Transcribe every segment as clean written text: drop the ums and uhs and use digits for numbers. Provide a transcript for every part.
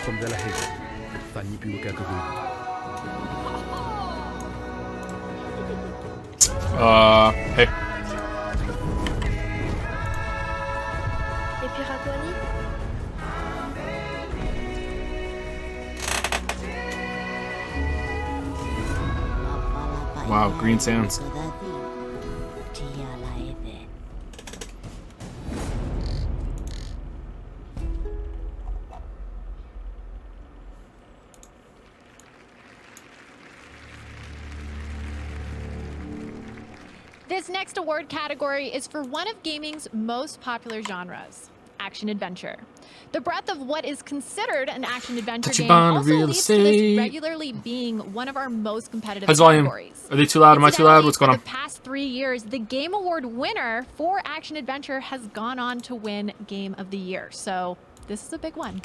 som dela hej. Thanyi piuka gagawin. Hey. Et puis Rakwani? Wow, green sands. This next award category is for one of gaming's most popular genres, action-adventure. The breadth of what is considered an action-adventure game also leads to this regularly being one of our most competitive categories. Are they too loud? Am I too loud? What's going on? For the past 3 years, the Game Award winner for action-adventure has gone on to win Game of the Year, so this is a big one.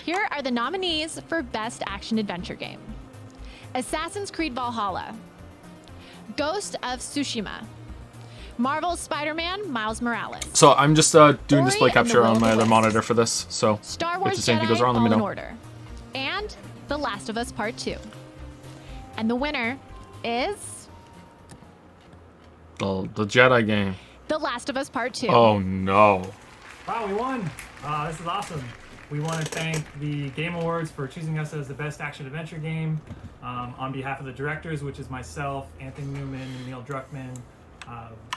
Here are the nominees for Best Action-Adventure Game. Assassin's Creed Valhalla, Ghost of Tsushima, Marvel's Spider-Man, Miles Morales. So I'm just doing display capture on my other monitor for this, so Star if Wars there's anything Jedi goes wrong, let me Fallen know. Order, and The Last of Us Part 2. And the winner is The Jedi game. The Last of Us Part 2. Oh no. Wow, we won! This is awesome. We want to thank the Game Awards for choosing us as the best action-adventure game. On behalf of the directors, which is myself, Anthony Newman, and Neil Druckmann,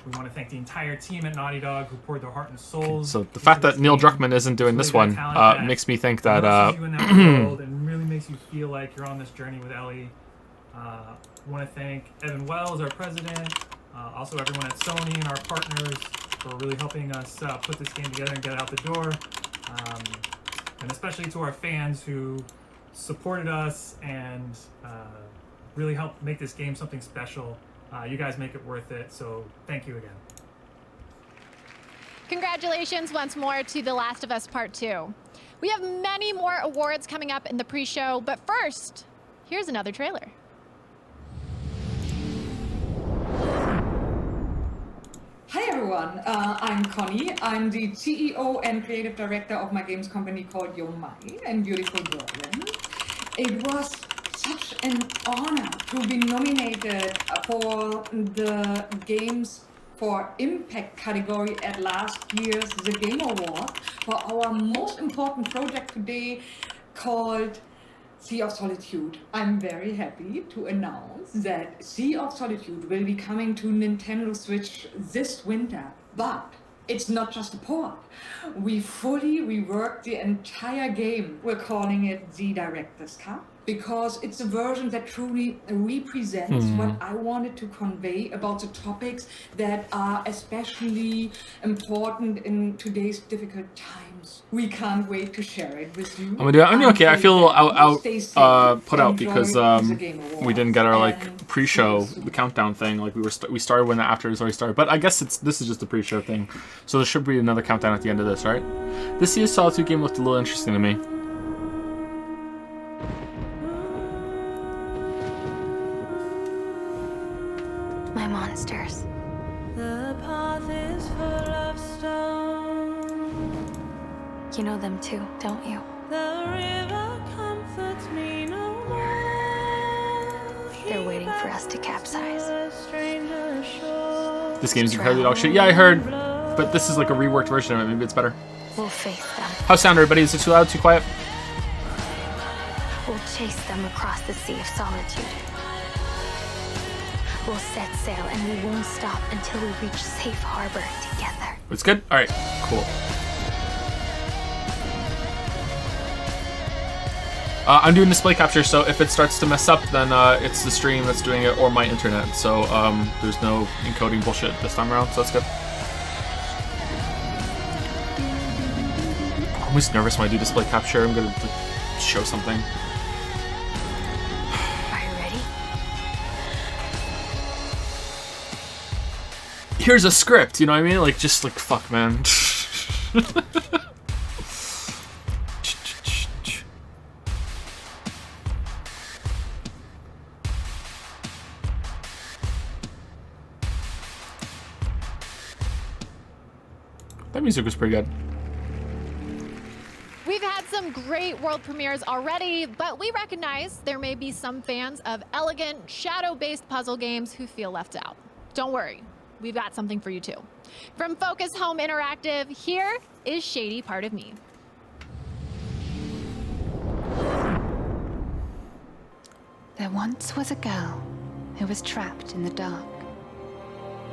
we want to thank the entire team at Naughty Dog who poured their heart and souls. So the fact that Neil Druckmann isn't doing this one makes me think that you in that world and really makes you feel like you're on this journey with Ellie. Want to thank Evan Wells, our president, also everyone at Sony and our partners for really helping us put this game together and get it out the door. And especially to our fans who supported us and really helped make this game something special. You guys make it worth it, so thank you again. Congratulations once more to The Last of Us Part 2. We have many more awards coming up in the pre-show, but first, here's another trailer. Hi everyone, I'm Connie. I'm the CEO and creative director of my games company called Yomai and Beautiful Berlin. It was such an honor to be nominated for the Games for Impact category at last year's The Game Award for our most important project today called Sea of Solitude. I'm very happy to announce that Sea of Solitude will be coming to Nintendo Switch this winter, but it's not just a port. We fully reworked the entire game. We're calling it the Director's Cut because it's a version that truly represents what I wanted to convey about the topics that are especially important in today's difficult times. We can't wait to share it with you. I'm gonna do it. I'm okay. I feel a little put out because we didn't get our like pre-show, the countdown thing. Like we started when the after has already started. But I guess this is just a pre-show thing. So there should be another countdown at the end of this, right? This Sea of Solitude game looked a little interesting to me. My monsters. The path is full of stone. You know them too, don't you? The river comforts me no more. They're waiting for us to capsize. A stranger shore. This game's incredibly dog shit. Yeah, I heard. But this is like a reworked version of it. Maybe it's better. We'll face them. How's sound, everybody? Is it too loud? Too quiet? We'll chase them across the Sea of Solitude. We'll set sail and we won't stop until we reach safe harbor together. It's good? Alright, cool. I'm doing display capture, so if it starts to mess up, then it's the stream that's doing it or my internet. So there's no encoding bullshit this time around, so that's good. I'm always nervous when I do display capture. I'm gonna show something. Are you ready? Here's a script, you know what I mean? Like, just like, fuck, man. That music was pretty good. We've had some great world premieres already, but we recognize there may be some fans of elegant, shadow-based puzzle games who feel left out. Don't worry, we've got something for you too. From Focus Home Interactive, here is Shady Part of Me. There once was a girl who was trapped in the dark,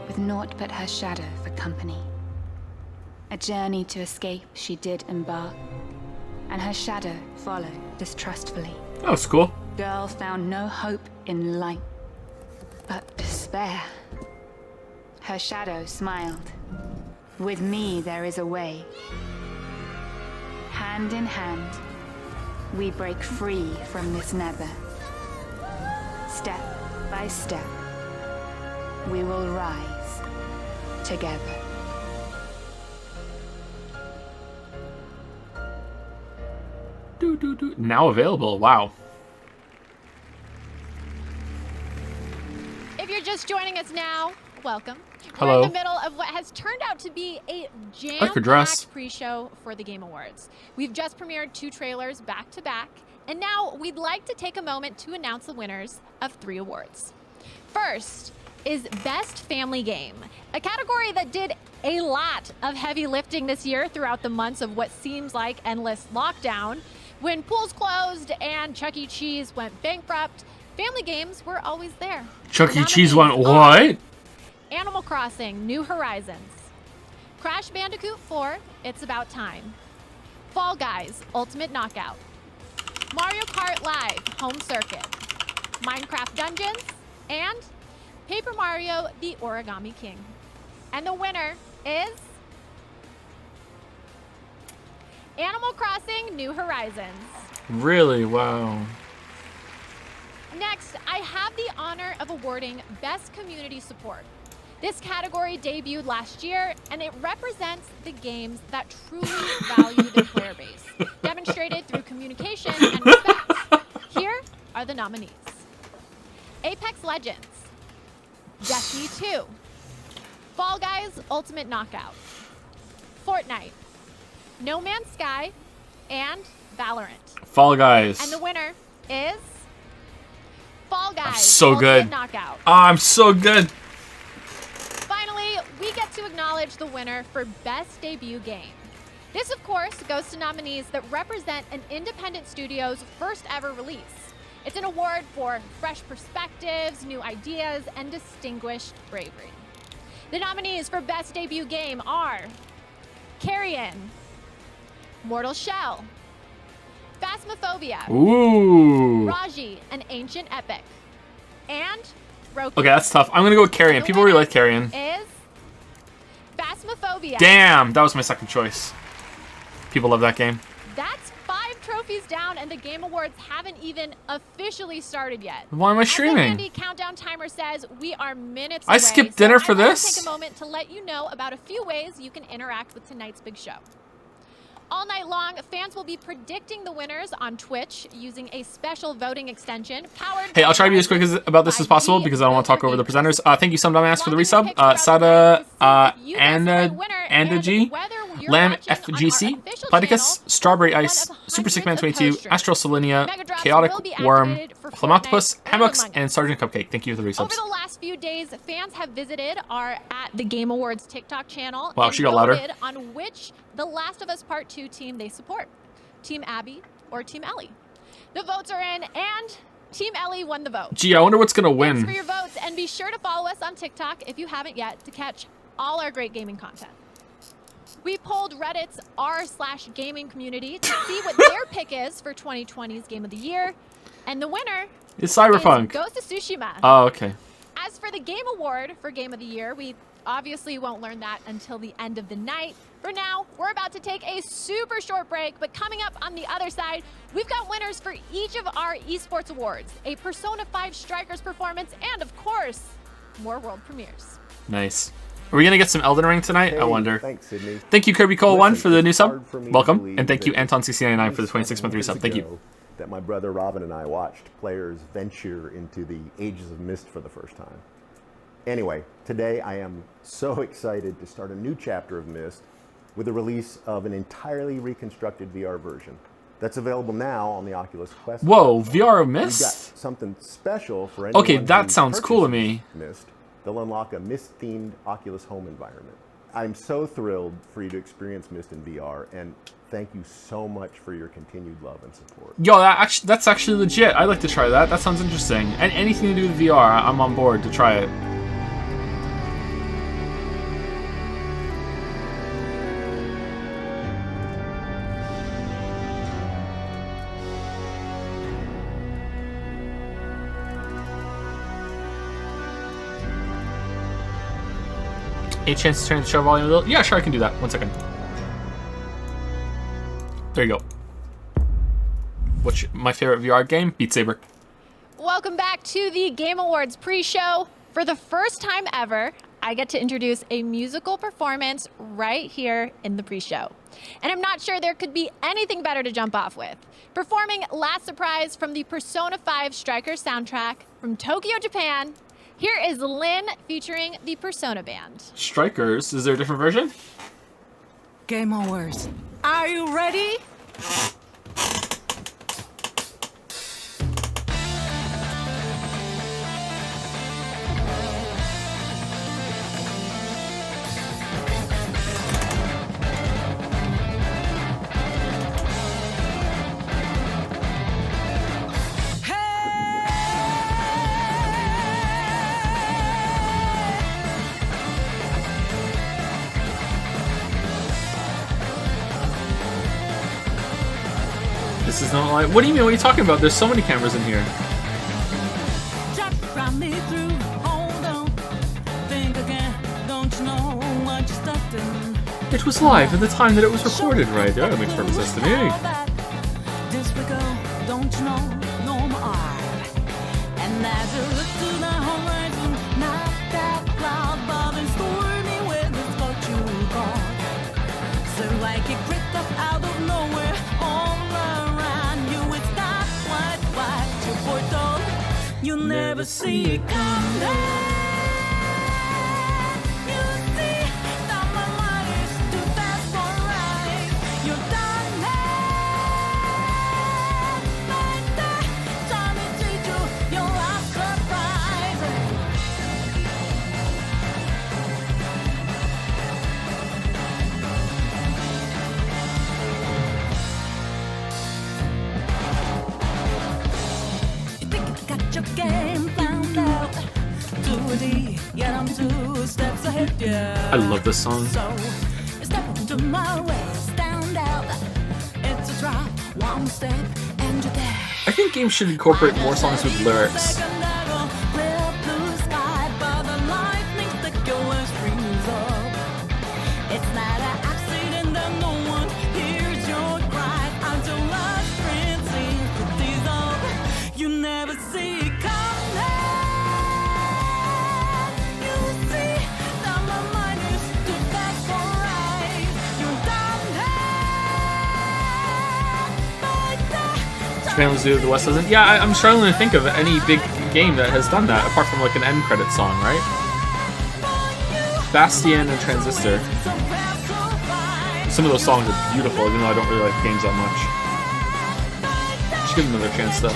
with naught but her shadow for company. A journey to escape she did embark, and her shadow followed distrustfully. That was cool. Girl found no hope in light, but despair. Her shadow smiled. With me there is a way. Hand in hand, we break free from this nether. Step by step, we will rise together. Now available. Wow. If you're just joining us now, welcome. Hello. We're in the middle of what has turned out to be a like your dress. jam-packed pre-show for the Game Awards. We've just premiered 2 trailers back to back, and now we'd like to take a moment to announce the winners of 3 awards. First is Best Family Game, a category that did a lot of heavy lifting this year throughout the months of what seems like endless lockdown. When pools closed and Chuck E. Cheese went bankrupt, family games were always there. Chuck E. Cheese Nominees went are what? Animal Crossing: New Horizons, Crash Bandicoot 4: It's About Time, Fall Guys: Ultimate Knockout, Mario Kart Live: Home Circuit, Minecraft Dungeons, and Paper Mario: The Origami King. And the winner is Animal Crossing: New Horizons. Really? Wow. Next, I have the honor of awarding Best Community Support. This category debuted last year, and it represents the games that truly value their player base, demonstrated through communication and respect. Here are the nominees: Apex Legends, Destiny 2, Fall Guys: Ultimate Knockout, Fortnite, No Man's Sky, and Valorant. Fall Guys. And the winner is Fall Guys: so Ultimate good. Knockout. Oh, I'm so good. Finally, we get to acknowledge the winner for Best Debut Game. This, of course, goes to nominees that represent an independent studio's first ever release. It's an award for fresh perspectives, new ideas, and distinguished bravery. The nominees for Best Debut Game are Carrion, Mortal Shell, Phasmophobia, Ooh. Raji: An Ancient Epic, and Roku. Okay, that's tough. I'm gonna go with Carrion. The People really winner like Carrion. Is Phasmophobia. Damn, that was my second choice. People love that game. That's 5 trophies down, and the Game Awards haven't even officially started yet. Why am I As the streaming? handy countdown timer says, we are minutes I away. skipped dinner so for I wanna this? take a moment to let you know about a few ways you can interact with tonight's big show. All night long, fans will be predicting the winners on Twitch using a special voting extension powered Hey, by I'll try to be as quick about this as possible because I don't want to talk over the presenters. Thank you, some dumbass, for the resub. Sada, Anda G, Lamb FGC, Platycus, Strawberry Ice, Super Sick Man 22, Astral Selenia, Chaotic Worm, Clemoctopus, Hammocks, and Sergeant Cupcake. Thank you for the resubs. Over the last few days, fans have visited our at the Game Awards TikTok channel Wow, and she got louder. voted on which The Last of Us Part 2 team they support, Team Abby or Team Ellie. The votes are in, and Team Ellie won the vote. Gee, I wonder what's gonna Thanks for win. your votes, and be sure to follow us on TikTok if you haven't yet to catch all our great gaming content. We polled Reddit's r/gaming community to see what their pick is for 2020's Game of the Year, and the winner It's Cyberpunk. is Ghost of Tsushima. Oh, okay. As for the Game Award for Game of the Year, we obviously won't learn that until the end of the night. For now, we're about to take a super short break, but coming up on the other side, we've got winners for each of our esports awards, a Persona 5 Strikers performance, and of course, more world premieres. Nice. Are we gonna get some Elden Ring tonight? I wonder. Thanks, Sydney. Thank you, Kirby Cole 1 for the new It's sub. hard for me to Welcome. believe And thank you, that Anton699 for the 26-month years resub. Thank you. ago that my brother Robin and I watched players venture into the Ages of Mist for the first time. Anyway, today I am so excited to start a new chapter of Mist with the release of an entirely reconstructed VR version That's available now on the Oculus Quest. Whoa, VR of We've got Mist? something special for anyone Okay, that who sounds cool to purchases me. Mist. They'll unlock a Mist-themed Oculus home environment. I'm so thrilled for you to experience Mist in VR, and thank you so much for your continued love and support. Yo, that's actually legit. I'd like to try that. That sounds interesting. And anything to do with VR, I'm on board to try it. A chance to turn the show volume a little? Yeah, sure, I can do that. 1 second. There you go. What's my favorite VR game? Beat Saber. Welcome back to the Game Awards pre-show. For the first time ever, I get to introduce a musical performance right here in the pre-show. And I'm not sure there could be anything better to jump off with. Performing Last Surprise from the Persona 5 Strikers soundtrack from Tokyo, Japan, here is Lyn featuring the Persona band. Strikers? Is there a different version? Game Awards. Are you ready? This is not like. What do you mean? What are you talking about? There's so many cameras in here. It was live at the time that it was recorded, right? Yeah, that makes perfect sense to me. You never see it coming. You see that my mind is too fast for right. You're done like that. Time to teach you your last surprise. You think I got your game found out? 2D, yet I'm 2 steps ahead, yeah. I love this song. So, step into my way, stand out. It's a drop, 1 step, and you're there. I think games should incorporate more songs with lyrics. It's not an accident that no one hears your cry until last friend seems to dissolve. You never see it coming. You see that my mind is too fast for right. You're done. Japan Zoo of the West doesn't. Yeah, I'm struggling to think of any big game that has done that, apart from like an end credit song, right? Bastion and Transistor. Some of those songs are beautiful, even though I don't really like games that much. Just give them another chance, though.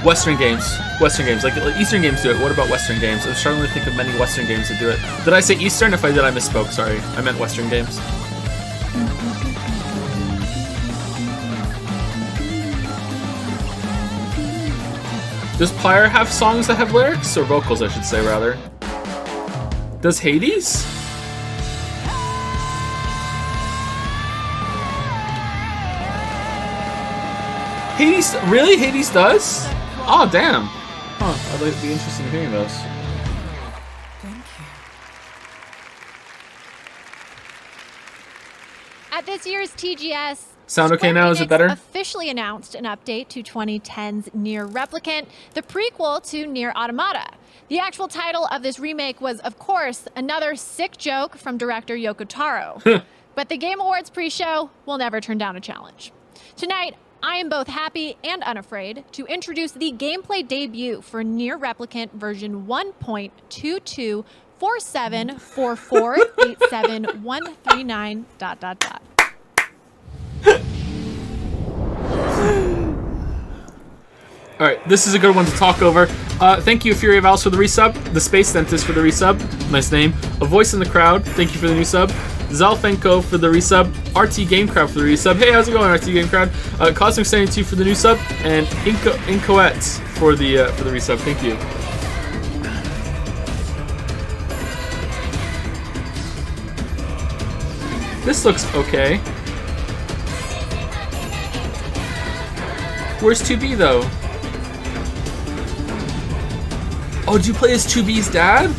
Western games, like Eastern games do it. What about Western games? I'm struggling to think of many Western games that do it. Did I say Eastern? If I did, I misspoke. Sorry, I meant Western games. Does Pyre have songs that have lyrics or vocals? I should say rather. Does Hades? Hades, really? Hades does? Oh, damn. Huh, I'd like to be interested in hearing those. At this year's TGS, Sound okay Square now? Is it Enix better? officially announced an update to 2010's Nier Replicant, the prequel to Nier Automata. The actual title of this remake was, of course, another sick joke from director Yoko Taro. But the Game Awards pre-show will never turn down a challenge. Tonight, I am both happy and unafraid to introduce the gameplay debut for Nier Replicant version 1.2224487139 ... All right, this is a good one to talk over. Thank you, Fury of Owls, for the resub. The Space Dentist for the resub. Nice name. A Voice in the Crowd. Thank you for the new sub. Zalfenko for the resub. RT Game Crowd for the resub. Hey, how's it going, RT Game Crowd? Cosmic 72 for the new sub, and Incoettes for the resub. Thank you. This looks okay. Where's 2B though? Oh, did you play as 2B's dad?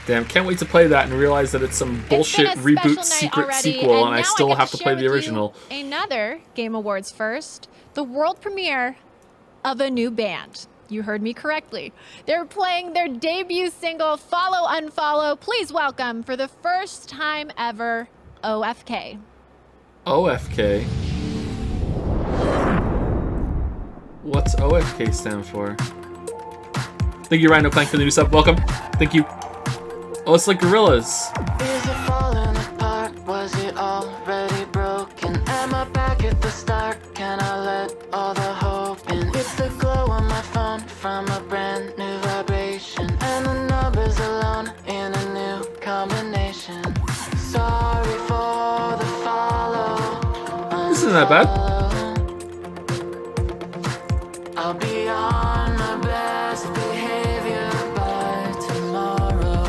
Damn, can't wait to play that and realize that it's some bullshit reboot secret sequel and I still have to play the original. Another Game Awards first, the world premiere of a new band. You heard me correctly. They're playing their debut single, Follow Unfollow. Please welcome, for the first time ever, OFK. OFK? What's OFK stand for? Thank you, Rhino Clank, for the new sub. Welcome. Thank you. Oh, it's like Gorillas. Is it falling apart? Was it already broken? Am I back at the start? Can I let all the hope in? It's the glow on my phone from a brand new vibration, and the numbers alone in a new combination. Sorry for the follow. This isn't that bad. I'll be on my best behavior by tomorrow.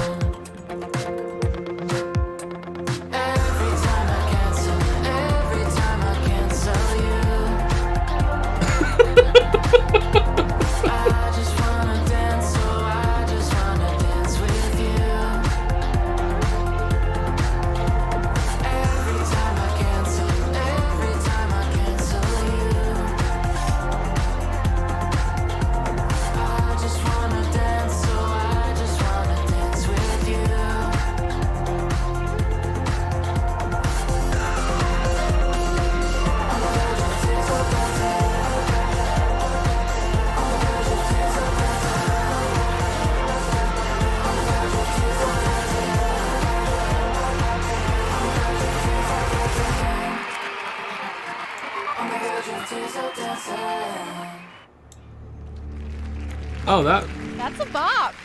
Every time I cancel you, I just wanna dance, so I just wanna dance with you. Every time I cancel you, I just wanna dance, so I just wanna dance with you. Oh, That's a bop.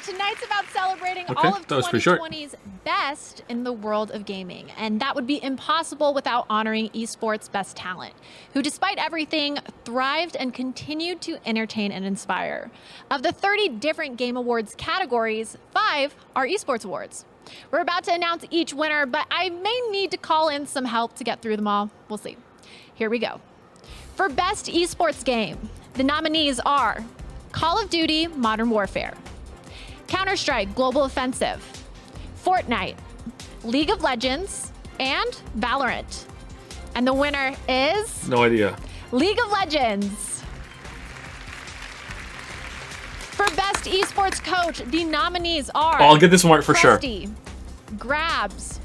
Tonight's about celebrating Okay, all of that was pretty short. 2020's best in the world of gaming. And that would be impossible without honoring esports' best talent, who despite everything, thrived and continued to entertain and inspire. Of the 30 different Game Awards categories, 5 are esports awards. We're about to announce each winner, but I may need to call in some help to get through them all. We'll see. Here we go. For Best Esports Game, the nominees are Call of Duty Modern Warfare, Counter-Strike Global Offensive, Fortnite, League of Legends, and Valorant. And the winner is no idea. League of Legends. For Best Esports Coach, the nominees are... Oh, I'll get this one right for sure. Krusty, Grabs,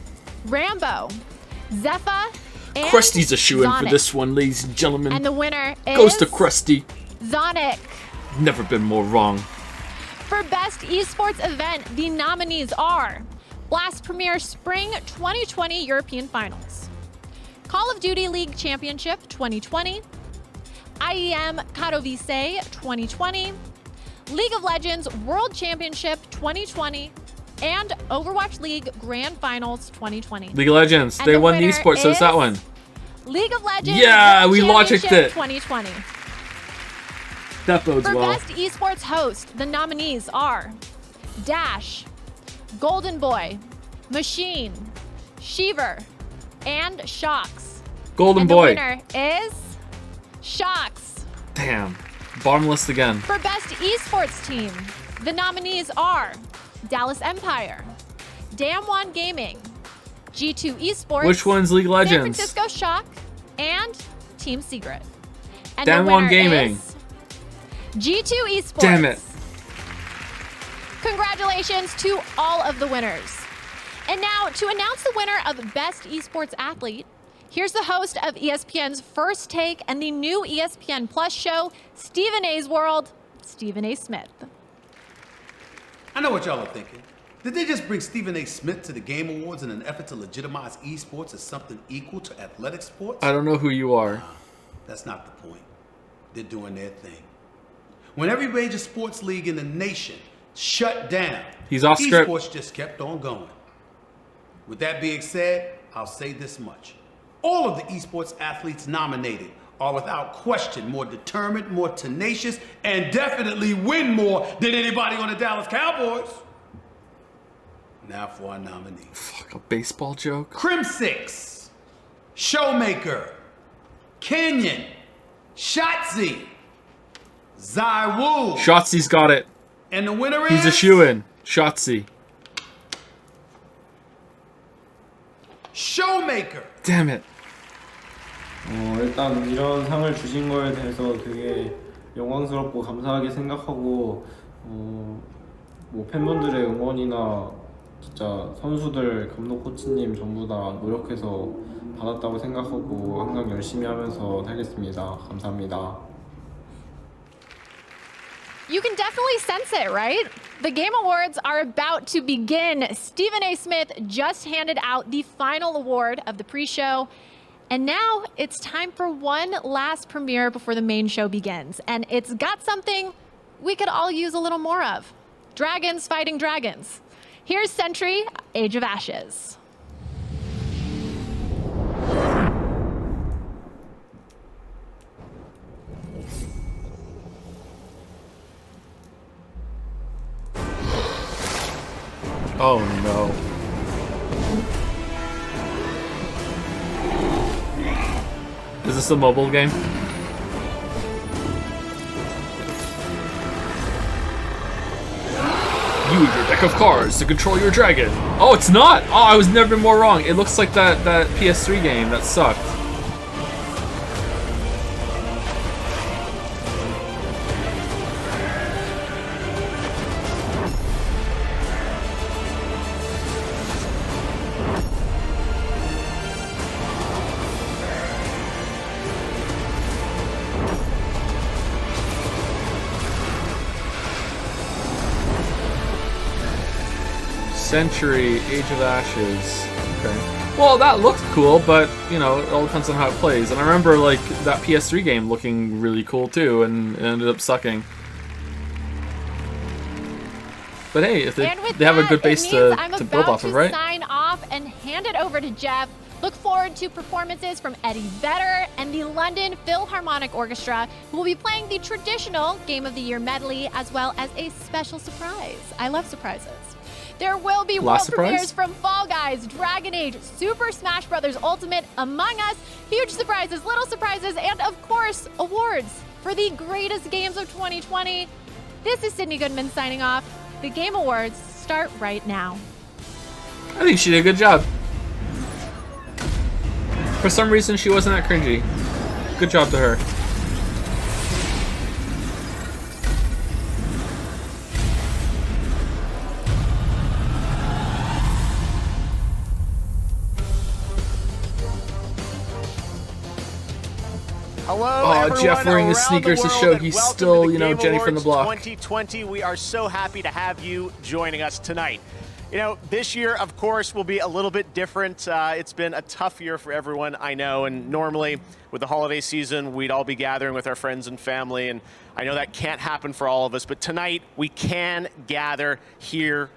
Rambo, Zephyr, and Krusty's a shoo-in for Zonic. this one, ladies and gentlemen. And the winner is... Goes to Krusty. Zonic. Never been more wrong. For Best Esports Event, the nominees are Blast Premier Spring 2020 European Finals, Call of Duty League Championship 2020, IEM Katowice 2020, League of Legends World Championship 2020, and Overwatch League Grand Finals 2020. League of Legends. And They the won the winner esports, so it's that is one. League of Legends Yeah, World we logicked Championship it. 2020. That bodes For well. Best Esports Host, the nominees are Dash, Golden Boy, Machine, Sheever, and Shocks. Golden and Boy. The winner is Shocks. Damn. Bottom list again. For Best Esports Team, the nominees are Dallas Empire, Damwon Gaming, G2 Esports, Which one's League of San Legends? Francisco Shock, and Team Secret. And Damwon the winner Gaming. is G2 Esports. Damn it. Congratulations to all of the winners. And now, to announce the winner of Best Esports Athlete, here's the host of ESPN's First Take and the new ESPN Plus show, Stephen A's World, Stephen A. Smith. I know what y'all are thinking. Did they just bring Stephen A. Smith to the Game Awards in an effort to legitimize esports as something equal to athletic sports? I don't know who you are. That's not the point. They're doing their thing. When every major sports league in the nation shut down, He's off script. esports just kept on going. With that being said, I'll say this much. All of the esports athletes nominated are without question more determined, more tenacious, and definitely win more than anybody on the Dallas Cowboys. Now for our nominees. Fuck, a baseball joke? Crim6, Showmaker, Kenyon, Shotzi, Zywoo. Shotzi's got it. And the winner He's a is shoo-in. Shotzi. Showmaker. Damn it. 일단 이런 상을 주신 거에 대해서 되게 영광스럽고 감사하게 생각하고 뭐 팬분들의 응원이나 진짜 선수들, 감독, 코치님 전부 다 노력해서 받았다고 생각하고 항상 열심히 하면서 살겠습니다. 감사합니다. You can definitely sense it, right? The Game Awards are about to begin. Stephen A. Smith just handed out the final award of the pre-show. And now it's time for one last premiere before the main show begins. And it's got something we could all use a little more of. Dragons fighting dragons. Here's Sentry, Age of Ashes. Oh no. Is this a mobile game? Use your deck of cards to control your dragon. Oh, it's not! Oh, I was never more wrong. It looks like that PS3 game that sucked. Century, Age of Ashes. Okay. Well, that looked cool, but, you know, it all depends on how it plays. And I remember, like, that PS3 game looking really cool, too, and it ended up sucking. But hey, if they have a good base to build off of, right? Sign off and hand it over to Jeff. Look forward to performances from Eddie Vedder and the London Philharmonic Orchestra, who will be playing the traditional Game of the Year medley, as well as a special surprise. I love surprises. There will be world premieres from Fall Guys, Dragon Age, Super Smash Bros. Ultimate, Among Us, huge surprises, little surprises, and of course, awards for the greatest games of 2020. This is Sydney Goodman signing off. The Game Awards start right now. I think she did a good job. For some reason, she wasn't that cringy. Good job to her. Hello, everyone Jeff wearing his sneakers to show he's still, you know, Jenny from the block. 2020. We are so happy to have you joining us tonight. You know, this year, of course, will be a little bit different. It's been a tough year for everyone, I know, and normally with the holiday season, we'd all be gathering with our friends and family, and I know that can't happen for all of us, but tonight we can gather here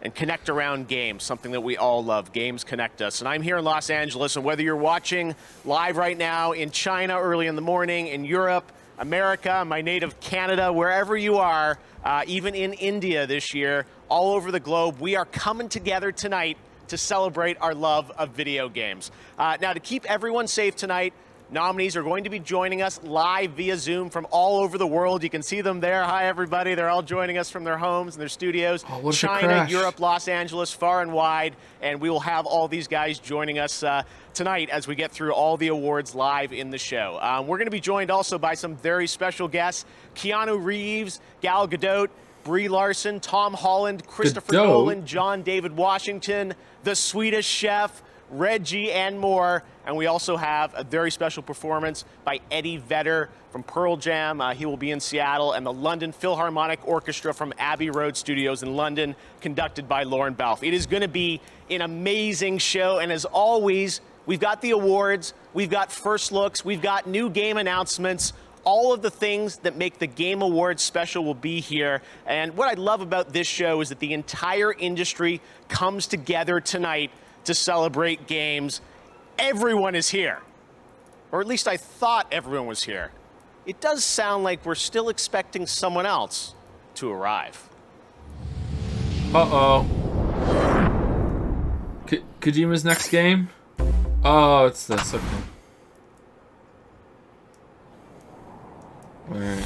and connect around games, something that we all love. Games connect us. And I'm here in Los Angeles, and whether you're watching live right now in China early in the morning, in Europe, America, my native Canada, wherever you are, even in India this year, all over the globe, we are coming together tonight to celebrate our love of video games. Now, to keep everyone safe tonight, nominees are going to be joining us live via Zoom from all over the world. You can see them there. Hi, everybody. They're all joining us from their homes and their studios. Oh, what if it China, crashed? Europe, Los Angeles, far and wide. And we will have all these guys joining us tonight as we get through all the awards live in the show. We're going to be joined also by some very special guests. Keanu Reeves, Gal Gadot, Brie Larson, Tom Holland, Christopher Gadot? Nolan, John David Washington, the Swedish Chef, Reggie, and more. And we also have a very special performance by Eddie Vedder from Pearl Jam. He will be in Seattle, and the London Philharmonic Orchestra from Abbey Road Studios in London, conducted by Lauren Balfe. It is going to be an amazing show, and as always, we've got the awards, we've got first looks, we've got new game announcements. All of the things that make the Game Awards special will be here. And what I love about this show is that the entire industry comes together tonight to celebrate games. Everyone is here. Or at least I thought everyone was here. It does sound like we're still expecting someone else to arrive. Uh-oh. Kojima's next game? Oh, it's this. Okay. Alright.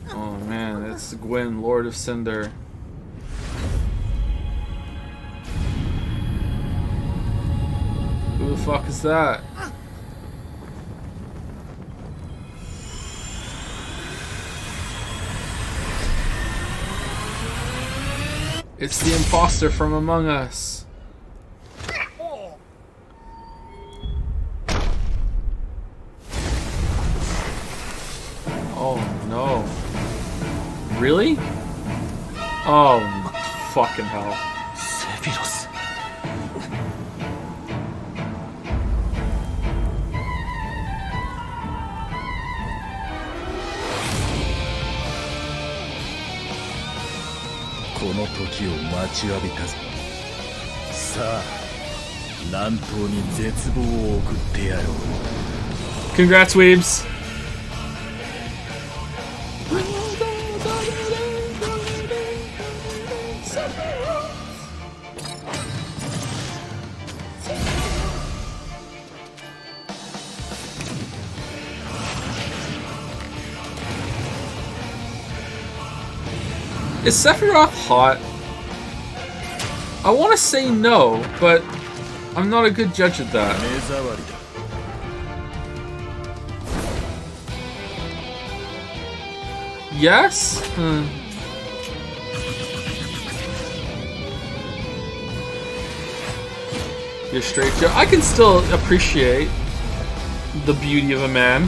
Oh man, it's Gwyn, Lord of Cinder. Who the fuck is that? It's the imposter from Among Us. Oh no. Really? Oh, fucking hell. Sephiroth. Kono toki o machiwabita zo. Sa, nantou ni zetsubou o okutte yarou. Congrats, Weebs. Is Sephiroth hot? I want to say no, but I'm not a good judge of that. Yes? You're straight, Joe. I can still appreciate the beauty of a man.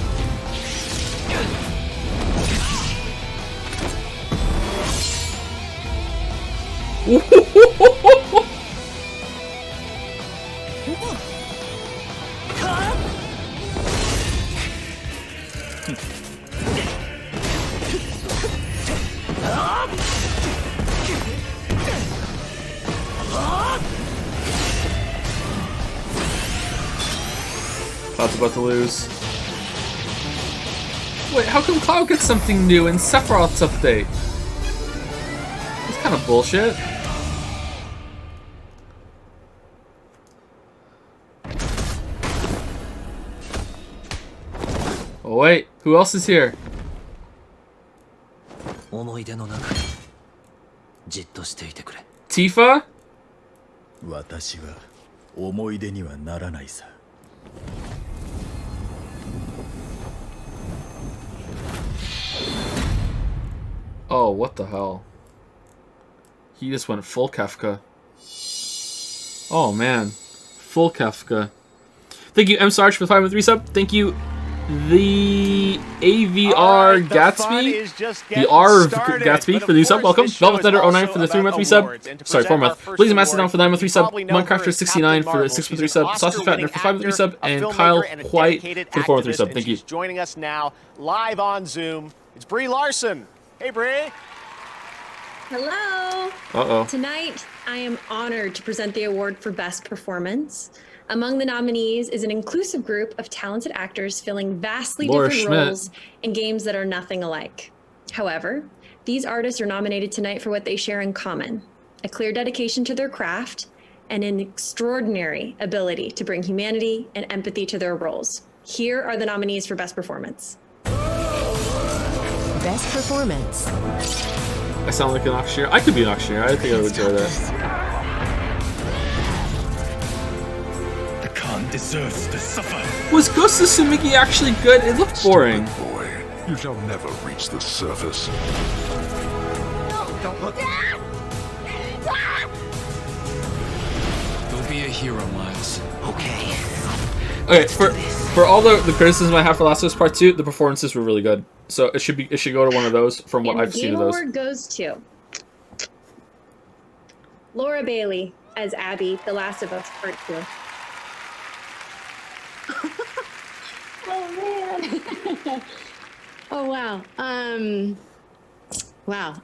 Cloud's about to lose. Wait, how come Cloud gets something new in Sephiroth's update? That's kind of bullshit. Oh wait, who else is here? Tifa? 私は思い出にはならないさ。Oh, what the hell? He just went full Kefka. Oh man, full Kefka. Thank you, M. Sarge, for the 5 3 sub. Thank you, the AVR Gatsby. The R of Gatsby for the new sub. Welcome. Velvet Thunder 09 for the 3 3 sub. Sorry, 4 month. Blazing Mastodon for the 9 3 sub. Minecrafter 69 for the 6 3 sub. Sausage Fattener for 5 3 sub. And Kyle White for the 4 3 sub. Thank you. Joining us now live on Zoom. It's Brie Larson. Hey, Brie. Hello. Uh-oh. Tonight, I am honored to present the award for Best Performance. Among the nominees is an inclusive group of talented actors filling vastly Laura different Schmidt. roles in games that are nothing alike. However, these artists are nominated tonight for what they share in common: a clear dedication to their craft and an extraordinary ability to bring humanity and empathy to their roles. Here are the nominees for Best Performance. Best Performance. I sound like an auctioneer. I could be an auctioneer. I think I would enjoy that. The Khan deserves to suffer. Was Ghost of Tsushima actually good? It looked boring. Boy, you shall never reach the surface. Don't look. Go be a hero, Miles. Okay. Okay, for all the criticism I have for Last of Us Part 2, the performances were really good. So it should go to one of those from what I've seen of those. The Game Award goes to Laura Bailey as Abby, The Last of Us Part 2. Oh man. Oh wow. Wow.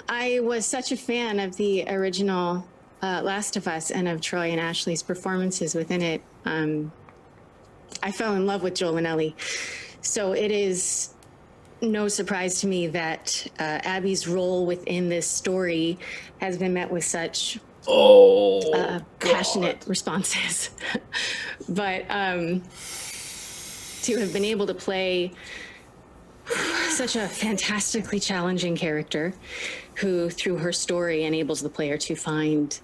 I was such a fan of the original Last of Us and of Troy and Ashley's performances within it. I fell in love with Joel and Ellie. So it is no surprise to me that Abby's role within this story has been met with such passionate responses. But to have been able to play such a fantastically challenging character who, through her story, enables the player to find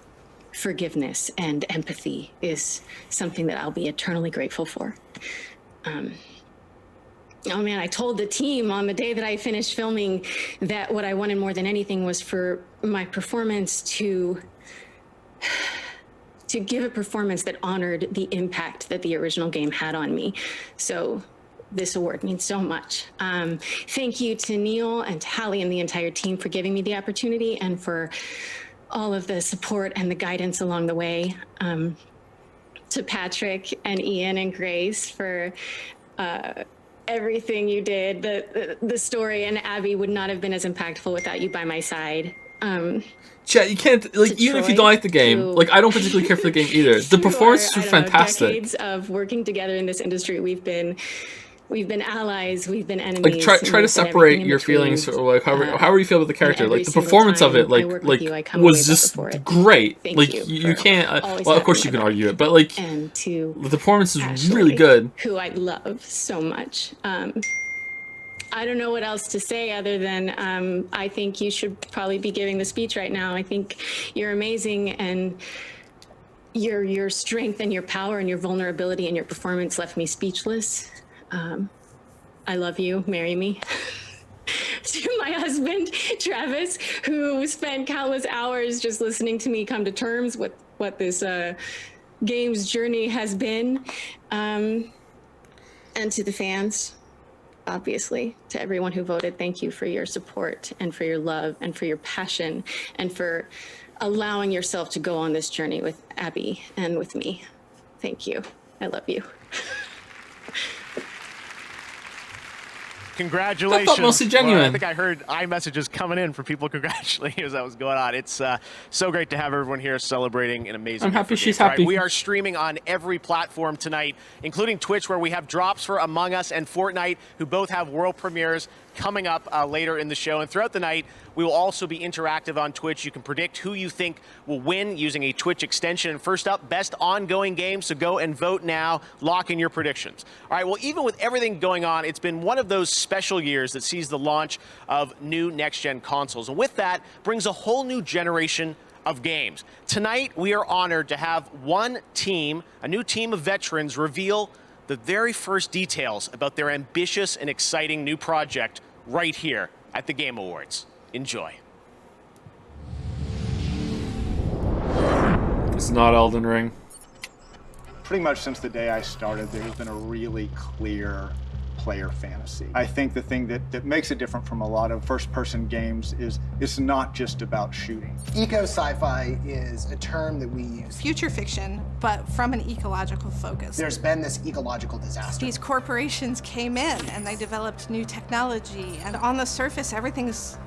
forgiveness and empathy is something that I'll be eternally grateful for. Oh man, I told the team on the day that I finished filming that what I wanted more than anything was for my performance to give a performance that honored the impact that the original game had on me. So this award means so much. Thank you to Neil and to Hallie and the entire team for giving me the opportunity and for all of the support and the guidance along the way. To Patrick and Ian and Grace for everything you did. The story and Abby would not have been as impactful without you by my side. Chat, you can't, like, even if you don't like the game, like, I don't particularly care for the game either. The performances were fantastic. Decades of working together in this industry, we've been allies, we've been enemies. Like, try to separate your feelings, or like however you feel about the character. Like, the performance of it, like was just great. Like, you can't. Well, of course you can argue it, but like, the performance is really good. Who I love so much. I don't know what else to say other than I think you should probably be giving the speech right now. I think you're amazing, and your strength and your power and your vulnerability and your performance left me speechless. I love you, marry me. To my husband, Travis, who spent countless hours just listening to me come to terms with what this game's journey has been. And to the fans, obviously, to everyone who voted, thank you for your support and for your love and for your passion and for allowing yourself to go on this journey with Abby and with me. Thank you. I love you. Congratulations. I felt mostly genuine. Well, I think I heard iMessages coming in from people congratulating as that was going on. It's so great to have everyone here celebrating an amazing. I'm happy she's game. happy. Right, we are streaming on every platform tonight, including Twitch, where we have drops for Among Us and Fortnite, who both have world premieres coming up later in the show. And throughout the night, we will also be interactive on Twitch. You can predict who you think will win using a Twitch extension. And first up, best ongoing game. So go and vote now. Lock in your predictions. All right, well, even with everything going on, it's been one of those special years that sees the launch of new next-gen consoles. And with that brings a whole new generation of games. Tonight, we are honored to have one team, a new team of veterans, reveal the very first details about their ambitious and exciting new project right here at the Game Awards. Enjoy. It's not Elden Ring. Pretty much since the day I started, there's been a really clear player fantasy. I think the thing that makes it different from a lot of first-person games is it's not just about shooting. Eco-sci-fi is a term that we use. Future fiction, but from an ecological focus. There's been this ecological disaster. These corporations came in and they developed new technology, and on the surface, everything's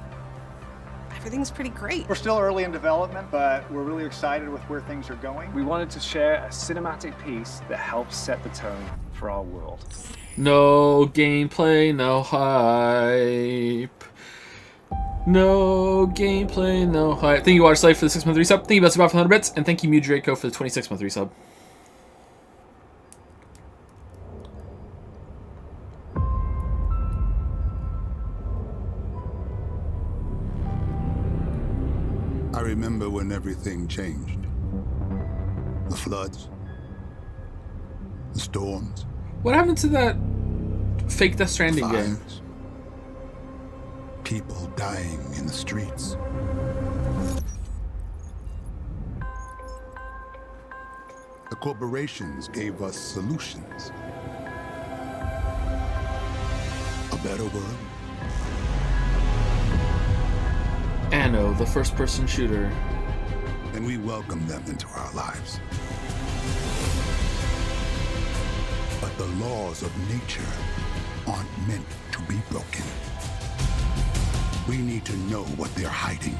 pretty great. We're still early in development, but we're really excited with where things are going. We wanted to share a cinematic piece that helps set the tone for our world. No gameplay, no hype. No gameplay, no hype. Thank you, Waterslide, for the 6-month resub. Thank you, Best of 500 bits. And thank you, Mew Draco, for the 26-month resub. I remember when everything changed. The floods, the storms. What happened to that fake Death Stranding game? People dying in the streets. The corporations gave us solutions. A better world. Anno, the first-person shooter. And we welcomed them into our lives. But the laws of nature aren't meant to be broken. We need to know what they're hiding.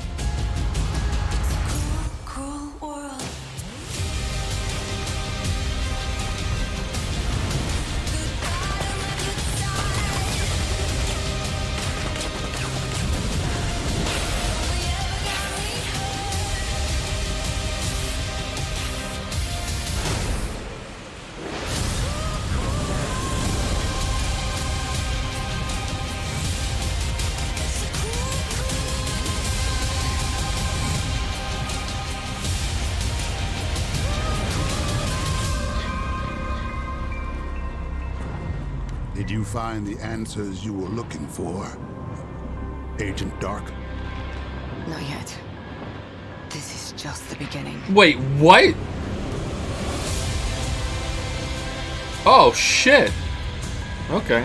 Cruel world. Did you find the answers you were looking for, Agent Dark? Not yet. This is just the beginning. Wait, what? Oh, shit. Okay.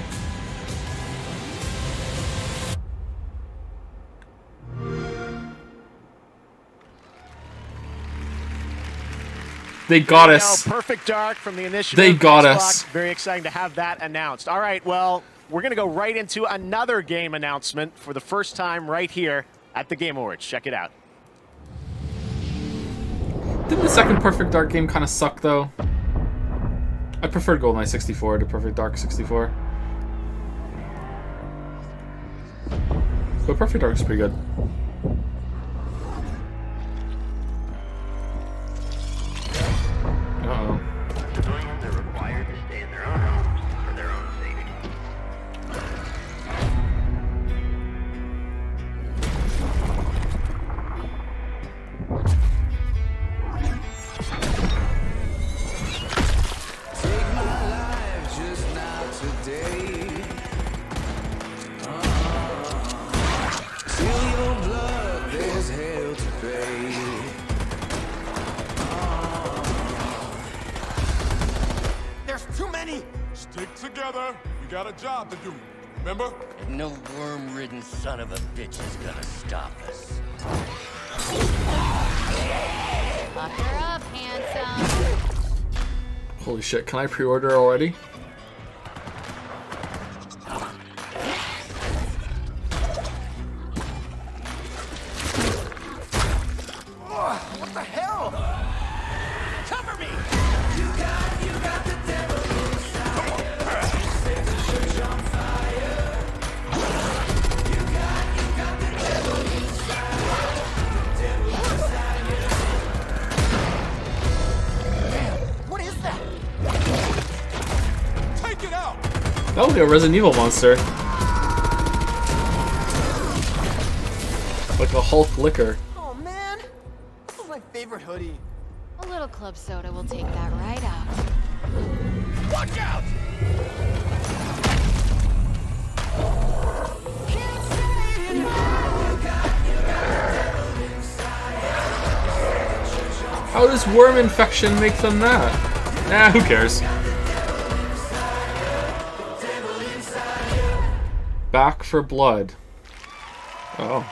They got us. Perfect Dark from the initiative. They got Xbox. us. Very exciting to have that announced. All right, well, we're going to go right into another game announcement for the first time right here at the Game Awards. Check it out. Didn't the second Perfect Dark game kind of suck, though? I preferred GoldenEye 64 to Perfect Dark 64. But Perfect Dark is pretty good. Uh-oh. Civilians are required to stay in their own homes for their own safety. Take my life just now today. Till your blood, there's hell to pay. There's too many! Stick together. We got a job to do. Remember? And no worm-ridden son of a bitch is gonna stop us. Up her up, handsome. Holy shit, can I pre-order already? What the hell? Cover me! You got the devil inside. Set the church on fire. You got the devil inside. The devil inside you. Man, what is that? Take it out! That would be a Resident Evil monster. Like a Hulk liquor. Oh man, this is my favorite hoodie. A little club soda will take that right out. Watch out! How does worm infection make them that? Nah, who cares? Back for Blood. Oh.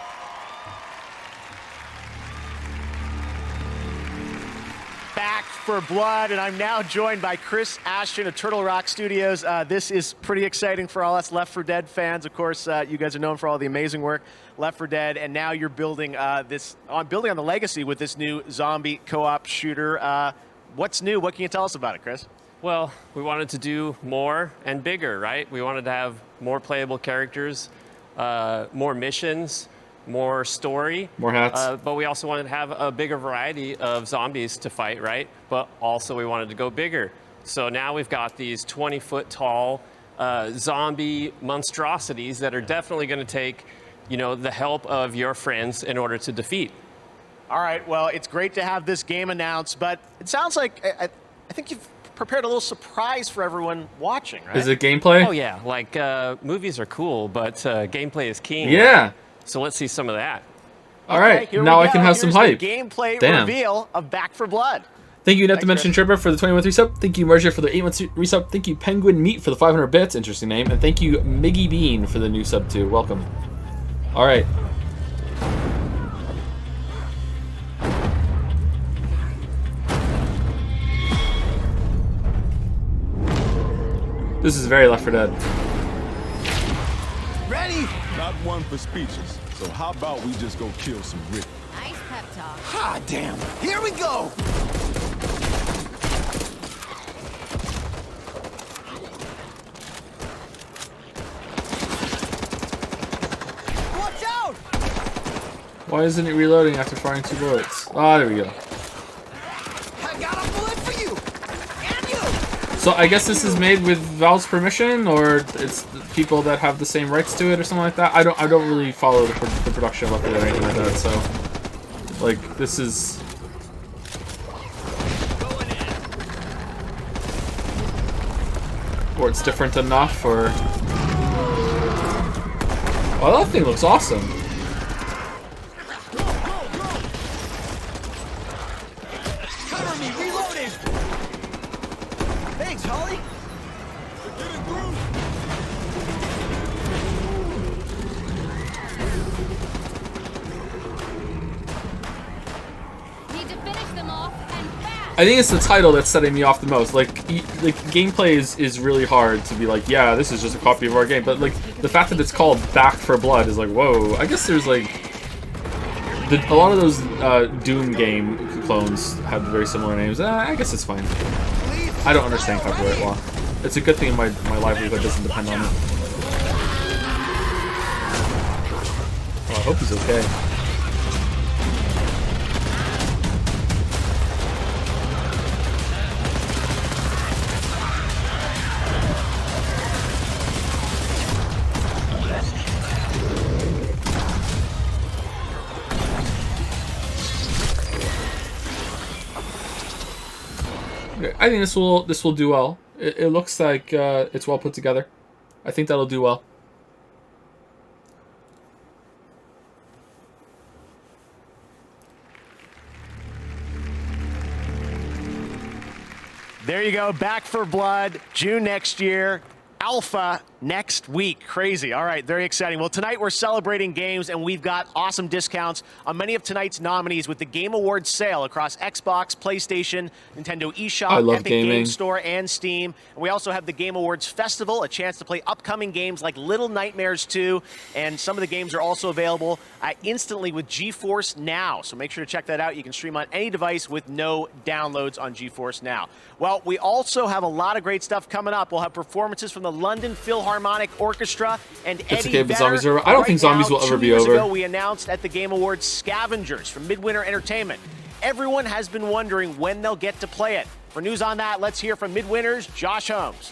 Back for Blood, and I'm now joined by Chris Ashton of Turtle Rock Studios. This is pretty exciting for all us Left 4 Dead fans. Of course, you guys are known for all the amazing work, Left 4 Dead, and now you're building building on the legacy with this new zombie co-op shooter. What's new? What can you tell us about it, Chris? Well, we wanted to do more and bigger, right? We wanted to have more playable characters, more missions, more story. More hats. But we also wanted to have a bigger variety of zombies to fight, right? But also we wanted to go bigger. So now we've got these 20-foot tall zombie monstrosities that are definitely going to take, you know, the help of your friends in order to defeat. All right, well, it's great to have this game announced, but it sounds like I think you've prepared a little surprise for everyone watching, right? Is it gameplay? Oh, yeah. Like, movies are cool, but gameplay is king. Yeah. Right? So let's see some of that. All right, now I can have some hype. The gameplay Damn. reveal of Back 4 Blood. Thank you, Net Dimension Tripper, for the 21 resub. Thank you, Merger, for the 8-month resub. Thank you, Penguin Meat, for the 500 bits. Interesting name. And thank you, Miggy Bean, for the new sub, too. Welcome. All right. This is very Left 4 Dead. Ready? Not one for speeches. So how about we just go kill some Rick? Nice pep talk. Ah, damn. Here we go. Watch out! Why isn't it reloading after firing 2 bullets? Ah, there we go. I got a bullet for you. And you. So I guess this is made with Valve's permission, or it's the people that have the same rights to it, or something like that. I don't really follow the production of Left 4 Dead or anything like that. So, like, this is. Or it's different enough, or. Oh, that thing looks awesome. Cover me, reloading. Thanks, Holly. Need to finish them off and fast. I think it's the title that's setting me off the most. Like gameplay is really hard to be like, yeah, this is just a copy of our game. But like the fact that it's called Back 4 Blood is like, whoa. I guess there's like a lot of those Doom game clones have very similar names. I guess it's fine. I don't understand copyright law. It's a good thing my livelihood doesn't depend on it. Oh, I hope he's okay. I think this will do well. It looks like it's well put together. I think that'll do well. There you go, Back 4 Blood, June next year. Alpha next week. Crazy. All right, very exciting. Well, tonight we're celebrating games, and we've got awesome discounts on many of tonight's nominees with the Game Awards sale across Xbox, PlayStation, Nintendo eShop, Epic Games Store, and Steam. And we also have the Game Awards Festival, a chance to play upcoming games like Little Nightmares 2, and some of the games are also available instantly with GeForce Now. So make sure to check that out. You can stream on any device with no downloads on GeForce Now. Well, we also have a lot of great stuff coming up. We'll have performances from the London Philharmonic Orchestra and It's Eddie okay, but Vedder. zombies are over. I don't think zombies will ever be 2 years over. ago, we announced at the Game Awards Scavengers from Midwinter Entertainment. Everyone has been wondering when they'll get to play it. For news on that, let's hear from Midwinter's Josh Holmes.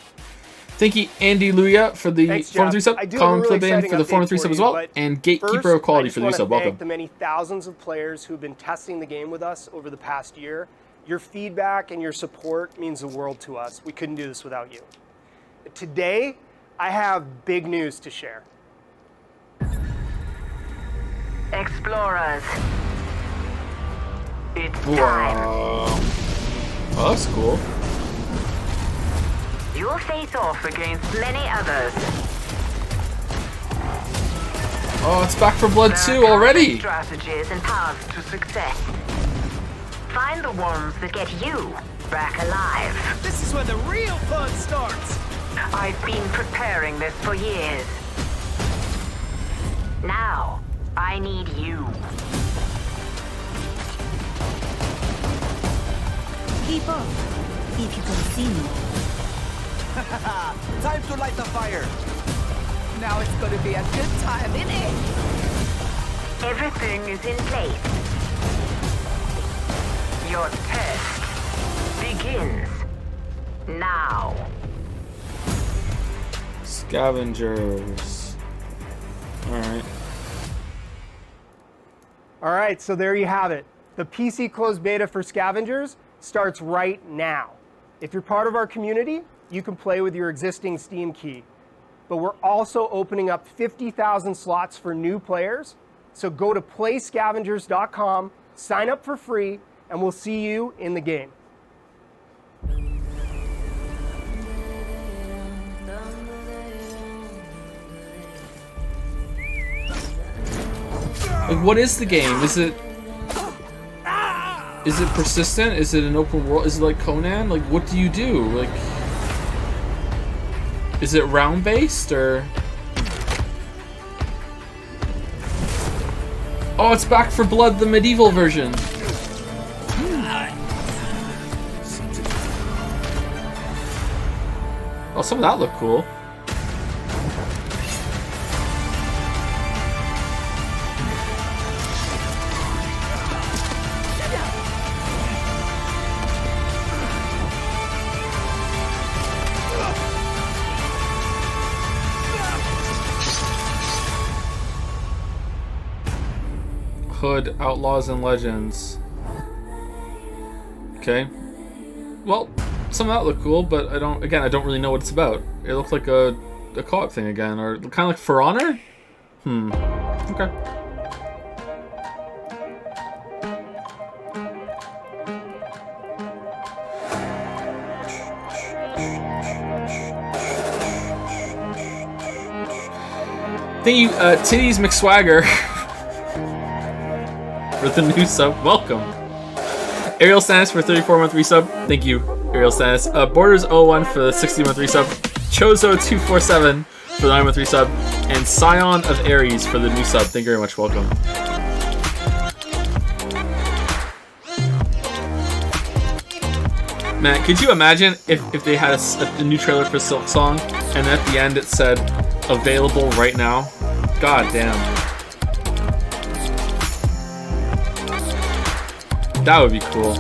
Thank you, Andy Luya, for the Thanks, 403 Jeff. I sub, do Colin have a really Fliban exciting for the update 403 sub for as you, well, but and Gatekeeper first, of Quality I for the new just sub. wanna Welcome. thank the many thousands of players who've been testing the game with us over the past year. Your feedback and your support means the world to us. We couldn't do this without you. Today, I have big news to share. Explorers. It's Whoa. Oh, that's cool. You'll face off against many others. Oh, it's Back 4 Blood 2 already. Strategies and paths to success. Find the ones that get you back alive. This is where the real fun starts. I've been preparing this for years. Now, I need you. Keep up, if you can see me. Time to light the fire. Now it's gonna be a good time, innit? Everything is in place. Your test begins now. Scavengers. Alright. All right, so there you have it. The PC closed beta for Scavengers starts right now. If you're part of our community, you can play with your existing Steam key. But we're also opening up 50,000 slots for new players. So go to playscavengers.com, sign up for free, and we'll see you in the game. Like, what is the game? Is it persistent? Is it an open world? Is it like Conan? Like, what do you do? Like, is it round based or? Oh, it's Back 4 Blood, the medieval version. Oh, some of that looked cool. Hood, Outlaws and Legends. Okay. Well, some of that looked cool, but I don't really know what it's about. It looked like a co-op thing again, or kind of like For Honor? Okay. Thank you, Titties McSwagger. For the new sub, welcome. Ariel Stannis for 34-month resub, thank you, Ariel Stannis. Borders01 for the 60-month resub. Chozo247 for the 9-month resub, and Scion of Ares for the new sub. Thank you very much, welcome. Man, could you imagine if they had a new trailer for Silk Song, and at the end it said, available right now? God damn. That would be cool.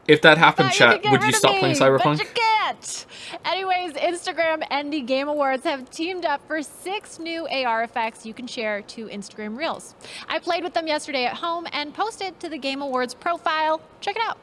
If that happened, chat, would you stop playing Cyberpunk? But you can't. Anyways, Instagram and the Game Awards have teamed up for 6 new AR effects you can share to Instagram Reels. I played with them yesterday at home and posted to the Game Awards profile. Check it out.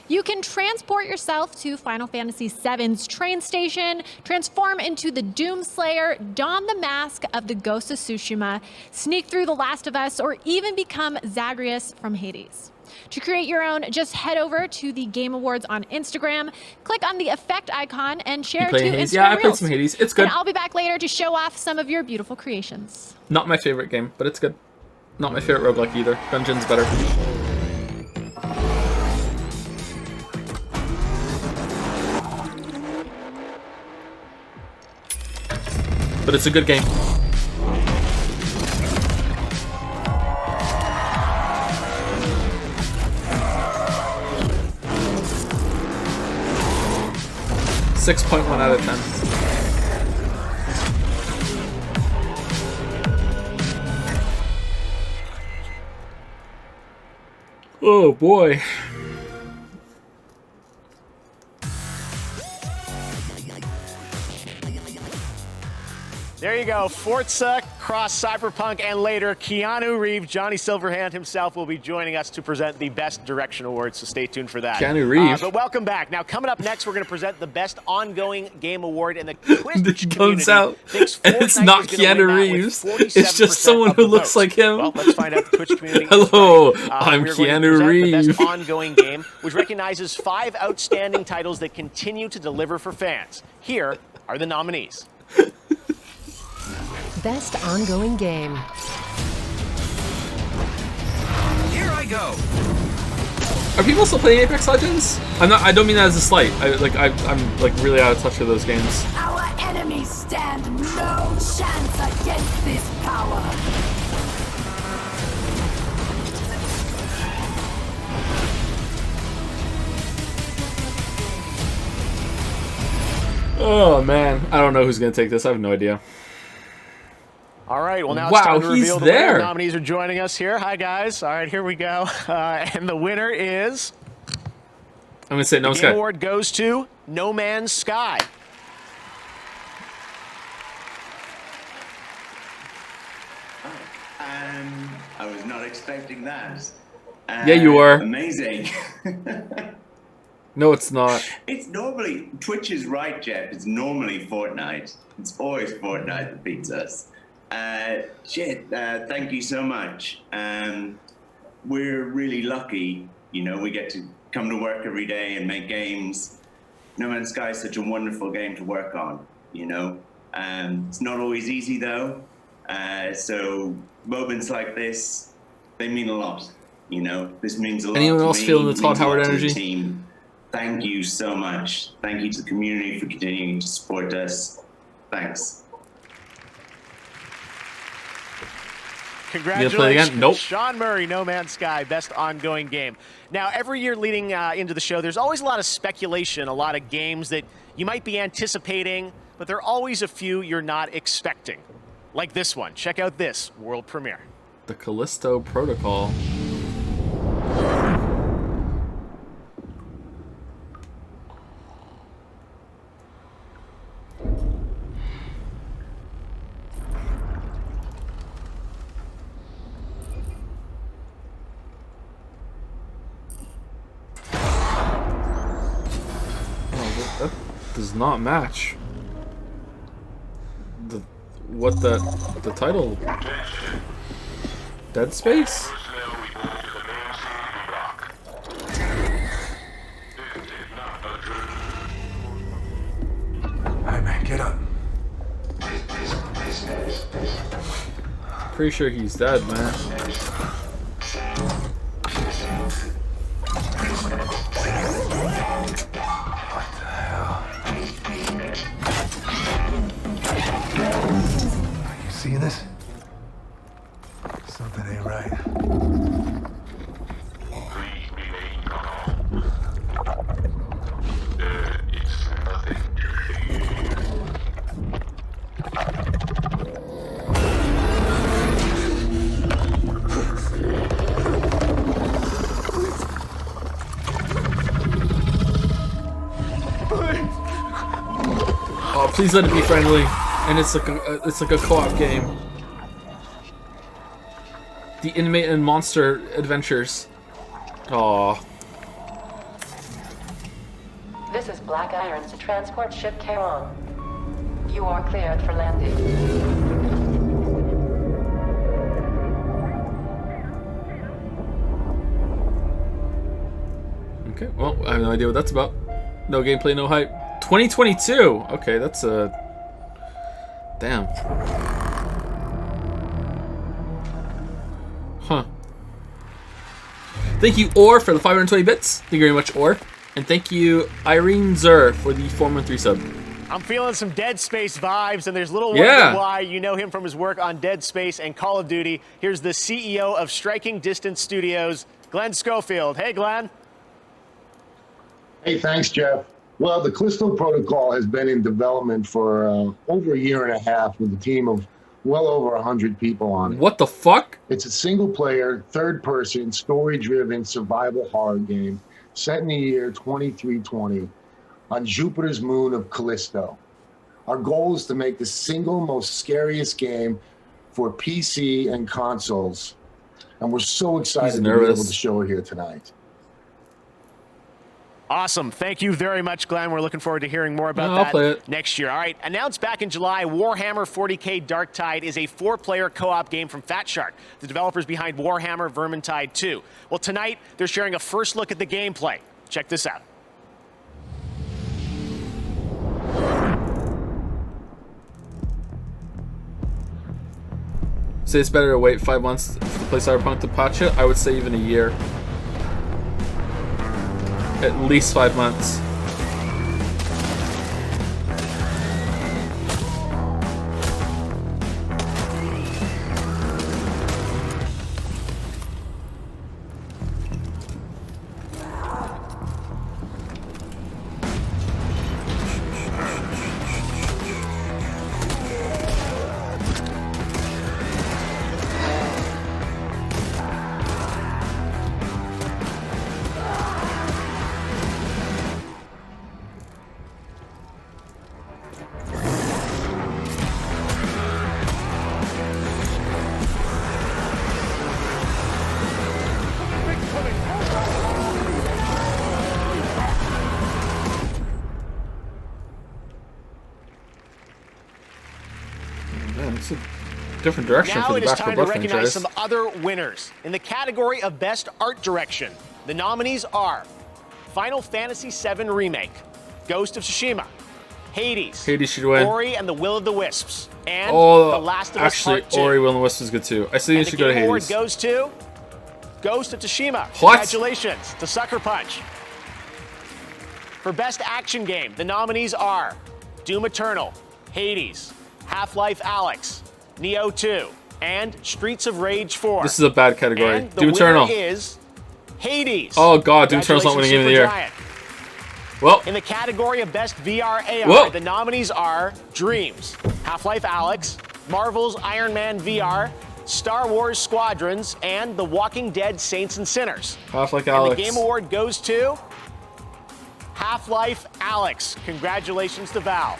You can transport yourself to Final Fantasy VII's train station, transform into the Doomslayer, don the mask of the Ghost of Tsushima, sneak through The Last of Us, or even become Zagreus from Hades. To create your own, just head over to the Game Awards on Instagram, click on the effect icon, and share to Instagram Yeah, I played Reels. some Hades. It's good. And I'll be back later to show off some of your beautiful creations. Not my favorite game, but it's good. Not my favorite roguelike either. Gungeon's better. But it's a good game. .1 out of 10. Oh boy. There you go, Forza, Cross Cyberpunk, and later Keanu Reeves, Johnny Silverhand himself will be joining us to present the Best Direction Awards, so stay tuned for that. Keanu Reeves. But welcome back. Now, coming up next, we're going to present the Best Ongoing Game Award, and the Twitch comes out, thinks and it's not Keanu Reeves. It's just someone who looks like him. Well, let's find out the Twitch community. Hello, I'm we're going to Keanu present Reeves. The Best Ongoing Game, which recognizes 5 outstanding titles that continue to deliver for fans. Here are the nominees. Best ongoing game. Here I go. Are people still playing Apex Legends? I don't mean that as a slight. I'm like really out of touch with those games. Our enemies stand no chance against this power. Oh man, I don't know who's gonna take this. I have no idea. All right, well now Wow, it's time to he's reveal the there. winner. Nominees are joining us here. Hi guys. All right, here we go. And the winner is. I'm gonna say No Man's The Game Sky. Award goes to No Man's Sky. I was not expecting that. Yeah, you were. Amazing. No, it's not. It's normally, Twitch is right, Jeff. It's normally Fortnite. It's always Fortnite that beats us. Thank you so much. We're really lucky, you know, we get to come to work every day and make games. No Man's Sky is such a wonderful game to work on, you know. It's not always easy though. So moments like this, they mean a lot, you know. This means a lot. Anyone to else me, feeling the it Todd means a lot Howard to the energy? team. Thank you so much. Thank you to the community for continuing to support us. Thanks. Congratulations, play it again? Nope. Sean Murray, No Man's Sky, best ongoing game. Now, every year leading into the show, there's always a lot of speculation, a lot of games that you might be anticipating, but there are always a few you're not expecting. Like this one. Check out this world premiere. The Callisto Protocol. That does not match the title. Dead Space? Hey man, get up. Pretty sure he's dead, man. You see this? Something ain't right. Oh, please let it be friendly. And it's like a co-op game. The Inmate and Monster Adventures. Aw. This is Black Irons to transport ship Charon. You are cleared for landing. Okay, well, I have no idea what that's about. No gameplay, no hype. 2022! Okay, that's a... Damn. Huh. Thank you, Or, for the 520 bits. Thank you very much, Or. And thank you, Irene Zer, for the 413 sub. I'm feeling some Dead Space vibes, and there's little wonder why. You know him from his work on Dead Space and Call of Duty. Here's the CEO of Striking Distance Studios, Glenn Schofield. Hey, Glenn. Hey, thanks, Jeff. Well, the Callisto Protocol has been in development for over a year and a half with a team of well over 100 people on it. What the fuck? It's a single-player, third-person, story-driven survival horror game set in the year 2320 on Jupiter's moon of Callisto. Our goal is to make the single most scariest game for PC and consoles, and we're so excited to be able to show it here tonight. Awesome. Thank you very much, Glenn. We're looking forward to hearing more about that next year. All right. Announced back in July, Warhammer 40k Darktide is a 4-player co-op game from Fat Shark, the developers behind Warhammer Vermintide 2. Well, tonight, they're sharing a first look at the gameplay. Check this out. Say it's better to wait 5 months to play Cyberpunk to patch it. I would say even a year. At least 5 months. It's a different direction Now for the it is Back 4 time to Blood recognize franchise. some other winners. In the category of Best Art Direction, the nominees are Final Fantasy VII Remake, Ghost of Tsushima, Hades, Hades should win. Ori and the Will of the Wisps, and Oh, The Last of Us actually, Part 2. Ori Will and the Wisp is good too. I think And it should the go to Game Award Hades. goes to Ghost of Tsushima. What? Congratulations to Sucker Punch. For Best Action Game, the nominees are Doom Eternal, Hades, Half-Life Alyx, Neo 2, and Streets of Rage 4. This is a bad category. And the Doom Eternal. winner is Hades. Oh god, Doom Eternal's not winning Game of the Year. Supergiant. Well, In the category of Best VR AR, Whoa. the nominees are Dreams, Half-Life Alyx, Marvel's Iron Man VR, Star Wars Squadrons, and The Walking Dead Saints and Sinners. Half-Life And Alyx. the Game Award goes to Half-Life Alyx. Congratulations to Valve.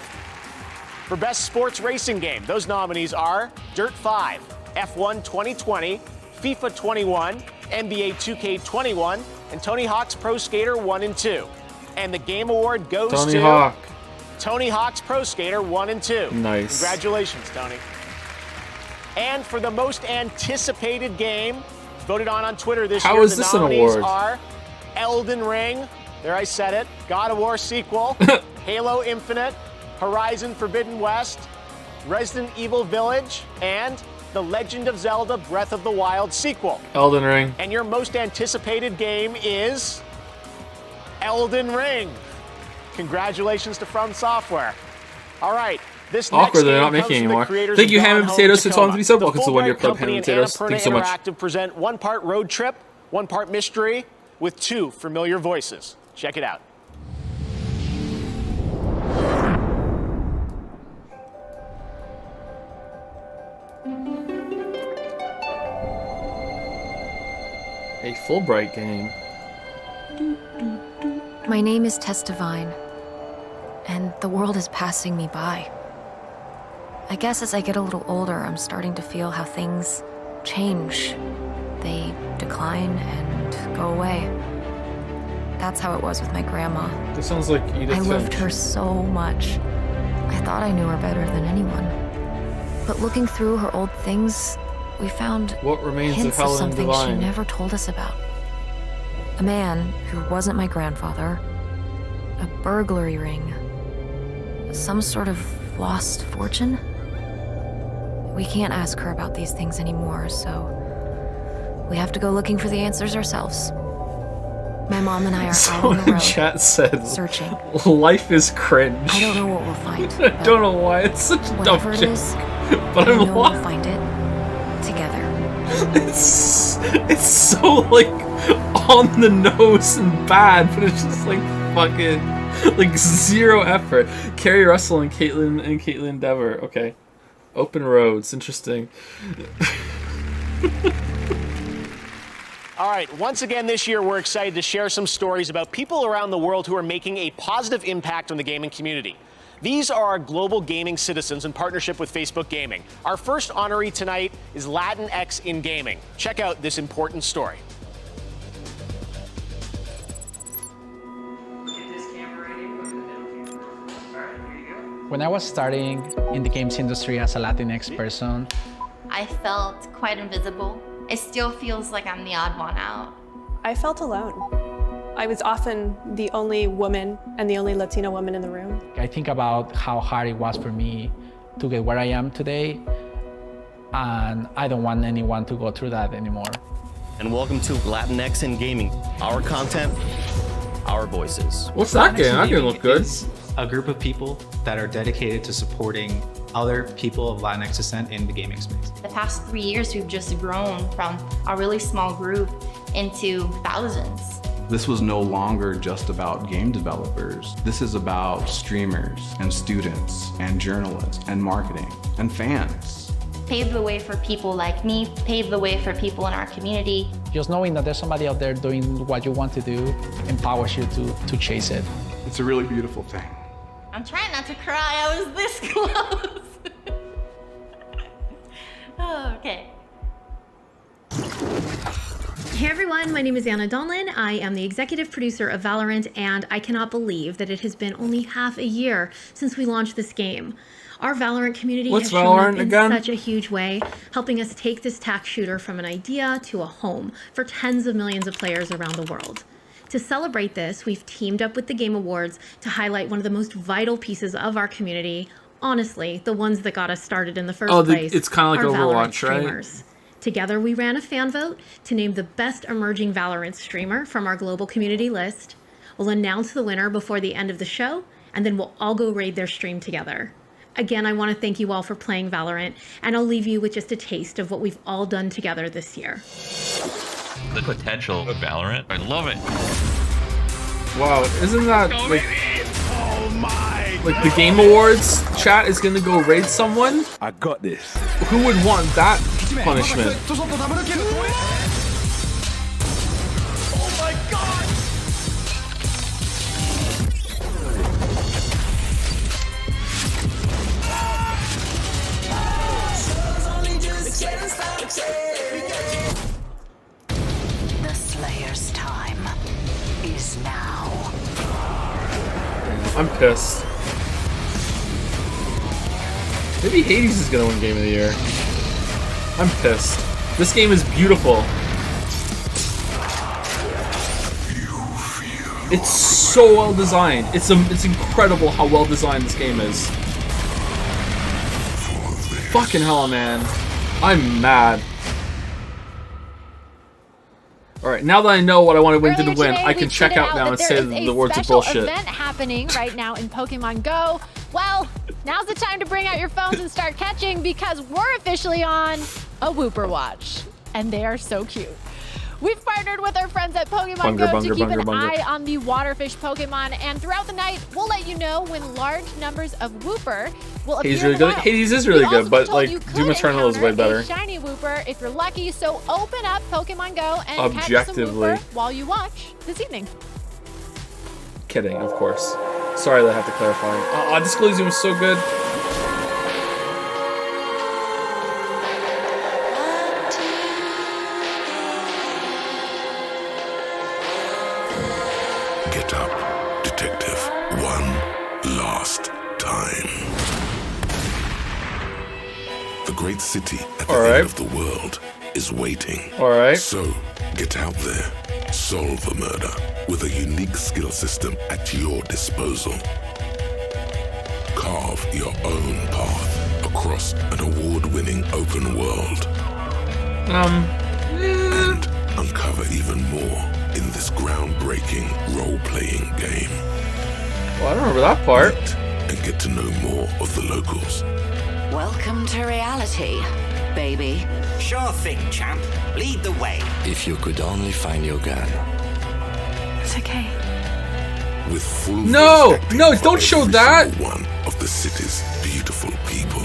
For Best Sports Racing Game, those nominees are Dirt 5, F1 2020, FIFA 21, NBA 2K21, and Tony Hawk's Pro Skater 1 and 2. And the Game Award goes Tony to Hawk. Tony Hawk's Pro Skater 1 and 2. Nice. Congratulations, Tony. And for the most anticipated game, voted on Twitter this How year, is the this an nominees award? are Elden Ring, there I said it, God of War sequel, Halo Infinite, Horizon Forbidden West, Resident Evil Village, and The Legend of Zelda Breath of the Wild sequel. Elden Ring. And your most anticipated game is Elden Ring. Congratulations to From Software. All right, this next Awkward, they're game not comes making from the anymore. creators Thank of you, Gone Ham and Home Potatoes, Tacoma. 6 Sub. Welcome to the 1 year Fulbright club, Ham Company and Potatoes. Annapurna Thanks so much. Interactive present one part road trip, one part mystery, with 2 familiar voices. Check it out. A Fulbright game. My name is Tess Devine, and the world is passing me by. I guess as I get a little older, I'm starting to feel how things change. They decline and go away. That's how it was with my grandma. This sounds like Edith I loved Finch. her so much. I thought I knew her better than anyone. But looking through her old things, we found What remains of hints of Helen something Devine? she never told us about. A man who wasn't my grandfather, a burglary ring, some sort of lost fortune. We can't ask her about these things anymore, so we have to go looking for the answers ourselves. My mom and I are out Someone on the in road, chat said, searching. life is cringe. I don't know what we'll find. I don't know why, it's such a dumb Whatever it joke. is, But I I'm know we'll laughing. find it together. It's so like on the nose and bad, but it's just like fucking like zero effort. Carrie Russell and Caitlin Dever. Okay. Open roads, interesting. All right, once again this year, we're excited to share some stories about people around the world who are making a positive impact on the gaming community. These are our global gaming citizens in partnership with Facebook Gaming. Our first honoree tonight is Latinx in Gaming. Check out this important story. When I was starting in the games industry as a Latinx person, I felt quite invisible. It still feels like I'm the odd one out. I felt alone. I was often the only woman and the only Latina woman in the room. I think about how hard it was for me to get where I am today, and I don't want anyone to go through that anymore. And welcome to Latinx in Gaming. Our content, our voices. What's that game? That game look good. Is a group of people that are dedicated to supporting other people of Latinx descent in the gaming space. The past 3 years, we've just grown from a really small group into thousands. This was no longer just about game developers. This is about streamers and students and journalists and marketing and fans. Paved the way for people like me, paved the way for people in our community. Just knowing that there's somebody out there doing what you want to do empowers you to chase it. It's a really beautiful thing. I'm trying not to cry, I was this close. Oh, okay. Hey everyone, my name is Anna Donlin. I am the executive producer of Valorant, and I cannot believe that it has been only half a year since we launched this game. Our Valorant community What's has shown up Valorant in again? such a huge way, helping us take this tax shooter from an idea to a home for tens of millions of players around the world. To celebrate this, we've teamed up with the Game Awards to highlight one of the most vital pieces of our community. Honestly, the ones that got us started in the first place. It's kind of like our Valorant Overwatch, right? streamers. Together, we ran a fan vote to name the best emerging Valorant streamer from our global community list. We'll announce the winner before the end of the show, and then we'll all go raid their stream together. Again, I want to thank you all for playing Valorant, and I'll leave you with just a taste of what we've all done together this year. The potential of Valorant, I love it. Wow, isn't that like the Game Awards chat is gonna go raid someone? I got this. Who would want that punishment? Oh my god! The Slayer's time is now. I'm pissed. Maybe Hades is gonna win Game of the Year. I'm pissed. This game is beautiful. It's so well designed. It's incredible how well designed this game is. Fucking hell, man. I'm mad. Alright, now that I know what I want to win to win, I can check out now and say the words of bullshit. Event happening right now in Pokemon Go. Well, now's the time to bring out your phones and start catching because we're officially on a Wooper Watch. And they are so cute. We've partnered with our friends at Pokemon Go to keep an eye on the waterfish Pokemon, and throughout the night, we'll let you know when large numbers of Wooper will appear in the wild. Hades is really good, but like Doom Eternal is way better. A shiny Wooper if you're lucky, so open up Pokemon Go and catch some Wooper while you watch this evening. Kidding, of course. Sorry that I have to clarify. This Elysium was so good. Get up, detective. One last time. The great city at the end of the world is waiting. Alright. So, get out there. Solve a murder with a unique skill system at your disposal. Carve your own path across an award-winning open world. And uncover even more in this groundbreaking role-playing game. Well, I don't remember that part. And get to know more of the locals. Welcome to reality, baby. Sure thing, champ. Lead the way. If you could only find your gun. It's okay. With full No, don't show that. One of the city's beautiful people.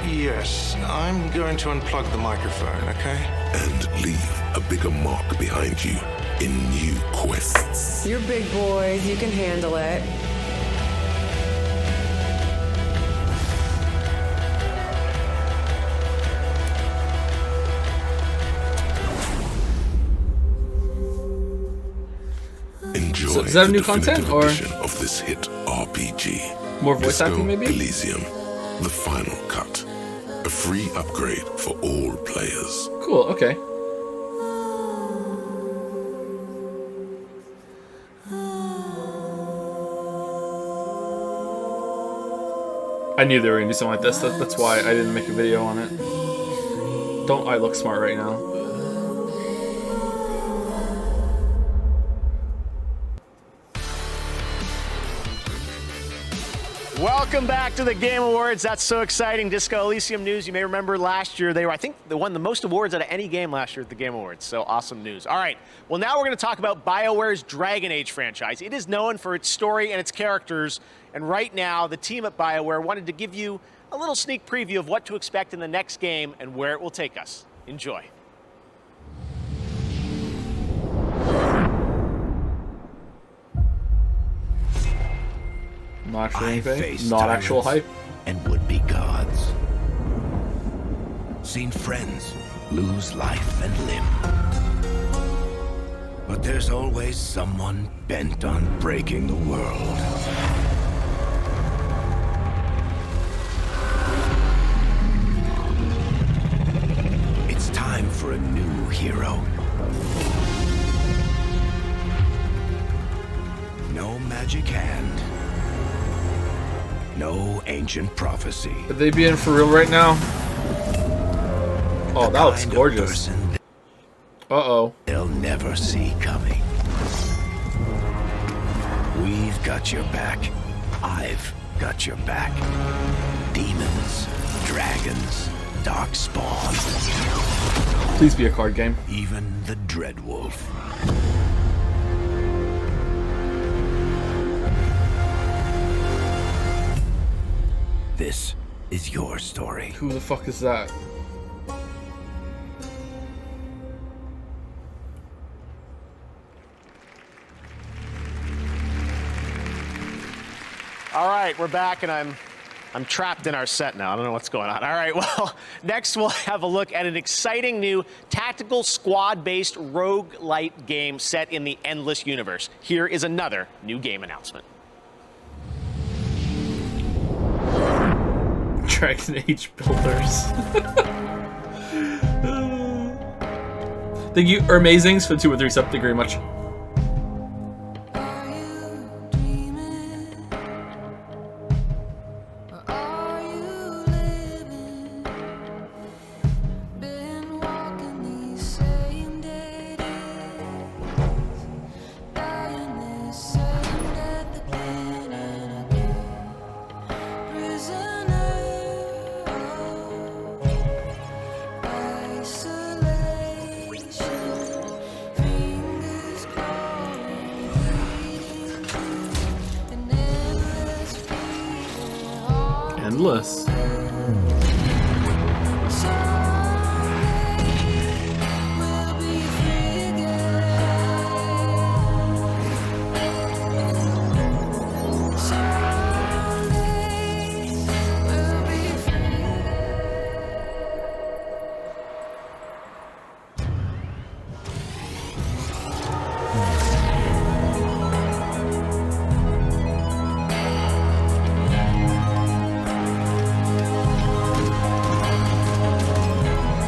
Yes. I'm going to unplug the microphone, okay? And leave a bigger mark behind you in new quests. You're big boys. You can handle it. Enjoy so is that the new content or of this hit RPG? More voice Disco acting, maybe? Elysium, the final cut. A free upgrade for all players. Cool. Okay. I knew they were gonna do something like this. That's why I didn't make a video on it. Don't I look smart right now? Welcome back to the Game Awards. That's so exciting. Disco Elysium news. You may remember last year they won the most awards out of any game last year at the Game Awards. So awesome news. All right. Well, now we're going to talk about BioWare's Dragon Age franchise. It is known for its story and its characters. And right now, the team at BioWare wanted to give you a little sneak preview of what to expect in the next game and where it will take us. Enjoy. Not actual hype. And would-be gods. Seen friends lose life and limb. But there's always someone bent on breaking the world. for a new hero. No magic hand. No ancient prophecy. Are they being for real right now? Oh, that looks gorgeous. Uh-oh. They'll never see coming. We've got your back. I've got your back. Demons, dragons, darkspawn. Please be a card game. Even the Dreadwolf. This is your story. Who the fuck is that? All right, we're back, and I'm trapped in our set now. I don't know what's going on. All right, well, next we'll have a look at an exciting new tactical squad-based roguelite game set in the Endless universe. Here is another new game announcement. Dragon Age Builders. Thank you, Amazings, for 2 or 3 subs. Thank you very much. Endless.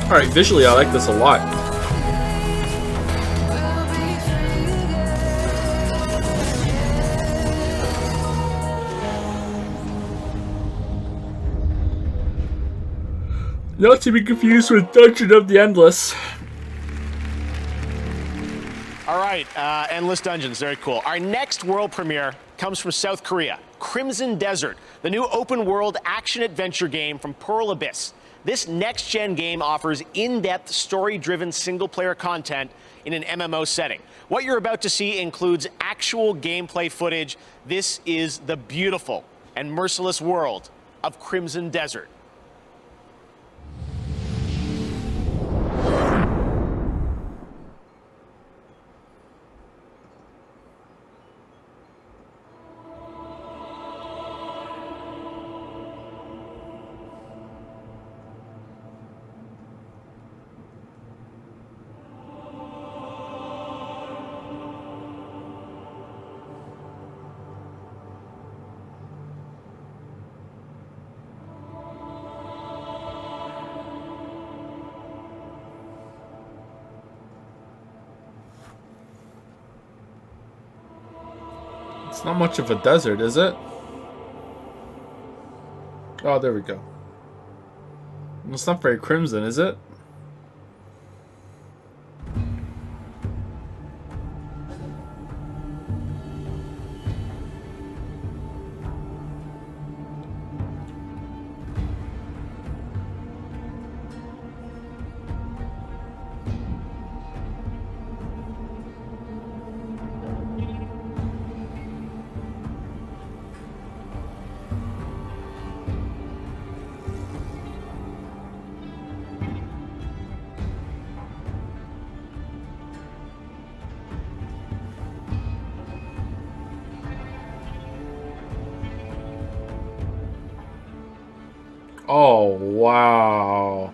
Alright, visually I like this a lot. Not to be confused with Dungeon of the Endless. All right, Endless Dungeons, very cool. Our next world premiere comes from South Korea, Crimson Desert, the new open-world action-adventure game from Pearl Abyss. This next-gen game offers in-depth, story-driven single-player content in an MMO setting. What you're about to see includes actual gameplay footage. This is the beautiful and merciless world of Crimson Desert. It's not much of a desert, is it? Oh, there we go. It's not very crimson, is it? Oh, wow.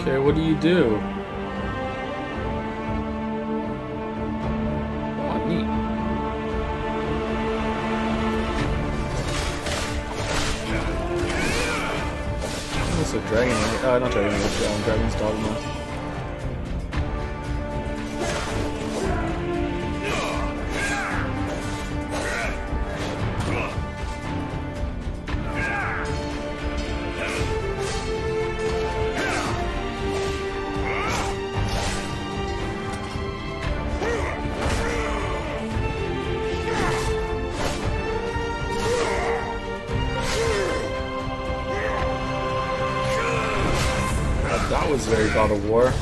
Okay, what do you do? Oh, neat. What's a dragon? Not dragon. Dragon's Dogma. That was very God of War.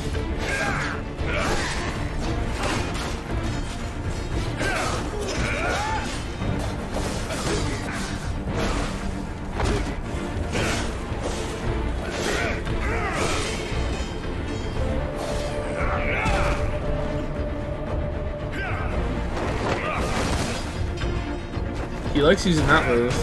He likes using that move.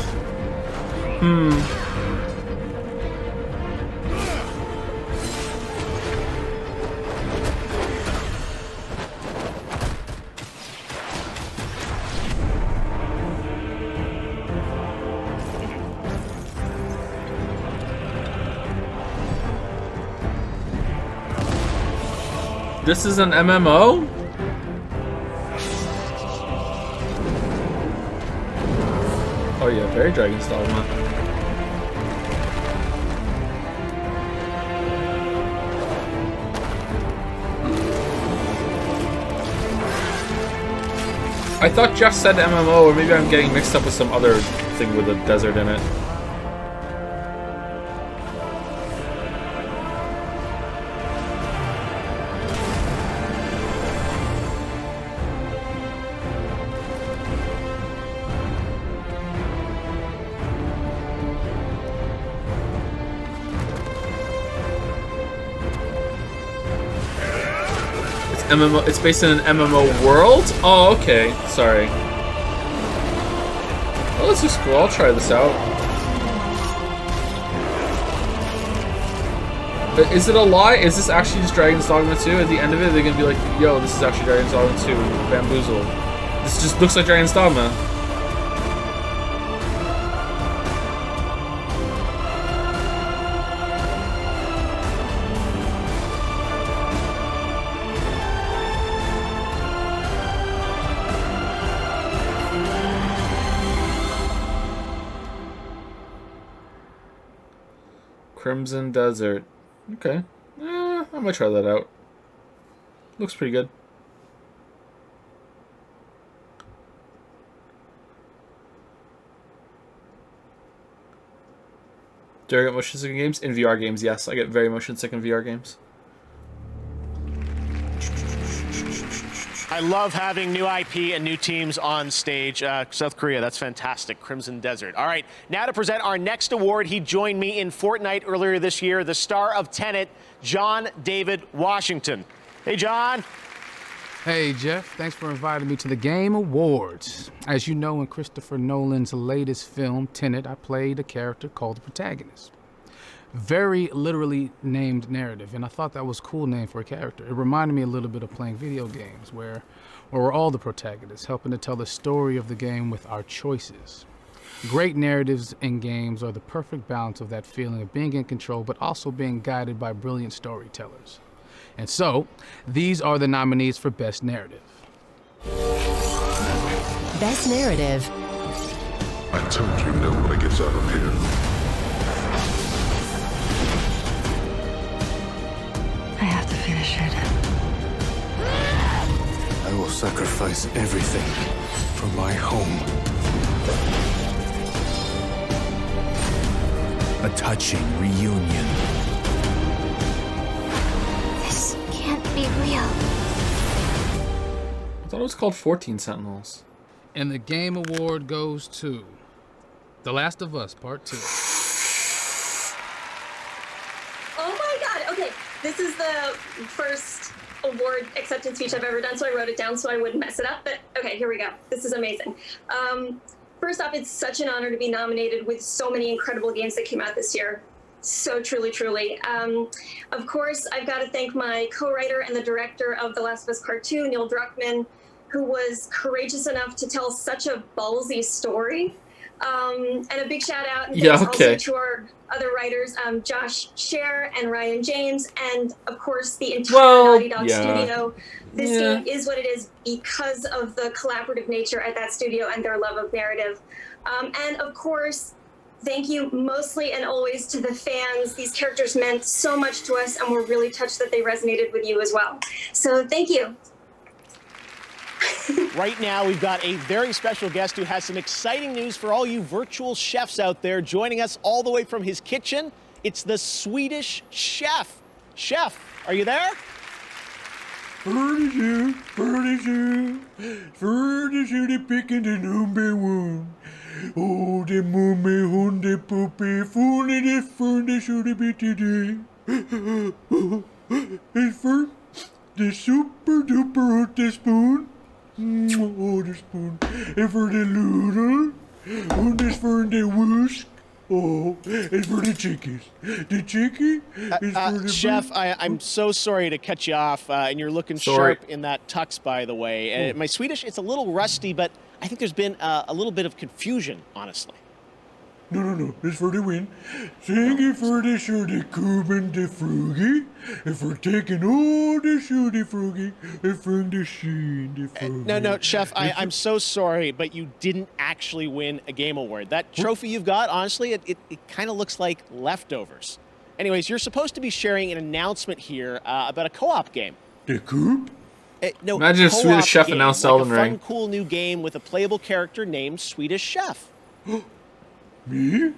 This is an MMO? Oh yeah, very Dragon's Dogma. I thought Jeff said MMO, or maybe I'm getting mixed up with some other thing with a desert in it. MMO, it's based in an MMO world? Oh, okay. Sorry. Oh, this is cool. I'll try this out. But is it a lie? Is this actually just Dragon's Dogma 2? At the end of it, they're gonna be like, yo, this is actually Dragon's Dogma 2. Bamboozled. This just looks like Dragon's Dogma. Crimson Desert. Okay. I might try that out. Looks pretty good. Do I get motion sick in games? In VR games, yes. I get very motion sick in VR games. I love having new IP and new teams on stage. South Korea, that's fantastic. Crimson Desert. All right, now to present our next award. He joined me in Fortnite earlier this year, the star of Tenet, John David Washington. Hey, John. Hey, Jeff. Thanks for inviting me to the Game Awards. As you know, in Christopher Nolan's latest film, Tenet, I played a character called the protagonist. Very literally named narrative, and I thought that was a cool name for a character. It reminded me a little bit of playing video games, where we're all the protagonists, helping to tell the story of the game with our choices. Great narratives in games are the perfect balance of that feeling of being in control, but also being guided by brilliant storytellers. And so, these are the nominees for Best Narrative. Best Narrative. I told you nobody gets out of here. I have to finish it. I will sacrifice everything for my home. A touching reunion. This can't be real. I thought it was called 14 Sentinels. And the Game Award goes to The Last of Us Part 2. Oh my god, okay. This is the first award acceptance speech I've ever done, so I wrote it down so I wouldn't mess it up. But okay, here we go. This is amazing. First off, it's such an honor to be nominated with so many incredible games that came out this year. So truly. Of course, I've got to thank my co-writer and the director of The Last of Us Part 2, Neil Druckmann, who was courageous enough to tell such a ballsy story. And a big shout out and thanks also to our other writers, Josh Scher and Ryan James, and of course the entire Naughty Dog studio. This game is what it is because of the collaborative nature at that studio and their love of narrative. And of course, thank you mostly and always to the fans. These characters meant so much to us, and we're really touched that they resonated with you as well. So thank you. Right now, we've got a very special guest who has some exciting news for all you virtual chefs out there. Joining us all the way from his kitchen, it's the Swedish Chef. Chef, are you there? Furniture, the picking the number one. Oh, the mummy, hunde, puppy, funny, the furniture, the bit today. And for the super duper hot spoon. Oh, the spoon. And for the noodle. Oh, this for the whisk. Oh, and for the chickens. The chicken is for the Chef, I'm so sorry to cut you off, and you're looking sharp in that tux, by the way. My Swedish, it's a little rusty, but I think there's been a little bit of confusion, honestly. No, it's for the win. Thank you for the shorty Kuben the Frugy, and for taking all the shorty Frugy, and from the sheen the Frugy. No, Chef, I'm so sorry, but you didn't actually win a game award. That trophy you've got, honestly, it kind of looks like leftovers. Anyways, you're supposed to be sharing an announcement here about a co-op game. The Coop? No, imagine if Swedish Chef announced Elden Ring. A fun, cool new game with a playable character named Swedish Chef. Me?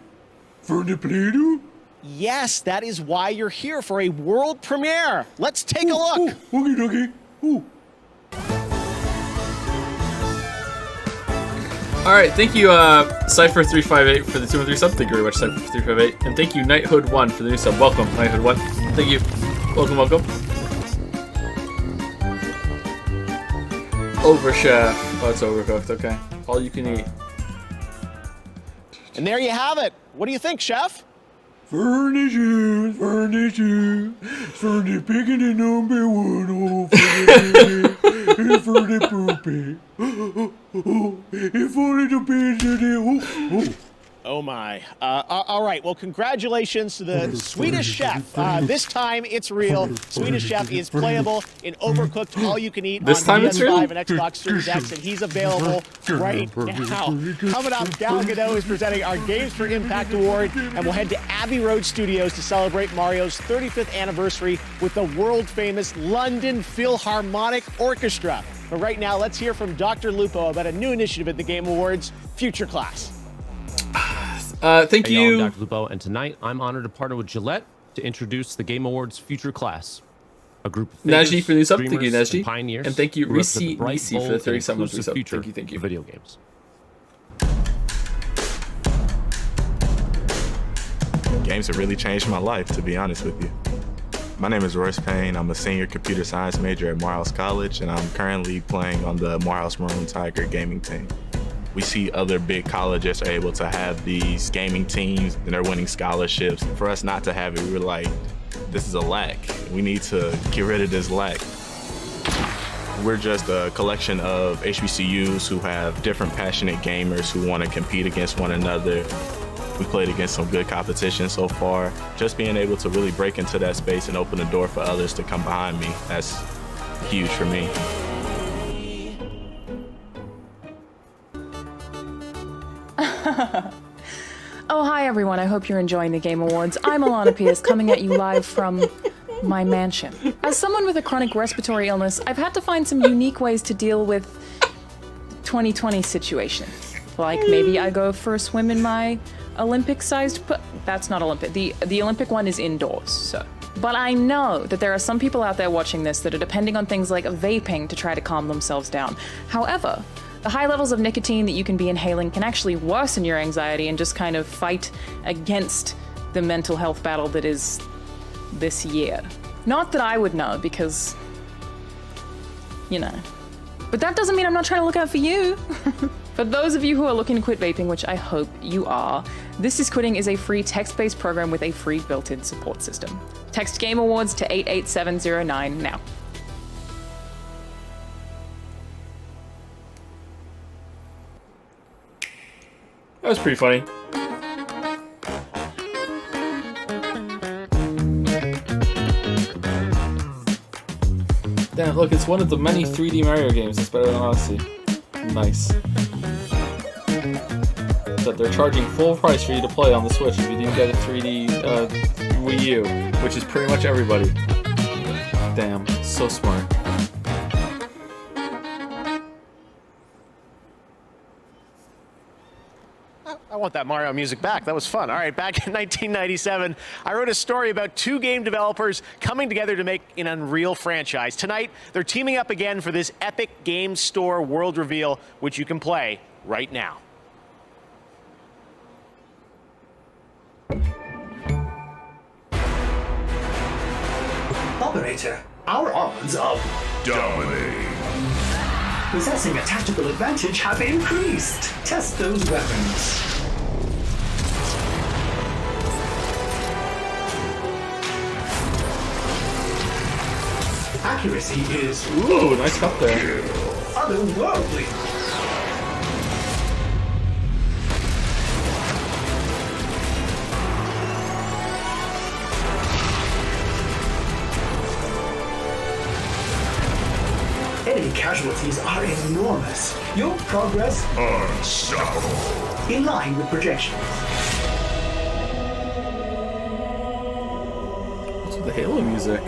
For the Play-Doh? Yes, that is why you're here for a world premiere. Let's take a look. Okay. All right, thank you, Cypher358 for the 213 sub. Thank you very much, Cypher358, and thank you, Knighthood1 for the new sub. Welcome, Knighthood1. Thank you. Welcome. Over Chef. Oh, it's overcooked. Okay, all you can eat. And there you have it. What do you think, Chef? Furniture, for the picking the number one. Oh, for the poopy. If only the pizza. Oh my. All right, well, congratulations to the Swedish Chef. This time it's real. Swedish Chef is playable in Overcooked All You Can Eat this on time it's real? PS5 and Xbox Series X, and he's available right now. Coming up, Gal Gadot is presenting our Games for Impact Award, and we'll head to Abbey Road Studios to celebrate Mario's 35th anniversary with the world-famous London Philharmonic Orchestra. But right now, let's hear from Dr. Lupo about a new initiative at the Game Awards, Future Class. Thank you. I'm Dr. Lupo, and tonight I'm honored to partner with Gillette to introduce the Game Awards Future Class, a group of Najee for the sub. Thank you, streamers, Najee. and pioneers, And thank you, who represent the bright, Reese for the bold, 37 and inclusive sub. future Thank you. of video games. Games have really changed my life, to be honest with you. My name is Royce Payne. I'm a senior computer science major at Morehouse College, and I'm currently playing on the Morehouse Maroon Tiger gaming team. We see other big colleges are able to have these gaming teams and they're winning scholarships. For us not to have it, we were like, this is a lack. We need to get rid of this lack. We're just a collection of HBCUs who have different passionate gamers who want to compete against one another. We played against some good competition so far. Just being able to really break into that space and open the door for others to come behind me, that's huge for me. Oh, hi everyone. I hope you're enjoying the Game Awards. I'm Alana Pierce, coming at you live from my mansion. As someone with a chronic respiratory illness, I've had to find some unique ways to deal with the 2020 situation. Like maybe I go for a swim in my Olympic-sized that's not Olympic. The Olympic one is indoors, so. But I know that there are some people out there watching this that are depending on things like vaping to try to calm themselves down. However, the high levels of nicotine that you can be inhaling can actually worsen your anxiety and just kind of fight against the mental health battle that is this year. Not that I would know, because, you know. But that doesn't mean I'm not trying to look out for you. For those of you who are looking to quit vaping, which I hope you are, This Is Quitting is a free text-based program with a free built-in support system. Text Game Awards to 88709 now. That was pretty funny. Damn, look, it's one of the many 3D Mario games. It's better than Odyssey. Nice. That they're charging full price for you to play on the Switch if you didn't get a 3D Wii U, which is pretty much everybody. Damn, so smart. I want that Mario music back. That was fun. All right, back in 1997, I wrote a story about two game developers coming together to make an Unreal franchise. Tonight, they're teaming up again for this Epic Games Store world reveal, which you can play right now. Operator, our odds of dominating, possessing a tactical advantage have increased. Test those weapons. Accuracy is... Ooh, nice cut there. Otherworldly. Enemy casualties are enormous. Your progress unstoppable. In line with projections. What's with the Halo music?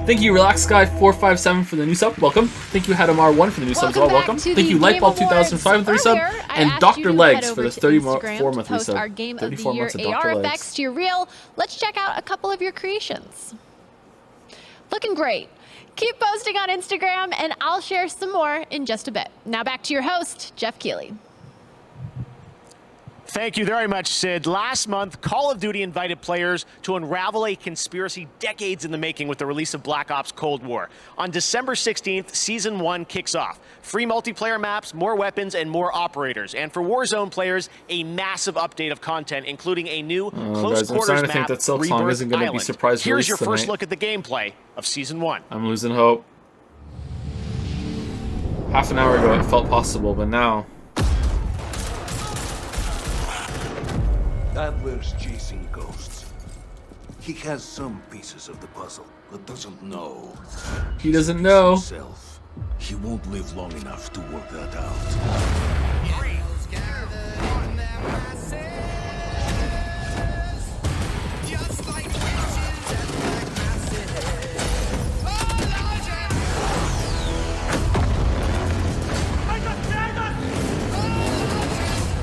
Thank you, Relax Guy 457 for the new sub. Welcome. Thank you, Hadamar1 for the new sub as well. Welcome. Thank you, Lightbulb 2005 for the sub, and Dr. Legs for the 34-month resub. Our Game of the 34 Year months of AR Dr. Legs. effects to your reel. Let's check out a couple of your creations. Looking great. Keep posting on Instagram, and I'll share some more in just a bit. Now back to your host, Jeff Keighley. Thank you very much, Sid. Last month, Call of Duty invited players to unravel a conspiracy decades in the making with the release of Black Ops Cold War. On December 16th, Season 1 kicks off. Free multiplayer maps, more weapons, and more operators. And for Warzone players, a massive update of content, including a new close quarters map, that Silksong Rebirth isn't gonna be Island. surprise Here's release your first tonight. look at the gameplay of Season 1. I'm losing hope. Half an hour ago, it felt possible, but now... Adler's chasing ghosts. He has some pieces of the puzzle, but doesn't know. He doesn't know. Himself. He won't live long enough to work that out.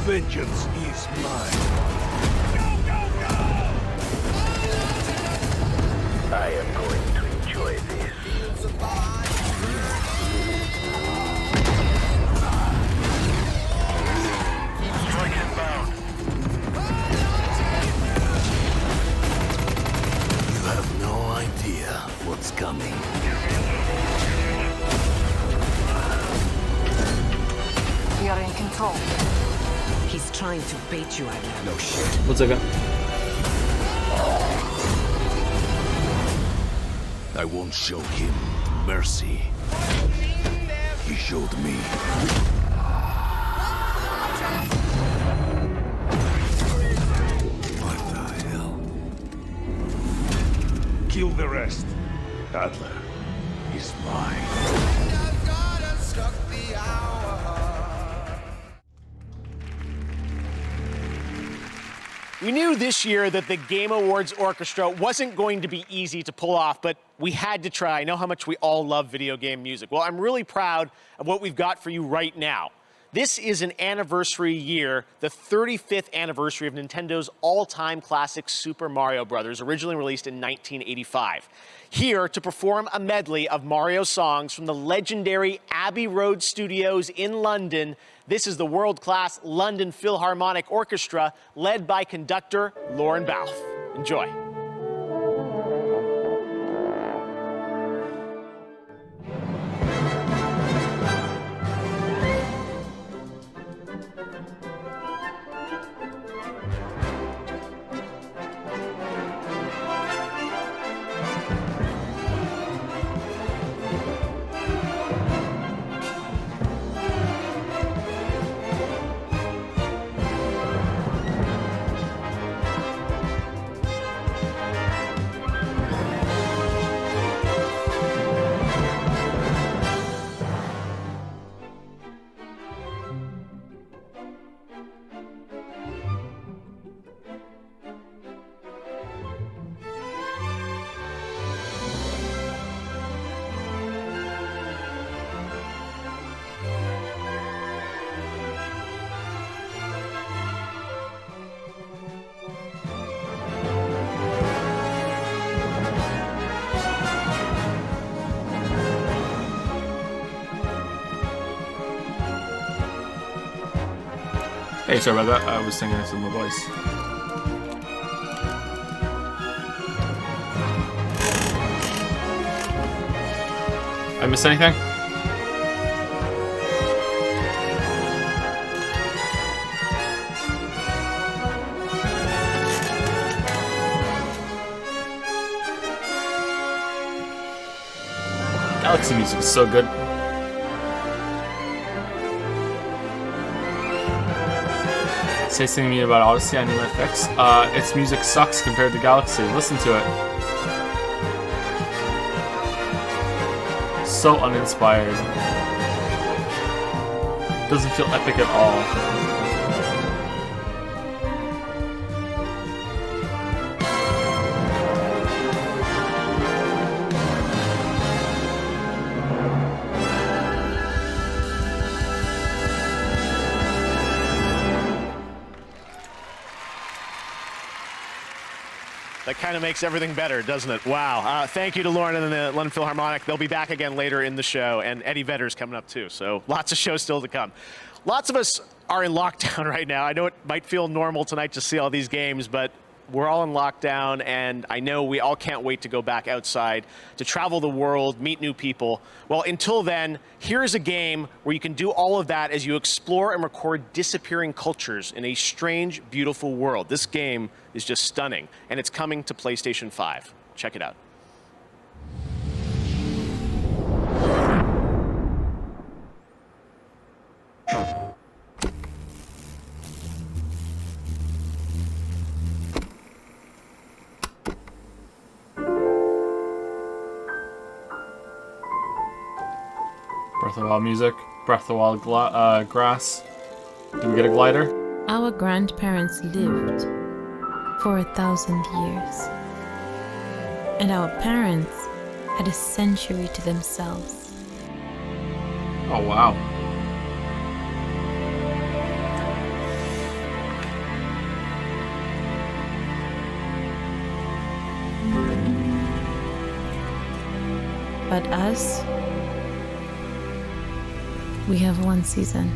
Vengeance is mine. I am going to enjoy this. Strike inbound. You have no idea what's coming. We are in control. He's trying to bait you, Adler. No shit. What's that? I won't show him mercy. He showed me. What the hell? Kill the rest. Adler is mine. We knew this year that the Game Awards orchestra wasn't going to be easy to pull off, but we had to try. I know how much we all love video game music. Well, I'm really proud of what we've got for you right now. This is an anniversary year, the 35th anniversary of Nintendo's all-time classic Super Mario Bros., originally released in 1985. Here to perform a medley of Mario songs from the legendary Abbey Road Studios in London, this is the world-class London Philharmonic Orchestra, led by conductor Lauren Balfe. Enjoy. Hey, sorry about that. I was singing this in my voice. I missed anything? Galaxy music is so good. Say something to me about Odyssey, I need my fix. Its music sucks compared to Galaxy. Listen to it. So uninspired. Doesn't feel epic at all. That kind of makes everything better, doesn't it? Wow. Thank you to Lauren and the London Philharmonic. They'll be back again later in the show, and Eddie Vedder's coming up too, so lots of shows still to come. Lots of us are in lockdown right now. I know it might feel normal tonight to see all these games, but we're all in lockdown, and I know we all can't wait to go back outside, to travel the world, meet new people. Well, until then, here's a game where you can do all of that as you explore and record disappearing cultures in a strange, beautiful world. This game is just stunning, and it's coming to PlayStation 5. Check it out. Breath of the Wild music, Breath of the Wild grass. Do we get a glider? Our grandparents lived for 1,000 years. And our parents had a century to themselves. Oh, wow. But us, we have one season.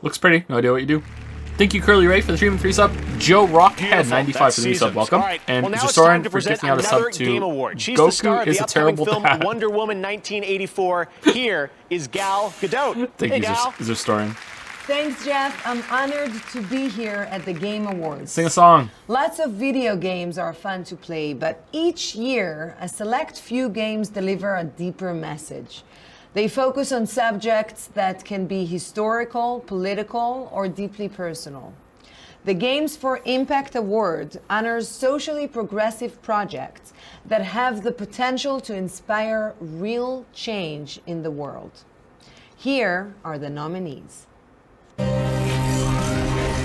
Looks pretty. No idea what you do. Thank you, Curly Ray, for the stream and 3 sub. Joe Rockhead, 95 for the new sub. Welcome. Right. And well, Zoran for gifting out a sub to Goku is a terrible film dad. Wonder Woman 1984. Here is Gal Gadot. Thank hey, you, Gal. Zoran. Thanks, Jeff. I'm honored to be here at the Game Awards. Sing a song. Lots of video games are fun to play, but each year, a select few games deliver a deeper message. They focus on subjects that can be historical, political, or deeply personal. The Games for Impact Award honors socially progressive projects that have the potential to inspire real change in the world. Here are the nominees.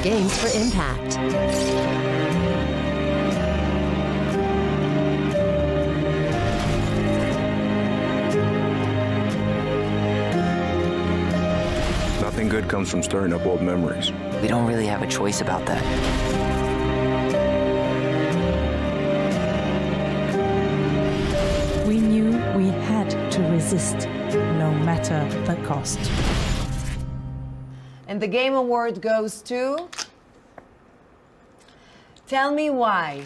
Games for Impact. Nothing good comes from stirring up old memories. We don't really have a choice about that. We knew we had to resist, no matter the cost. And the Game Award goes to Tell Me Why.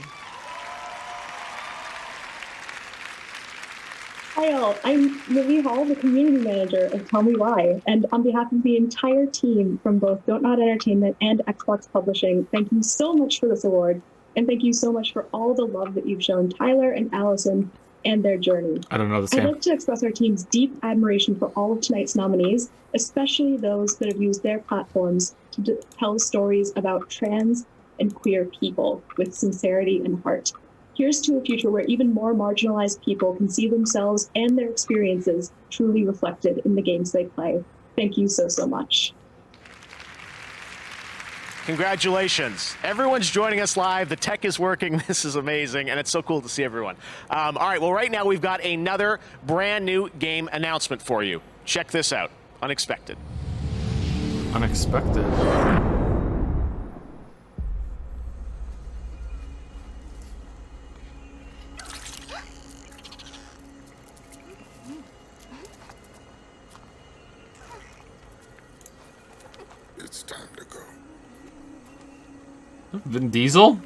Hi all, I'm Livy Hall, the community manager of Tell Me Why, and on behalf of the entire team from both Don't Nod Entertainment and Xbox Publishing, thank you so much for this award, and thank you so much for all the love that you've shown Tyler and Allison and their journey. I don't know this I'd game. like to express our team's deep admiration for all of tonight's nominees, especially those that have used their platforms to tell stories about trans and queer people with sincerity and heart. Here's to a future where even more marginalized people can see themselves and their experiences truly reflected in the games they play. Thank you so, so much. Congratulations. Everyone's joining us live. The tech is working. This is amazing, and it's so cool to see everyone. All right, well, right now we've got another brand new game announcement for you. Check this out. Unexpected. Unexpected. It's time to go. Vin Diesel?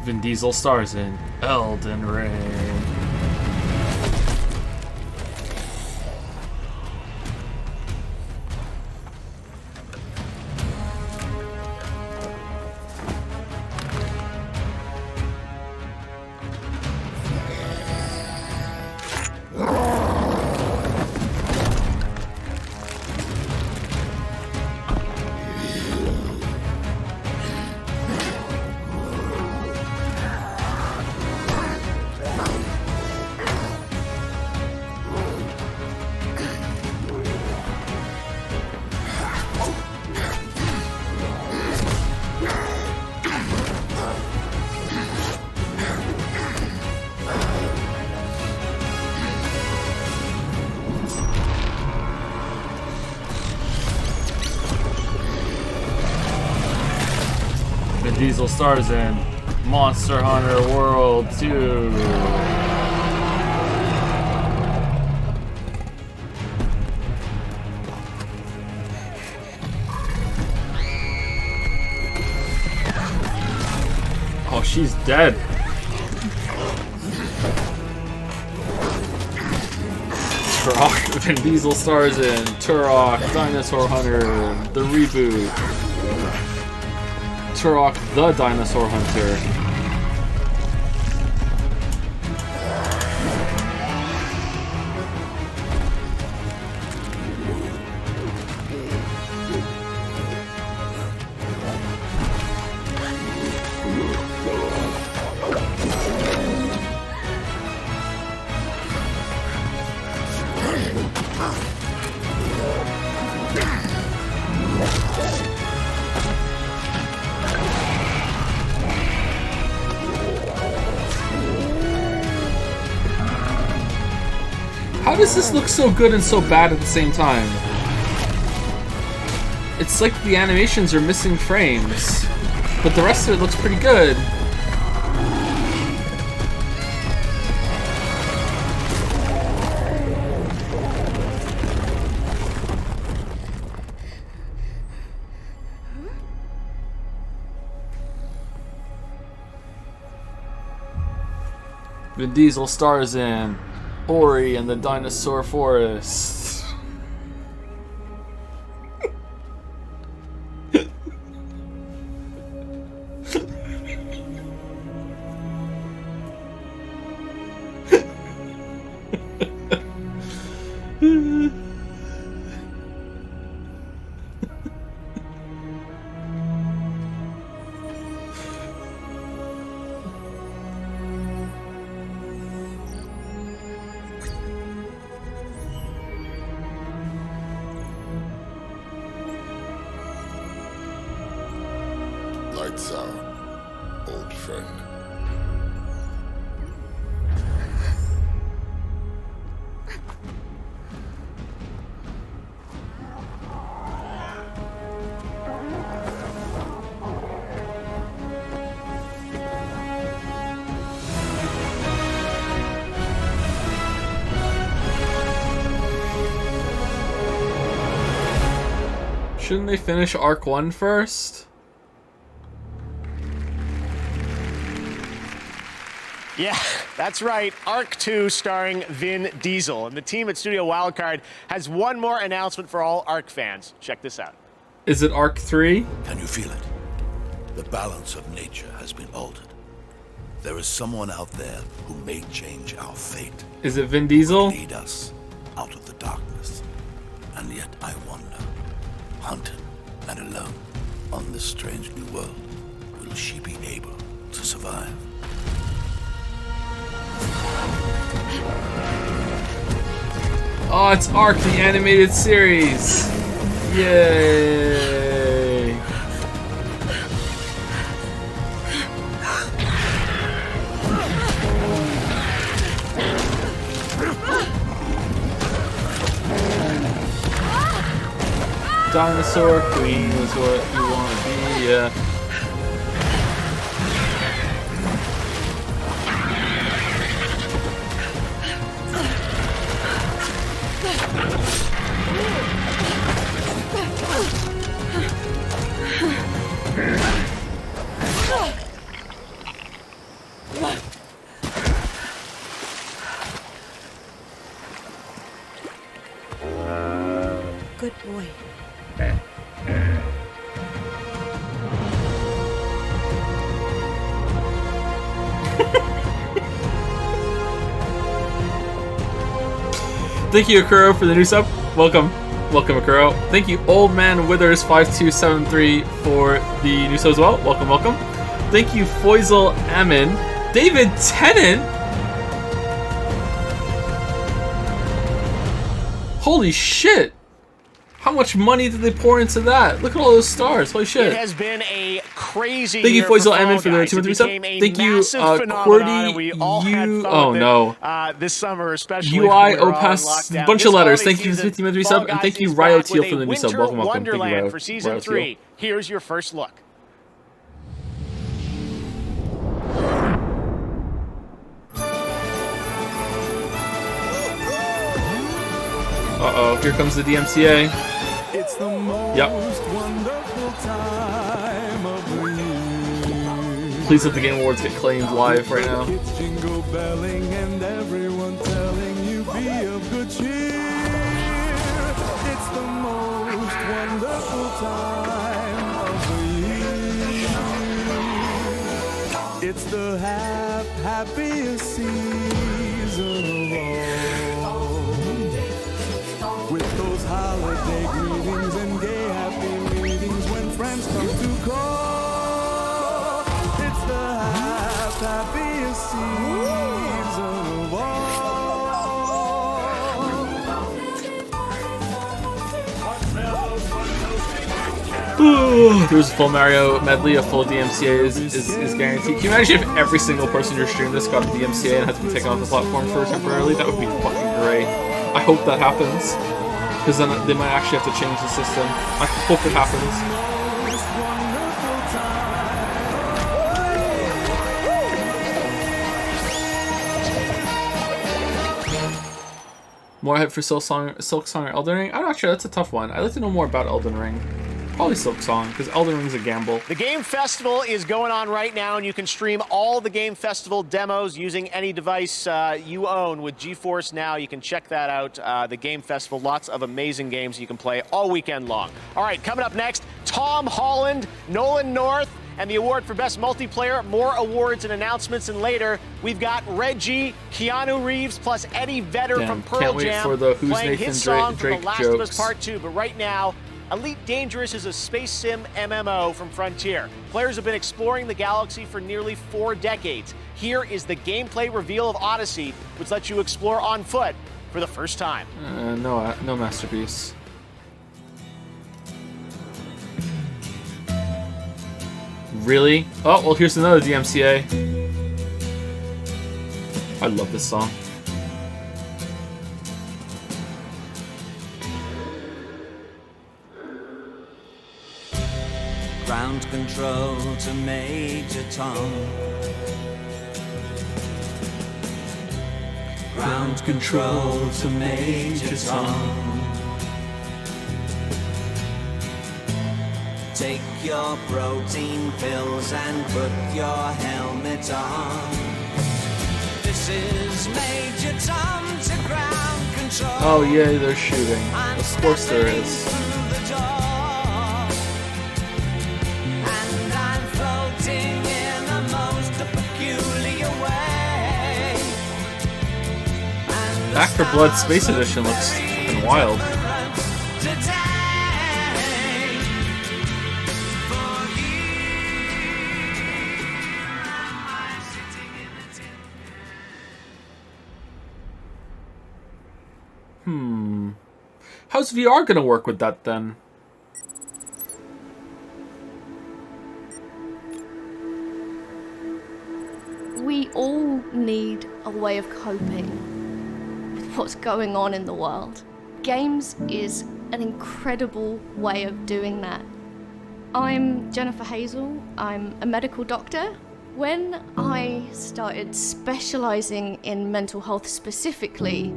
Vin Diesel stars in Elden Ring. Diesel stars in Monster Hunter World 2. Oh, she's dead. Turok. Vin Diesel stars in Turok Dinosaur Hunter, the reboot. Turok the Dinosaur Hunter. How does this look so good and so bad at the same time? It's like the animations are missing frames, but the rest of it looks pretty good. Vin Diesel stars in Ori and the Dinosaur Forest. Lights out, old friend. Shouldn't they finish Arc 1 first? Yeah, that's right. Arc 2 starring Vin Diesel. And the team at Studio Wildcard has one more announcement for all Arc fans. Check this out. Is it Arc 3? Can you feel it? The balance of nature has been altered. There is someone out there who may change our fate. Is it Vin Diesel? Lead us out of the darkness. And yet I wonder, hunted and alone on this strange new world, will she be able to survive? Oh, it's Ark, the animated series. Yay. Dinosaur Queen is what you want to be, yeah. Good boy. Thank you, Akuro, for the new sub. Welcome. Welcome, Akuro. Thank you, Old Man Withers5273 for the new sub as well. Welcome, welcome. Thank you, Foizel Amin. David Tennant. Holy shit. How much money did they pour into that? Look at all those stars. Holy shit. It has been a crazy Thank you, year for Foizel Fall Amin, for the Guys. 213 It sub. became a Thank you, massive phenomenon, Qwerty. and we all had fun Oh with it, no. this summer, especially UI when we were all Opass, locked bunch down. of letters. This Thank you for the holiday 50 season, sub, Fall and thank Guys you, is Ryo back Teal, with for a the new sub. Winter Welcome, welcome. Thank you, Wonderland Ryo. for season Ryo Teal. 3. Here's your first look. Uh-oh, here comes the DMCA. It's the most wonderful time of the year. Please let the Game Awards get claimed live right now. It's jingle belling and everyone telling you be of good cheer. It's the most wonderful time of the year. It's the happiest season of all. With those holiday greetings and gay happy meetings when friends come to call. It's the happiest season of Ooh, there's a full Mario medley, a full DMCA is guaranteed. Can you imagine if every single person in your stream this got a DMCA and had to be taken off the platform for temporarily? That would be fucking great. I hope that happens. Because then they might actually have to change the system. I hope it happens. More hype for Silk Song or Elden Ring? I'm not sure, that's a tough one. I'd like to know more about Elden Ring. Probably Silk Song, because Elden Ring's a gamble. The Game Festival is going on right now, and you can stream all the Game Festival demos using any device you own with GeForce Now. You can check that out. The Game Festival, lots of amazing games you can play all weekend long. All right, coming up next, Tom Holland, Nolan North, and the award for Best Multiplayer. More awards and announcements, and later we've got Reggie, Keanu Reeves, plus Eddie Vedder Damn, from Pearl can't wait Jam for the Who's playing Nathan his song Drake from The Last of Us jokes. Part 2. But right now, Elite Dangerous is a space sim MMO from Frontier. Players have been exploring the galaxy for nearly 4 decades. Here is the gameplay reveal of Odyssey, which lets you explore on foot for the first time. No masterpiece. Really? Oh, well, here's another DMCA. I love this song. Ground control to Major Tom. Ground control to Major Tom. Take your protein pills and put your helmet on. This is Major Tom to ground control. Oh, yeah, they're shooting. Of course there is. And I'm floating in the most peculiar Back for Blood Space Edition looks fucking wild. How's VR gonna work with that then? We all need a way of coping with what's going on in the world. Games is an incredible way of doing that. I'm Jennifer Hazel. I'm a medical doctor. When I started specializing in mental health specifically,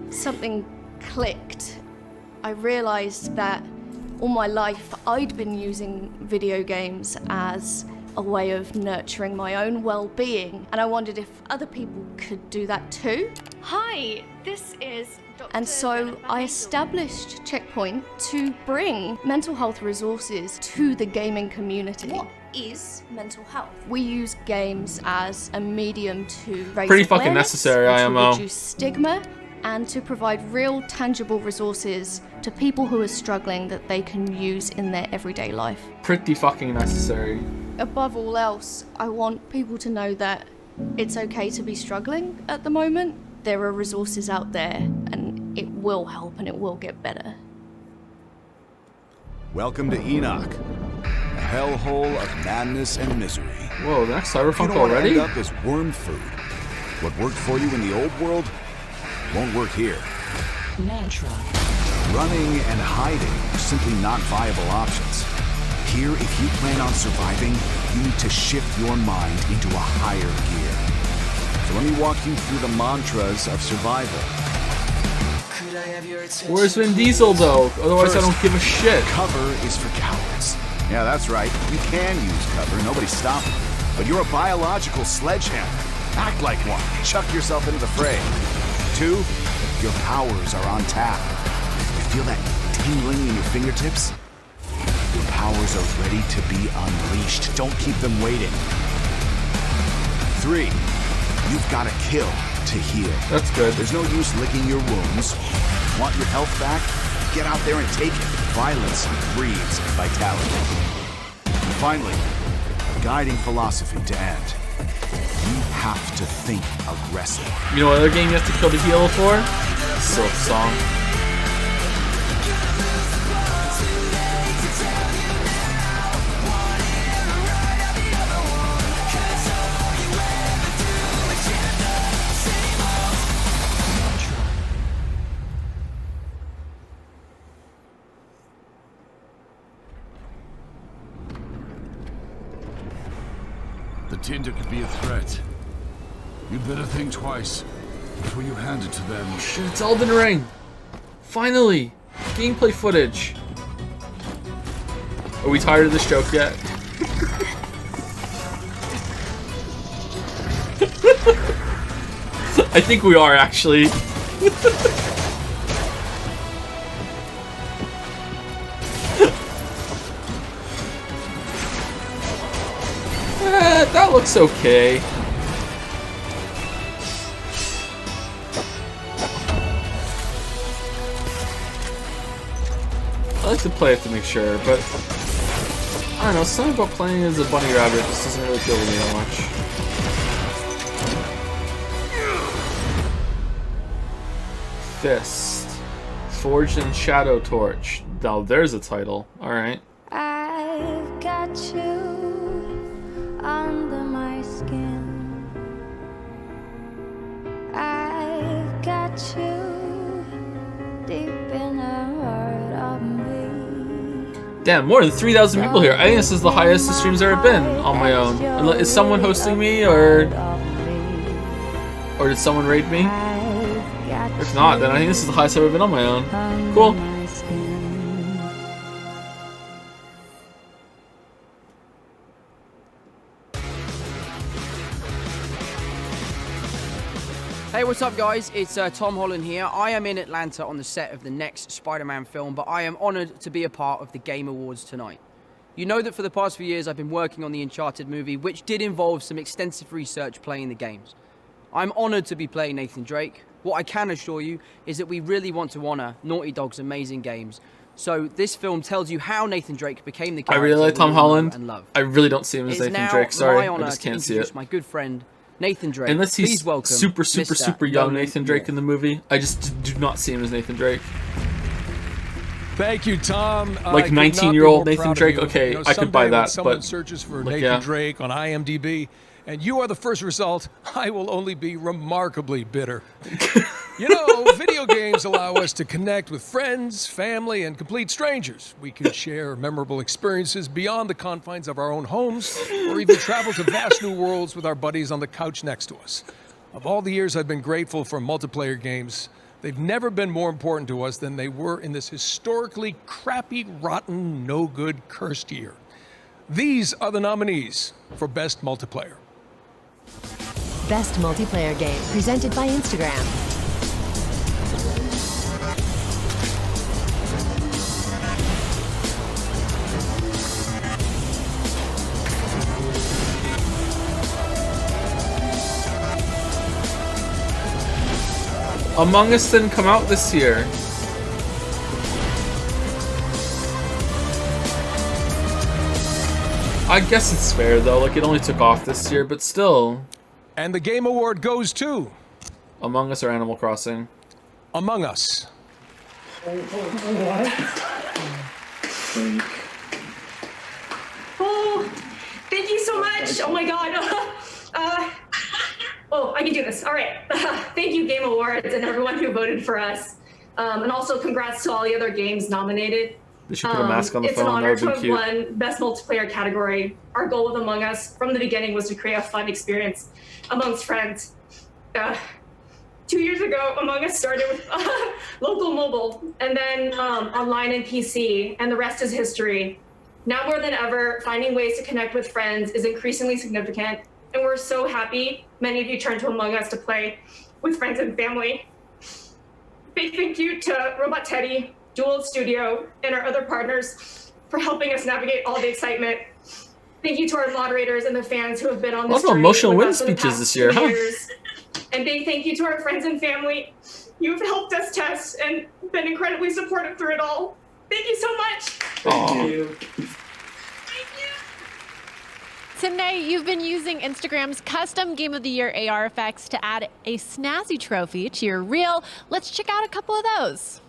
something clicked. I realized that all my life I'd been using video games as a way of nurturing my own well-being, and I wondered if other people could do that too. Hi, this is Dr. And so I established Checkpoint to bring mental health resources to the gaming community. What is mental health? We use games as a medium to raise Pretty fucking awareness, necessary, to IMO. reduce stigma, and to provide real, tangible resources to people who are struggling that they can use in their everyday life. Pretty fucking necessary. Above all else, I want people to know that it's okay to be struggling at the moment. There are resources out there, and it will help and it will get better. Welcome to Enoch, a hellhole of madness and misery. Whoa, the next Cyberpunk You don't want to already? end up as worm food. What worked for you in the old world won't work here. Mantra. Running and hiding are simply not viable options. Here, if you plan on surviving, you need to shift your mind into a higher gear. So let me walk you through the mantras of survival. Where's Vin Diesel though? Otherwise I don't give a shit. Cover is for cowards. Yeah, that's right. You can use cover, nobody's stopping you. But you're a biological sledgehammer. Act like one. Chuck yourself into the fray. 2, your powers are on tap. You feel that tingling in your fingertips? Your powers are ready to be unleashed. Don't keep them waiting. 3, you've got to kill to heal. That's good. There's no use licking your wounds. Want your health back? Get out there and take it. Violence breeds vitality. And finally, a guiding philosophy to end. You have to think aggressive. You know what other game you have to kill to heal for? Silk Song. The tinder could be a threat. You'd better think twice before you hand it to them. Shit, it's Elden Ring! Finally! Gameplay footage! Are we tired of this joke yet? I think we are, actually. That looks okay. I like to play it to make sure, but I don't know, something about playing as a bunny rabbit just doesn't really appeal to me that much. Fist. Forged in Shadow Torch. Now there's a title. Alright. I've got you under my skin. I've got you deep in the heart of me. Damn, more than 3,000 people here. I think this is the highest the stream's ever been on my own. Is someone hosting me, or did someone raid me? If not, then I think this is the highest I've ever been on my own. Cool. Hey, what's up guys? It's Tom Holland here. I am in Atlanta on the set of the next Spider-Man film, but I am honored to be a part of the Game Awards tonight. You know that for the past few years I've been working on the Uncharted movie, which did involve some extensive research playing the games. I'm honored to be playing Nathan Drake, What I can assure you is that we really want to honor Naughty Dog's amazing games. So this film tells you how Nathan Drake became the I character really like Tom we all know Holland. and love. I really don't see him as It is Nathan now Drake. Sorry, my I honor just to can't see introduce it. my good friend Nathan Drake. Unless he's Please welcome super Mr. young Nolan Nathan Drake in the movie, I just do not see him as Nathan Drake. Thank you, Tom. Like I could not be 19-year-old more Nathan proud of Drake? you. Okay, You know, I could buy someday when that, someone but, searches for like, Nathan yeah. Drake on IMDb, and you are the first result, I will only be remarkably bitter. You know, video games allow us to connect with friends, family, and complete strangers. We can share memorable experiences beyond the confines of our own homes, or even travel to vast new worlds with our buddies on the couch next to us. Of all the years I've been grateful for multiplayer games, they've never been more important to us than they were in this historically crappy, rotten, no-good, cursed year. These are the nominees for Best Multiplayer. Best multiplayer game presented by Instagram. Among Us didn't come out this year. I guess it's fair though, like it only took off this year, but still. And the Game Award goes to Among Us or Animal Crossing? Among Us. Oh, thank you so much. Oh my God. Oh, I can do this. All right. Thank you, Game Awards, and everyone who voted for us. And also congrats to all the other games nominated. They should put a mask on the It's phone. an honor That to would have be cute. won Best Multiplayer category. Our goal with Among Us from the beginning was to create a fun experience amongst friends. 2 years ago, Among Us started with local mobile, and then online and PC, and the rest is history. Now more than ever, finding ways to connect with friends is increasingly significant, and we're so happy many of you turned to Among Us to play with friends and family. Big thank you to Robot Teddy, Dual Studio, and our other partners for helping us navigate all the excitement. Thank you to our moderators and the fans who have been on this Lots of journey emotional with win us for the speeches past this year, 2 huh? years. And big thank you to our friends and family. You've helped us test and been incredibly supportive through it all. Thank you so much. Thank you. Timney, you've been using Instagram's custom Game of the Year AR effects to add a snazzy trophy to your reel. Let's check out a couple of those.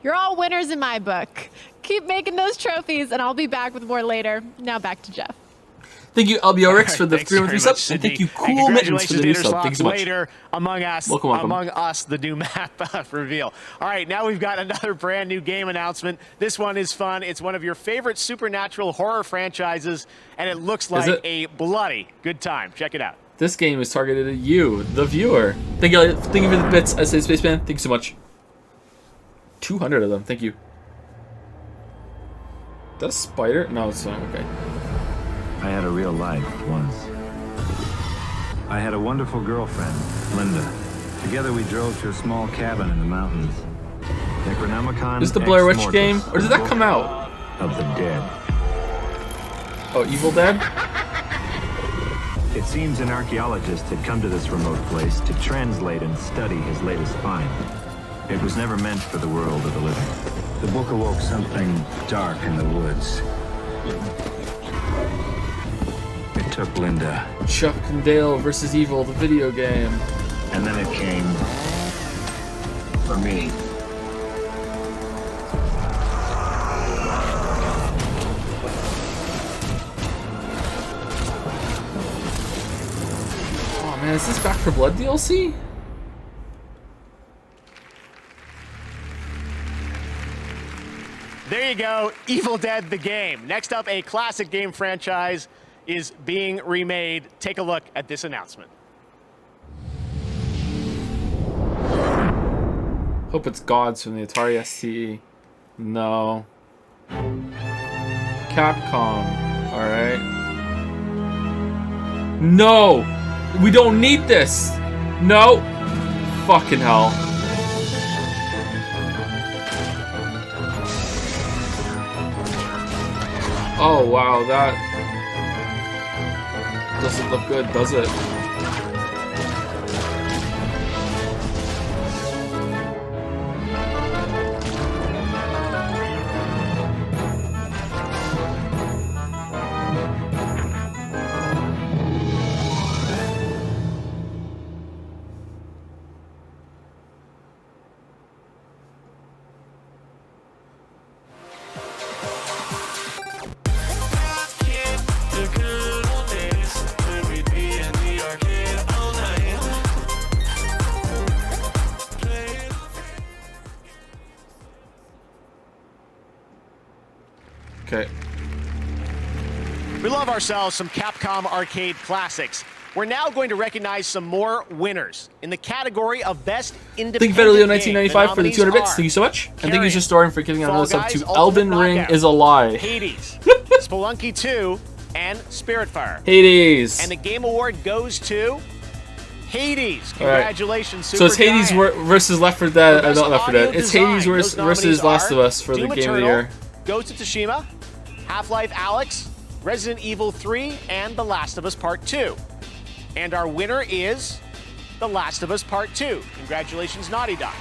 You're all winners in my book. Keep making those trophies, and I'll be back with more later. Now back to Jeff. Thank you, LBRX, for the Thanks 3 very subs, much, and thank Sydney. you, Cool Mittens, for the new Congratulations, sub. Thanks so much. Later, Among Us, Welcome, welcome. Among Us, the new map reveal. All right, now we've got another brand new game announcement. This one is fun. It's one of your favorite supernatural horror franchises, and it looks like it? a bloody good time. Check it out. This game is targeted at you, the viewer. Thank you for the bits. I say Spaceman. Thank you so much. 200 of them. Thank you. That's a spider? No, it's not. Okay. I had a real life once. I had a wonderful girlfriend, Linda. Together we drove to a small cabin in the mountains. Necronomicon Is this the Blair Witch Ex game? Mortis, Or did that come out? Of the dead. Oh, Evil Dead? It seems an archaeologist had come to this remote place to translate and study his latest find. It was never meant for the world of the living. The book awoke something dark in the woods. It took Linda. Chuck and Dale versus Evil, the video game. And then it came for me. Oh man, is this Back 4 Blood DLC? There you go, Evil Dead the game. Next up, a classic game franchise is being remade. Take a look at this announcement. Hope it's Gods from the Atari ST. No. Capcom. Alright. No! We don't need this! No! Fucking hell. Oh wow, that doesn't look good, does it? Okay. We love ourselves some Capcom arcade classics. We're now going to recognize some more winners in the category of best independent Thank you, Federleo game. 1995 for the 200 bits. Thank you so much. And thank you, Historian, for giving another sub to Elden Ring is a lie. Hades, Spelunky 2, and Spiritfire. Hades. And the Game Award goes to Hades. All right. Congratulations, So it's Hades Supergiant. versus Left 4 Dead. For Not Left 4 best Dead. It's audio Hades design, those versus nominees Last of are Us for Doom the Game Eternal, of the Year. Ghost of Tsushima, Half-Life Alyx, Resident Evil 3, and The Last of Us Part 2. And our winner is The Last of Us Part 2. Congratulations, Naughty Dog.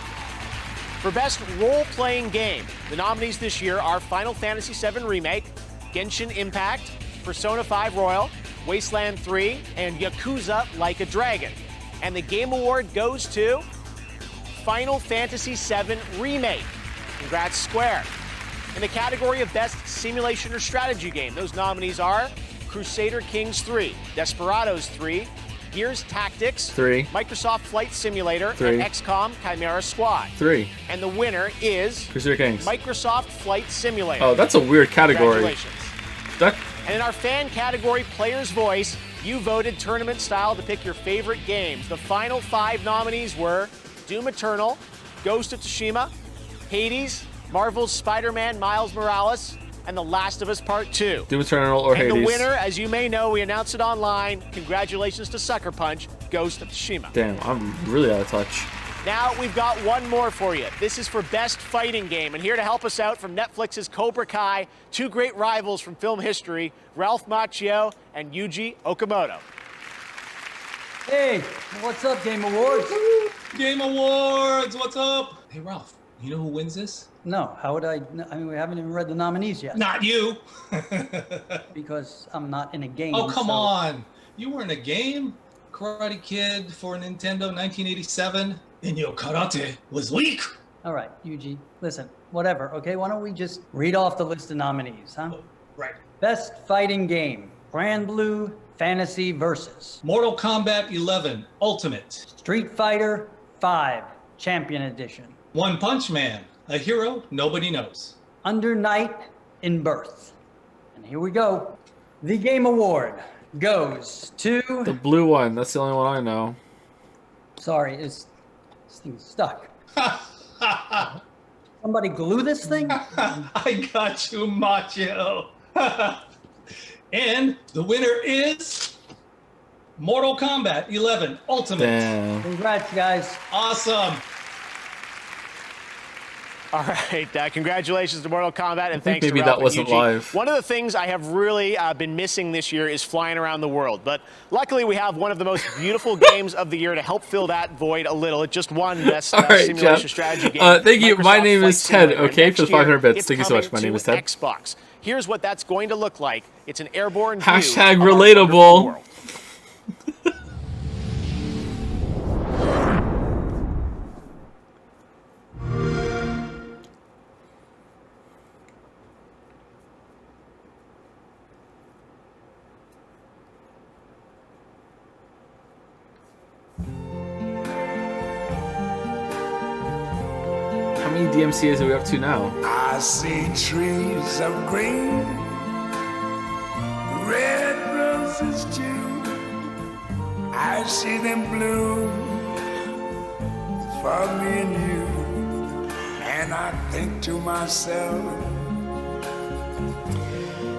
For best role-playing game, the nominees this year are Final Fantasy VII Remake, Genshin Impact, Persona 5 Royal, Wasteland 3, and Yakuza Like a Dragon. And the Game Award goes to Final Fantasy VII Remake. Congrats, Square. In the category of Best Simulation or Strategy Game, those nominees are Crusader Kings 3, Desperados 3, Gears Tactics, 3, Microsoft Flight Simulator, 3, and XCOM Chimera Squad. 3. And the winner is Crusader Kings. Microsoft Flight Simulator. Oh, that's a weird category. Congratulations. And in our fan category, Player's Voice, you voted tournament style to pick your favorite games. The final 5 nominees were Doom Eternal, Ghost of Tsushima, Hades, Marvel's Spider-Man Miles Morales, and The Last of Us Part 2. Doom Eternal or and Hades. the winner, as you may know, we announced it online. Congratulations to Sucker Punch, Ghost of Tsushima. Damn, I'm really out of touch. Now we've got one more for you. This is for Best Fighting Game. And here to help us out from Netflix's Cobra Kai, 2 great rivals from film history, Ralph Macchio and Yuji Okamoto. Hey, what's up, Game Awards? Game Awards, what's up? Hey, Ralph, you know who wins this? No, how would I? I mean, we haven't even read the nominees yet. Not you. Because I'm not in a game. Oh, come so- on. You were in a game? Karate Kid for Nintendo 1987, and your karate was weak. All right, Yuji, listen, whatever, okay? Why don't we just read off the list of nominees, huh? Right. Best Fighting Game, Grand Blue Fantasy Versus. Mortal Kombat 11 Ultimate. Street Fighter 5 Champion Edition. One Punch Man, a hero nobody knows. Under Night in Birth. And here we go. The Game Award goes to... The blue one. That's the only one I know. Sorry, this thing's stuck. Somebody glue this thing? I got you, Macho. And the winner is Mortal Kombat 11 Ultimate. Damn. Congrats, guys. Awesome. All right, congratulations to Mortal Kombat, and I think thanks maybe to that Ralph and wasn't Yuji. live. One of the things I have really been missing this year is flying around the world. But luckily, we have one of the most beautiful games of the year to help fill that void a little. It just won Best All right, Simulation Jeff. Strategy Game. Thank you. My Microsoft name Flight is Ted, Simulator. okay, Next for the 500 bits. it's Thank you so much. My coming name to is Ted. Xbox. Here's what that's going to look like. It's an airborne view Hashtag of our wonderful relatable. world. How many DMCAs are we up to now? I see trees of green, red roses too. I see them bloom for me and you. And I think to myself,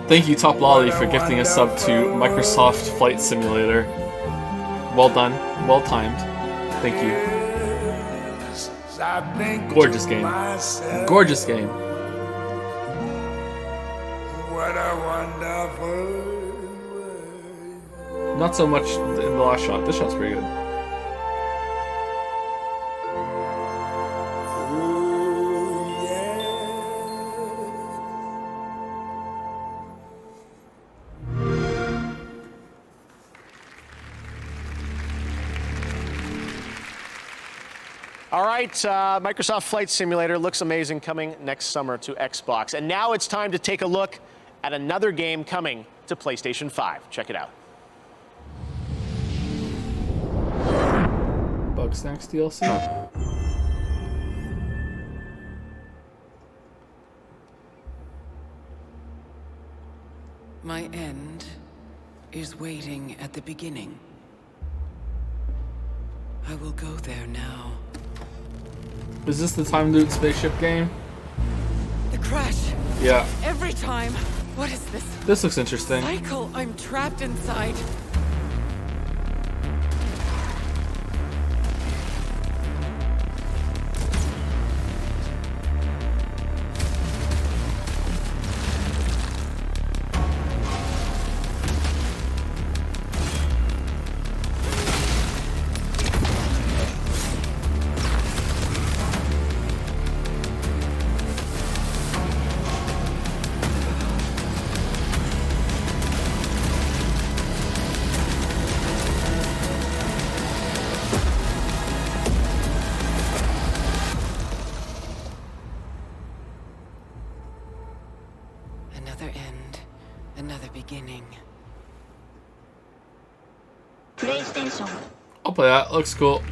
Thank you, Top Lolly, for gifting a sub to Microsoft Flight Simulator. Well done. Well timed. Thank you. I think Gorgeous to game. myself, Gorgeous game. what a wonderful. Not so much in the last shot. This shot's pretty good. All right, Microsoft Flight Simulator looks amazing, coming next summer to Xbox. And now it's time to take a look at another game coming to PlayStation 5. Check it out. Bugsnax DLC? My end is waiting at the beginning. I will go there now. Is this the Time Loot spaceship game? The crash. Yeah. Every time. What is this? This looks interesting. Michael, I'm trapped inside. Another end, another beginning. PlayStation. I'll play that. Looks cool.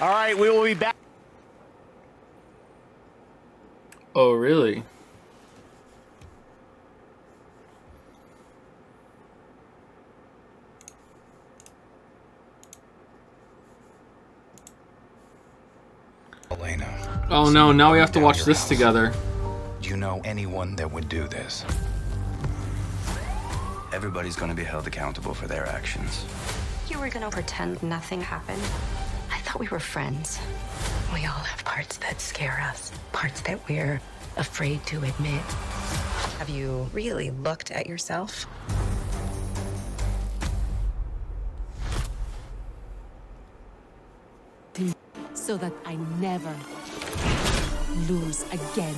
All right, we will be back. Oh, really? Elena. Oh no, now we have to watch this together. Do you know anyone that would do this? Everybody's gonna be held accountable for their actions. You were gonna pretend nothing happened? I thought we were friends. We all have parts that scare us, parts that we're afraid to admit. Have you really looked at yourself? So that I never lose again.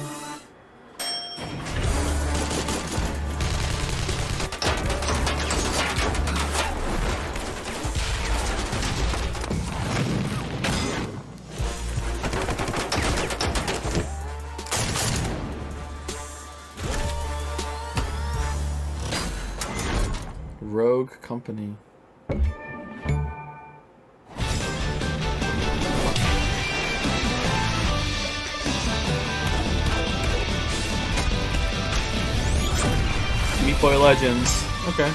Rogue Company. Meat Boy Legends. Okay.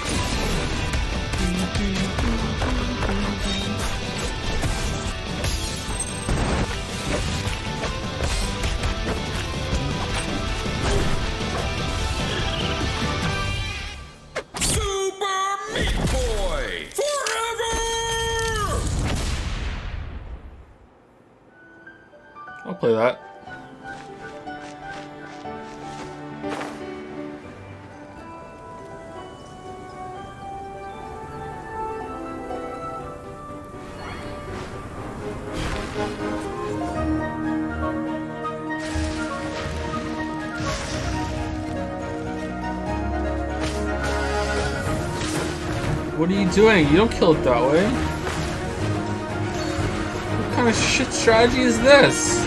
I'll play that. What are you doing? You don't kill it that way. What kind of shit strategy is this?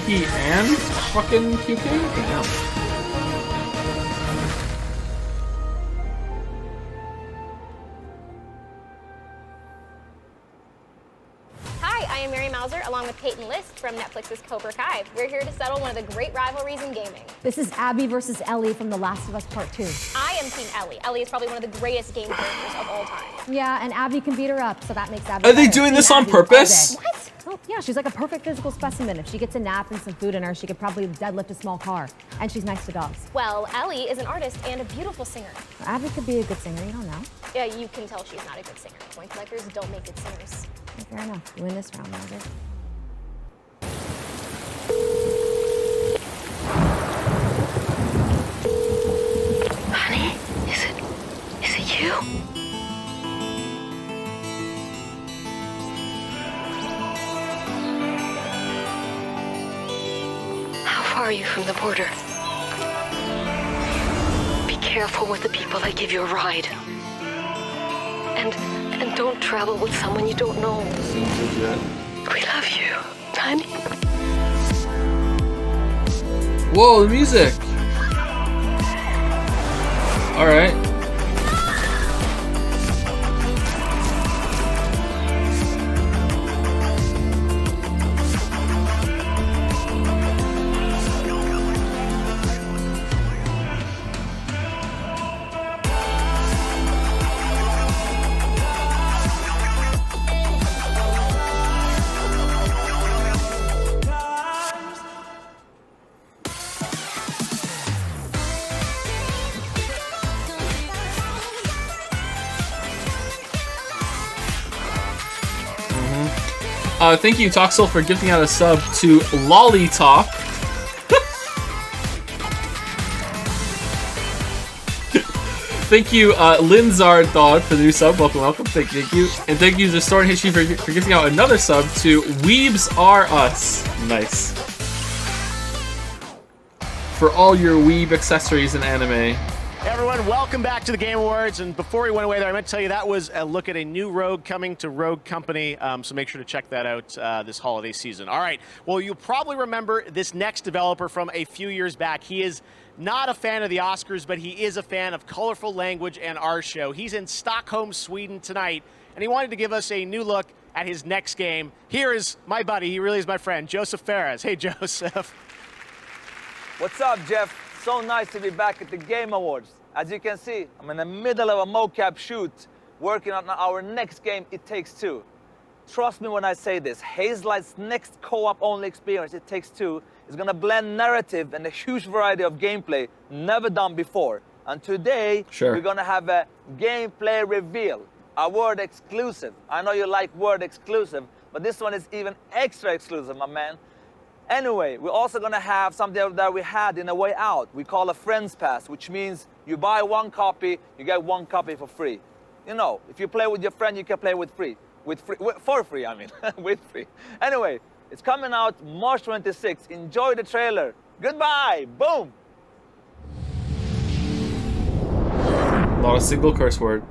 Kiki and fucking QK? Damn. Hi, I am Mary Mauser, along with Peyton List from Netflix's Cobra Kai. We're here to settle one of the great rivalries in gaming. This is Abby versus Ellie from The Last of Us Part 2. I am Team Ellie. Ellie is probably one of the greatest game characters of all time. Yeah, and Abby can beat her up, so that makes Abby Are they better. doing this Team on Abby all purpose? day. What? Oh, yeah, she's like a perfect physical specimen. If she gets a nap and some food in her, she could probably deadlift a small car. And she's nice to dogs. Well, Ellie is an artist and a beautiful singer. Abby could be a good singer, you don't know. Yeah, you can tell she's not a good singer. Coin collectors don't make good singers. Fair enough. You win this round, Mauser. Honey, is it you? How far are you from the border? Be careful with the people that give you a ride. And don't travel with someone you don't know. We love you, honey. Whoa, the music. All right. Thank you, Toxel, for gifting out a sub to Lolly Talk. Thank you, Linzard Dog, for the new sub. Welcome, welcome. Thank you. And thank you to Restoring History for gifting out another sub to Weebs Are Us. Nice. For all your weeb accessories in anime. Hey everyone, welcome back to the Game Awards. And before we went away there, I meant to tell you that was a look at a new Rogue coming to Rogue Company. So make sure to check that out this holiday season. All right, well, you'll probably remember this next developer from a few years back. He is not a fan of the Oscars, but he is a fan of colorful language and our show. He's in Stockholm, Sweden tonight, and he wanted to give us a new look at his next game. Here is my buddy, he really is my friend, Joseph Fares. Hey, Joseph. What's up, Jeff? So nice to be back at the Game Awards. As you can see, I'm in the middle of a mocap shoot, working on our next game, It Takes Two. Trust me when I say this, Hazelight's next co-op only experience, It Takes Two, is gonna blend narrative and a huge variety of gameplay never done before. And today, we're gonna have a gameplay reveal, a word exclusive. I know you like word exclusive, but this one is even extra exclusive, my man. Anyway, we're also gonna have something that we had in A Way Out. We call a Friends Pass, which means you buy one copy, you get one copy for free. You know, if you play with your friend, you can play for free, I mean, with free. Anyway, it's coming out March 26th. Enjoy the trailer. Goodbye, boom. Not a single curse word.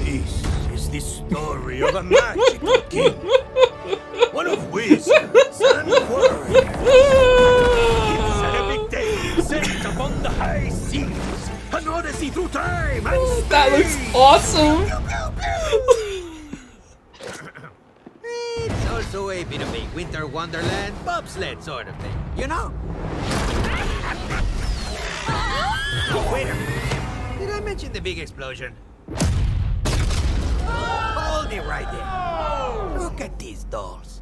This is the story of a magical king. One of wisdom and warrior. It's an epic tale set upon the high seas. An odyssey through time and space. That looks awesome. It's also a bit of a winter wonderland bobsled sort of thing, you know? Wait a minute. Did I mention the big explosion? Hold it right there. Look at these dolls.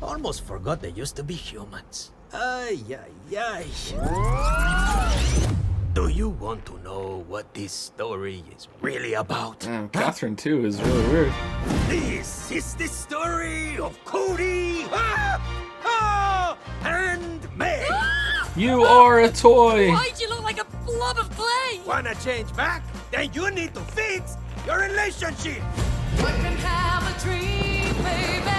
Almost forgot they used to be humans. Ay, ay, ay. Do you want to know what this story is really about? Catherine, too, is really weird. This is the story of Cody and May. You are a toy. Why'd you look like a blob of clay? Wanna change back? Then you need to fix your relationship. One can have a dream, baby.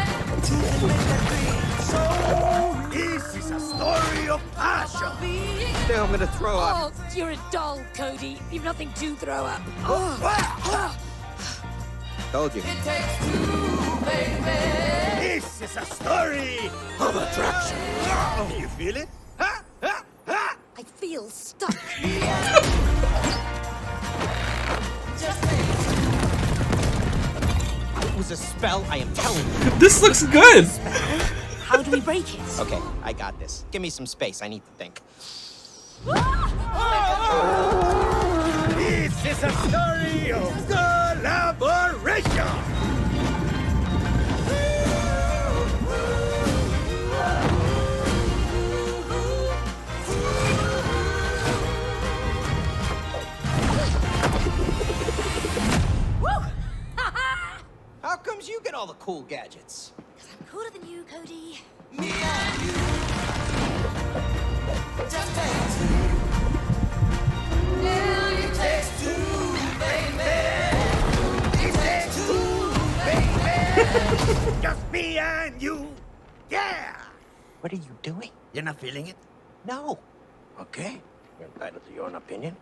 So this is a story of passion. I'm gonna throw up. Oh, you're a doll, Cody. You've nothing to throw up. Told you. It takes two, baby. This is a story of attraction. Do you feel it? I feel stuck. It was a spell, I am telling you. This looks good. How do we break it? Okay, I got this. Give me some space. I need to think. This is a story of collaboration. How comes you get all the cool gadgets? I'm cooler than you, Cody. Me and you. Just take two. Yeah, it takes two, baby. It takes two, baby. Just me and you. Yeah. What are you doing? You're not feeling it? No. Okay. You're entitled to your own opinion.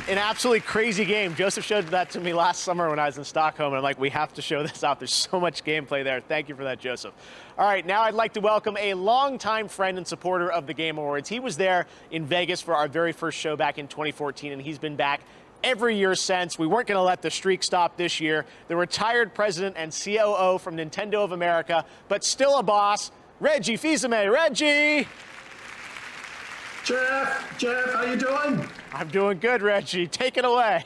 an absolutely crazy game. Joseph showed that to me last summer when I was in Stockholm, and I'm like, we have to show this off. There's so much gameplay there. Thank you for that, Joseph. All right, now I'd like to welcome a longtime friend and supporter of the Game Awards. He was there in Vegas for our very first show back in 2014, and he's been back every year since. We weren't going to let the streak stop this year. The retired president and COO from Nintendo of America, but still a boss, Reggie Fils-Aimé. Reggie! Jeff, how you doing? I'm doing good, Reggie. Take it away.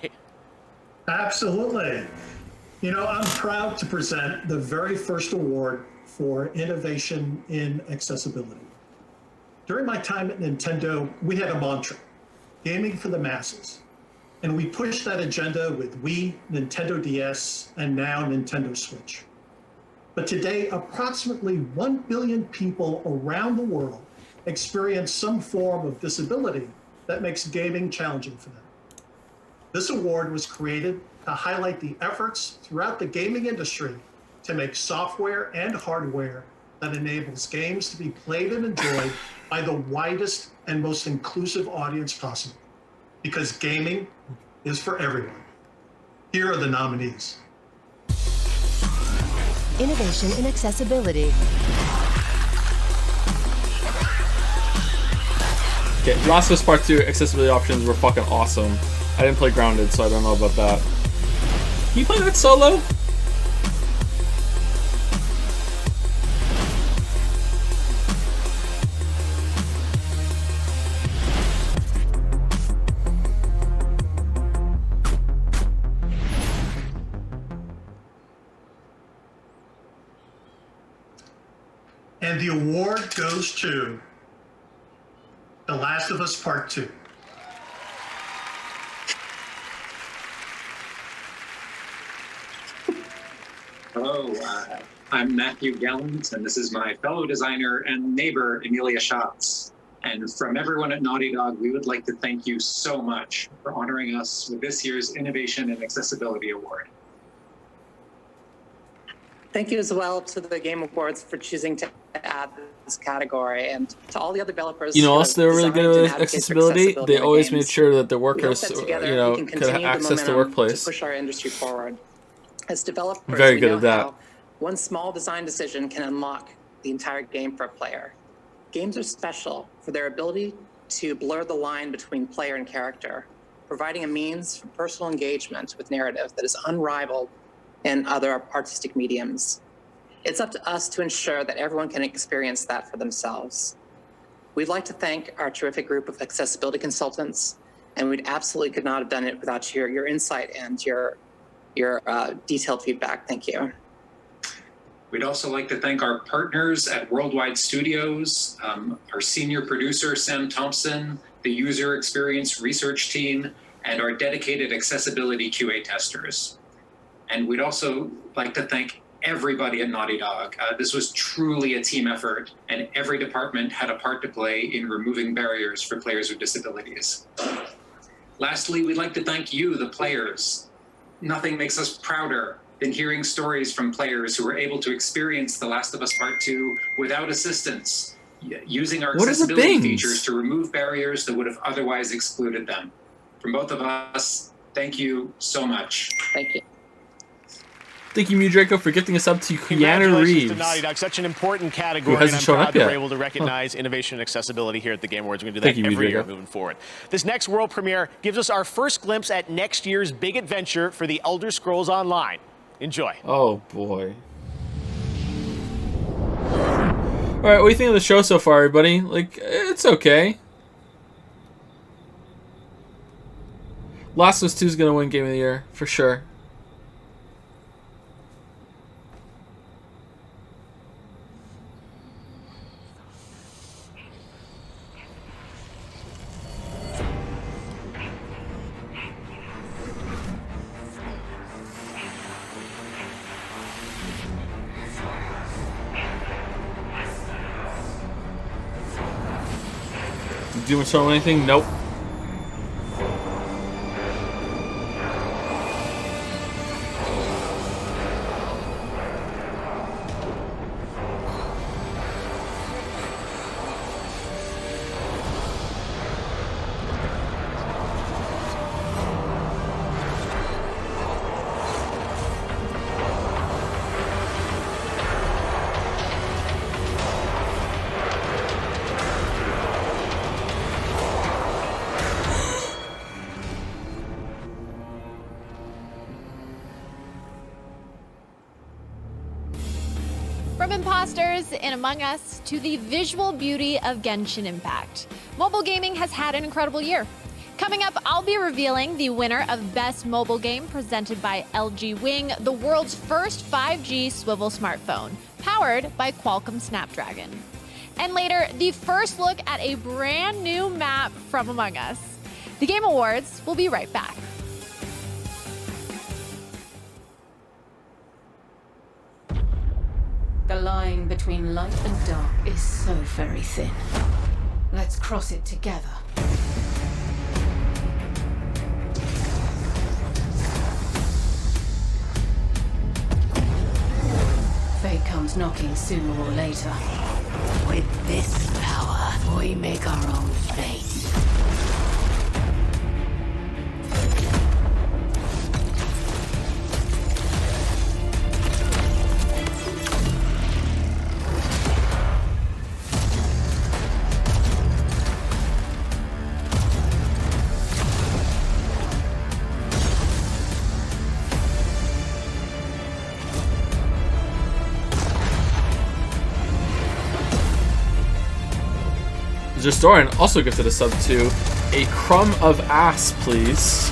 Absolutely. You know, I'm proud to present the very first award for innovation in accessibility. During my time at Nintendo, we had a mantra, gaming for the masses. And we pushed that agenda with Wii, Nintendo DS, and now Nintendo Switch. But today, approximately 1 billion people around the world experience some form of disability that makes gaming challenging for them. This award was created to highlight the efforts throughout the gaming industry to make software and hardware that enables games to be played and enjoyed by the widest and most inclusive audience possible. Because gaming is for everyone. Here are the nominees. Innovation in accessibility. Okay, Last of Us Part 2 accessibility options were fucking awesome. I didn't play Grounded, so I don't know about that. Can you play that solo? And the award goes to The Last of Us Part 2. Hello, I'm Matthew Gallant, and this is my fellow designer and neighbor, Emilia Schatz. And from everyone at Naughty Dog, we would like to thank you so much for honoring us with this year's Innovation and Accessibility Award. Thank you as well to the Game Awards for choosing to add this category, and to all the other developers. You know, also they're really good with accessibility. They always made sure that the workers, could have access to workplace. To push our industry forward. As developers, Very good at that. How one small design decision can unlock the entire game for a player. Games are special for their ability to blur the line between player and character, providing a means for personal engagement with narrative that is unrivaled in other artistic mediums. It's up to us to ensure that everyone can experience that for themselves. We'd like to thank our terrific group of accessibility consultants, and we absolutely could not have done it without your insight and your detailed feedback. Thank you. We'd also like to thank our partners at Worldwide Studios, our senior producer, Sam Thompson, the user experience research team, and our dedicated accessibility QA testers. And we'd also like to thank everybody at Naughty Dog. This was truly a team effort, and every department had a part to play in removing barriers for players with disabilities. Lastly, we'd like to thank you, the players. Nothing makes us prouder than hearing stories from players who were able to experience The Last of Us Part 2 without assistance, using our accessibility features to remove barriers that would have otherwise excluded them. From both of us, thank you so much. Thank you. Thank you, Mudraco, for gifting us up to Keanu Congratulations Reeves. to Naughty Dog, such an important category, Who hasn't and I'm shown proud up that yet. we're able to recognize innovation and accessibility here at the Game Awards. We're going to do Thank that you, every year Mudraco. moving forward. This next world premiere gives us our first glimpse at next year's big adventure for the Elder Scrolls Online. Enjoy. Oh, boy. Alright, what do you think of the show so far, everybody? Like, it's okay. Last of Us 2 is going to win Game of the Year, for sure. Do you show anything? Nope. From imposters in Among Us to the visual beauty of Genshin Impact, mobile gaming has had an incredible year. Coming up, I'll be revealing the winner of Best Mobile Game presented by LG Wing, the world's first 5G swivel smartphone, powered by Qualcomm Snapdragon. And later, the first look at a brand new map from Among Us. The Game Awards will be right back. The line between light and dark is so very thin. Let's cross it together. Fate comes knocking sooner or later. With this power, we make our own fate. Justoran also gifted a sub to a crumb of ass, please.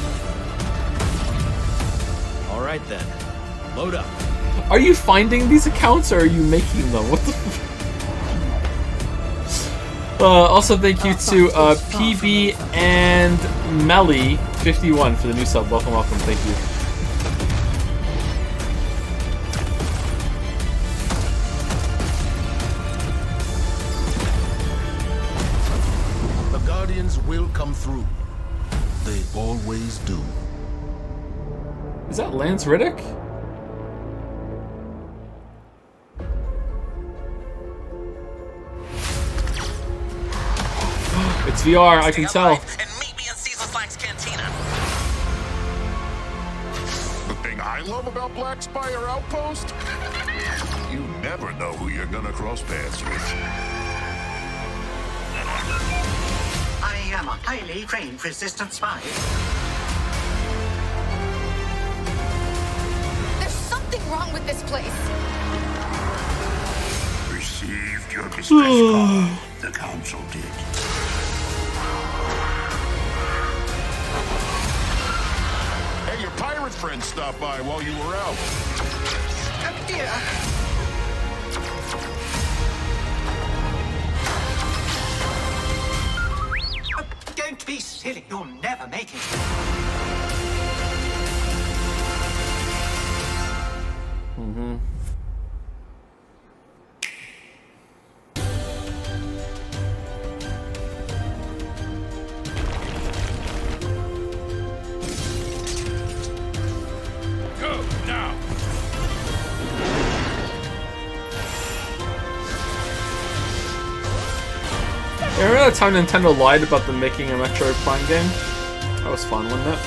All right then, load up. Are you finding these accounts or are you making them? What the? Also, thank you to PB and Melly51 for the new sub. Welcome, welcome. Thank you. Will come through. They always do. Is that Lance Riddick? It's VR, I can tell. And meet me in Caesar Black's Cantina. The thing I love about Black Spire Outpost? You never know who you're gonna cross paths with. I am a highly trained resistance spy. There's something wrong with this place. Received your distress call. The council did. Hey, your pirate friend stopped by while you were out. Dear. Don't be silly. You'll never make it. Mm-hmm. Go now. Remember that time Nintendo lied about them making a Metroid Prime game? That was fun, wasn't it?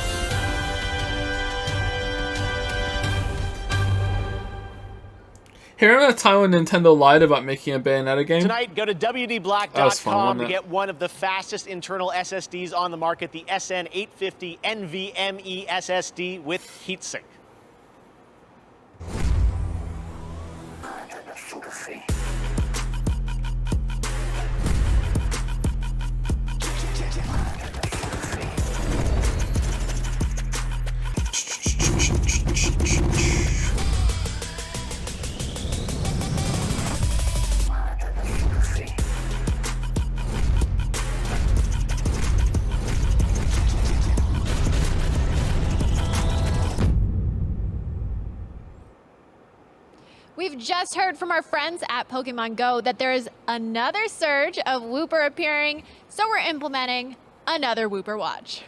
Hey, remember that time when Nintendo lied about making a Bayonetta game? Tonight, go to That was fun, WDBlock.com to wasn't it? get one of the fastest internal SSDs on the market, the SN850 NVMe SSD with heatsink. We've just heard from our friends at Pokemon Go that there is another surge of Wooper appearing, so we're implementing another Wooper Watch.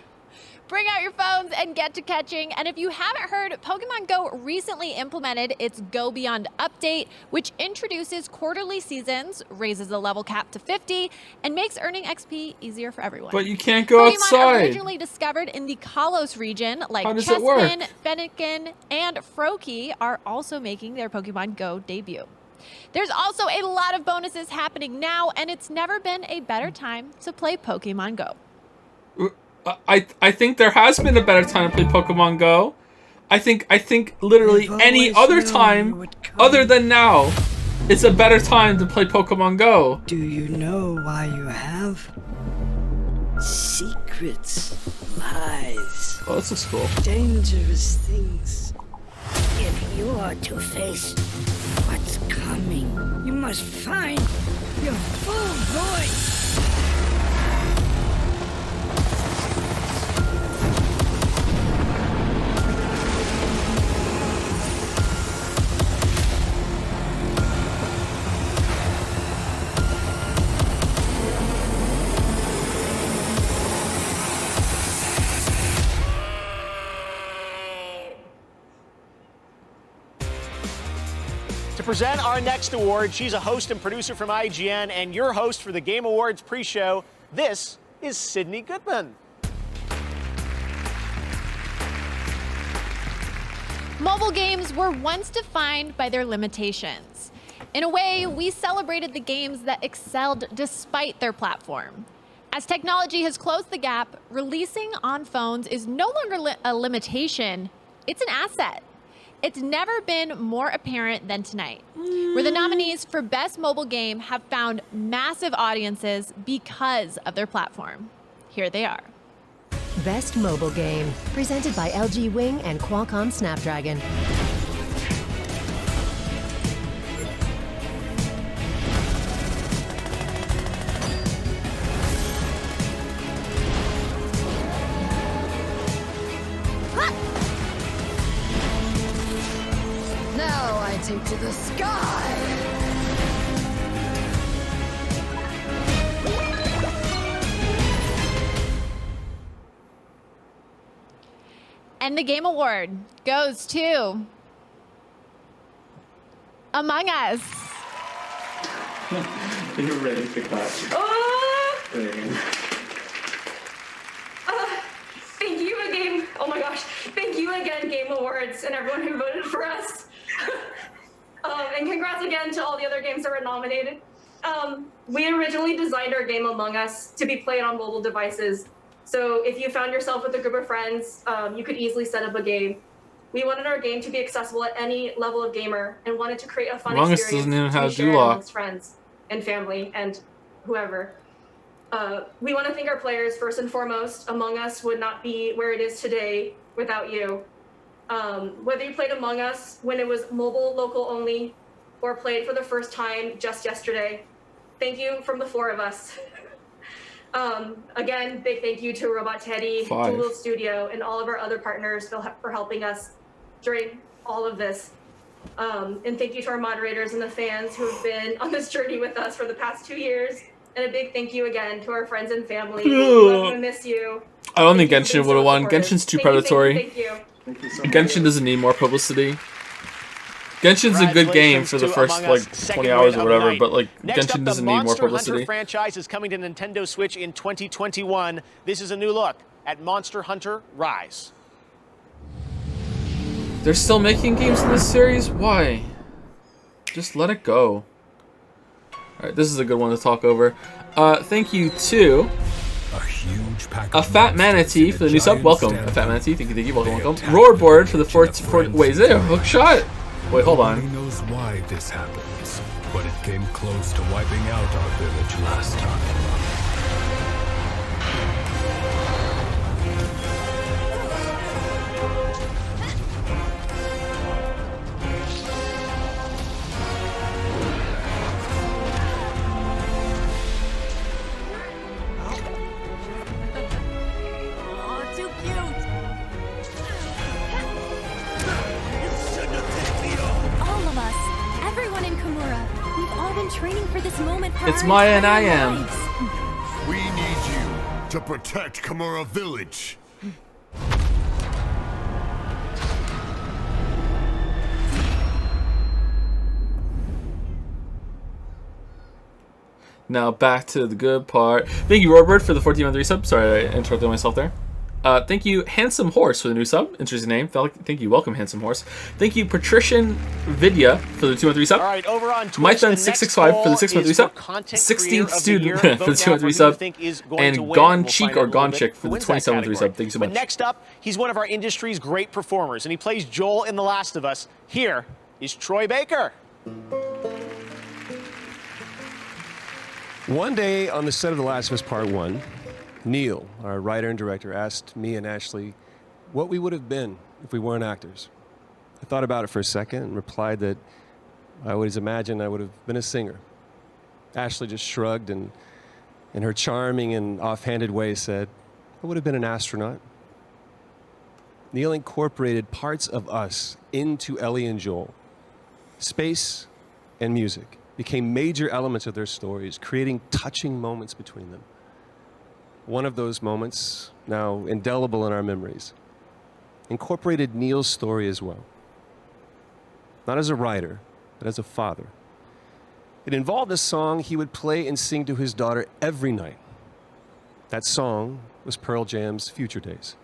Bring out your phones and get to catching. And if you haven't heard, Pokemon Go recently implemented its Go Beyond update, which introduces quarterly seasons, raises the level cap to 50, and makes earning XP easier for everyone. But you can't go Pokemon outside. originally discovered in the Kalos region, like How does it work? Chespin, Fennekin, and Froakie, are also making their Pokemon Go debut. There's also a lot of bonuses happening now, and it's never been a better time to play Pokemon Go. I think there has been a better time to play Pokemon Go. I think literally any other time other than now It's a better time to play Pokemon Go. Do you know why you have? Secrets, lies. Oh, this looks cool. Dangerous things. If you are to face what's coming, you must find your full voice. To present our next award, she's a host and producer from IGN and your host for the Game Awards pre-show. This is Sydney Goodman. Mobile games were once defined by their limitations. In a way, we celebrated the games that excelled despite their platform. As technology has closed the gap, releasing on phones is no longer a limitation, it's an asset. It's never been more apparent than tonight, where the nominees for Best Mobile Game have found massive audiences because of their platform. Here they are. Best Mobile Game, presented by LG Wing and Qualcomm Snapdragon. Now I take to the sky! And the Game Award goes to Among Us. You're ready to clap. Thank you again. Oh my gosh. Thank you again, Game Awards, and everyone who voted for us. And congrats again to all the other games that were nominated. We originally designed our game Among Us to be played on mobile devices. So if you found yourself with a group of friends, you could easily set up a game. We wanted our game to be accessible at any level of gamer and wanted to create a fun Among Us experience doesn't even to have be shared Duloc. amongst friends and family and whoever. We want to thank our players first and foremost. Among Us would not be where it is today without you. Whether you played Among Us when it was mobile, local only, or played for the first time just yesterday, thank you from the four of us. Again, big thank you to Robot Teddy, Google Studio, and all of our other partners for helping us during all of this. And thank you to our moderators and the fans who have been on this journey with us for the past 2 years. And a big thank you again to our friends and family. We love you and miss you. I don't think Genshin would have won. Genshin's too predatory. Thank you. Genshin doesn't need more publicity. Genshin's a good game for the first like 20 hours or whatever, but like Genshin doesn't need more publicity. Monster Hunter franchise is coming to Nintendo Switch in 2021. This is a new look at Monster Hunter Rise. They're still making games in this series? Why? Just let it go. Alright, this is a good one to talk over. Thank you to a Fat Manatee for the new sub. Welcome, a Fat Manatee. Thank you, welcome. Roarboard for the wait, is it a hook shot? Wait, hold on. Nobody knows why this happens, but it came close to wiping out our village last time. Training for this moment for it's Maya and I am. We need you to protect Kamura Village. Now back to the good part. Thank you, Roarbird, for the 14-month resub. Sorry, I interrupted myself there. Thank you, Handsome Horse, for the new sub. Interesting name. Thank you. Welcome, Handsome Horse. Thank you, Patrician Vidya, for the 2-month resub. All right, over on Twitch, MyFan665 for the 6-month resub. 16th Student for the 2-month resub. And Gone Cheek or Gone Chick for the 27th resub. Thank you so much. But next up, he's one of our industry's great performers, and he plays Joel in The Last of Us. Here is Troy Baker. One day on the set of The Last of Us Part 1, Neil, our writer and director, asked me and Ashley what we would have been if we weren't actors. I thought about it for a second and replied that I always imagined I would have been a singer. Ashley just shrugged and, in her charming and offhanded way, said, I would have been an astronaut. Neil incorporated parts of us into Ellie and Joel. Space and music became major elements of their stories, creating touching moments between them. One of those moments, now indelible in our memories, incorporated Neil's story as well. Not as a writer, but as a father. It involved a song he would play and sing to his daughter every night. That song was Pearl Jam's Future Days.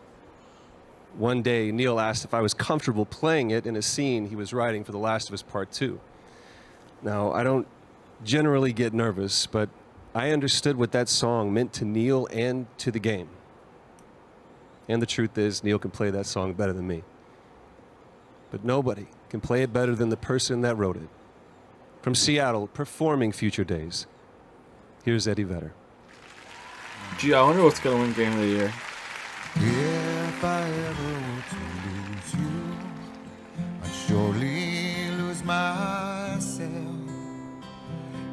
One day, Neil asked if I was comfortable playing it in a scene he was writing for The Last of Us Part 2. Now, I don't generally get nervous, but I understood what that song meant to Neil and to the game. And the truth is, Neil can play that song better than me. But nobody can play it better than the person that wrote it. From Seattle, performing Future Days, here's Eddie Vedder. Gee, I wonder what's going to win Game of the Year. If I ever were to lose you, I'd surely lose myself.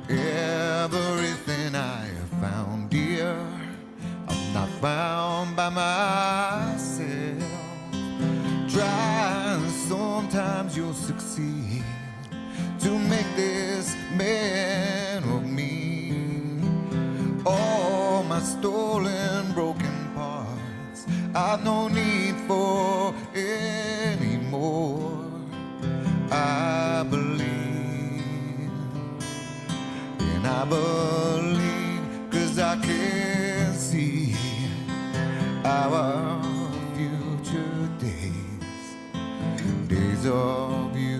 Everything I have found, dear, I'm not found by myself. Try and sometimes you'll succeed to make this man of me. All my stolen, broken parts I've no need for anymore. I believe, and I believe 'cause I can see our future days, days of you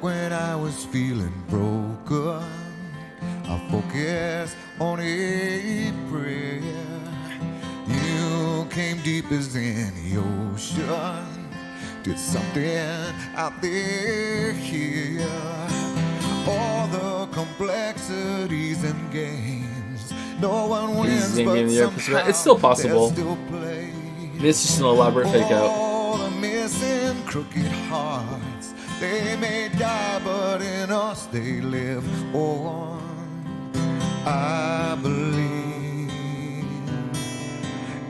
and I was feeling broken, I focused on a prayer. You came deep as any ocean, did something out there here. All the complexities and games, no one wins but somehow it's still possible. still play. It's just an elaborate fake out. All the missing crooked hearts, they may die, but in us they live on. I believe,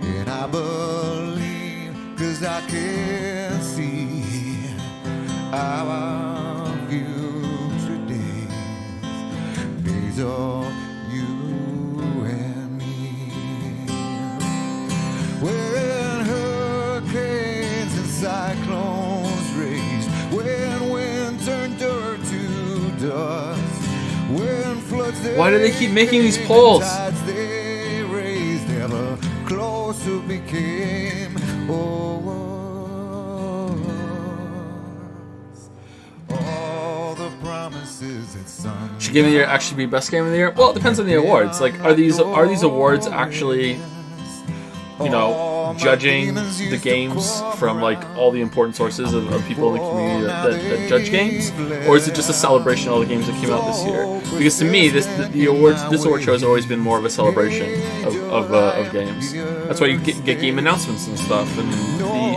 and I believe 'cause I can see our future days, days of you and me. When hurricanes and cyclones rage, when wind turned dirt to dust, when floods Why do they keep making these polls? they raised, ever closer became. All the promises that some Should Game of the Year actually be best game of the year? Well, it depends on the awards. Like, are these awards actually, you know, judging the games from like all the important sources of people in the community that judge games, or is it just a celebration of all the games that came out this year? Because to me, this award show has always been more of a celebration of games. That's why you get game announcements and stuff, and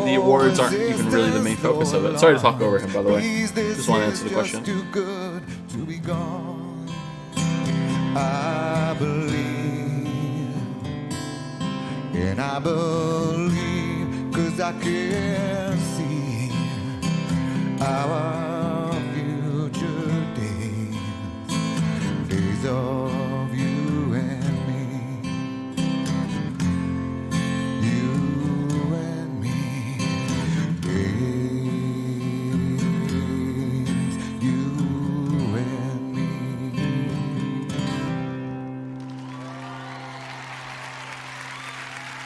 the awards aren't even really the main focus of it. Sorry to talk over him, by the way. Just want to answer the question. I believe, and I believe 'cause I can see our future days, days of you and me, you and me, days, you and me.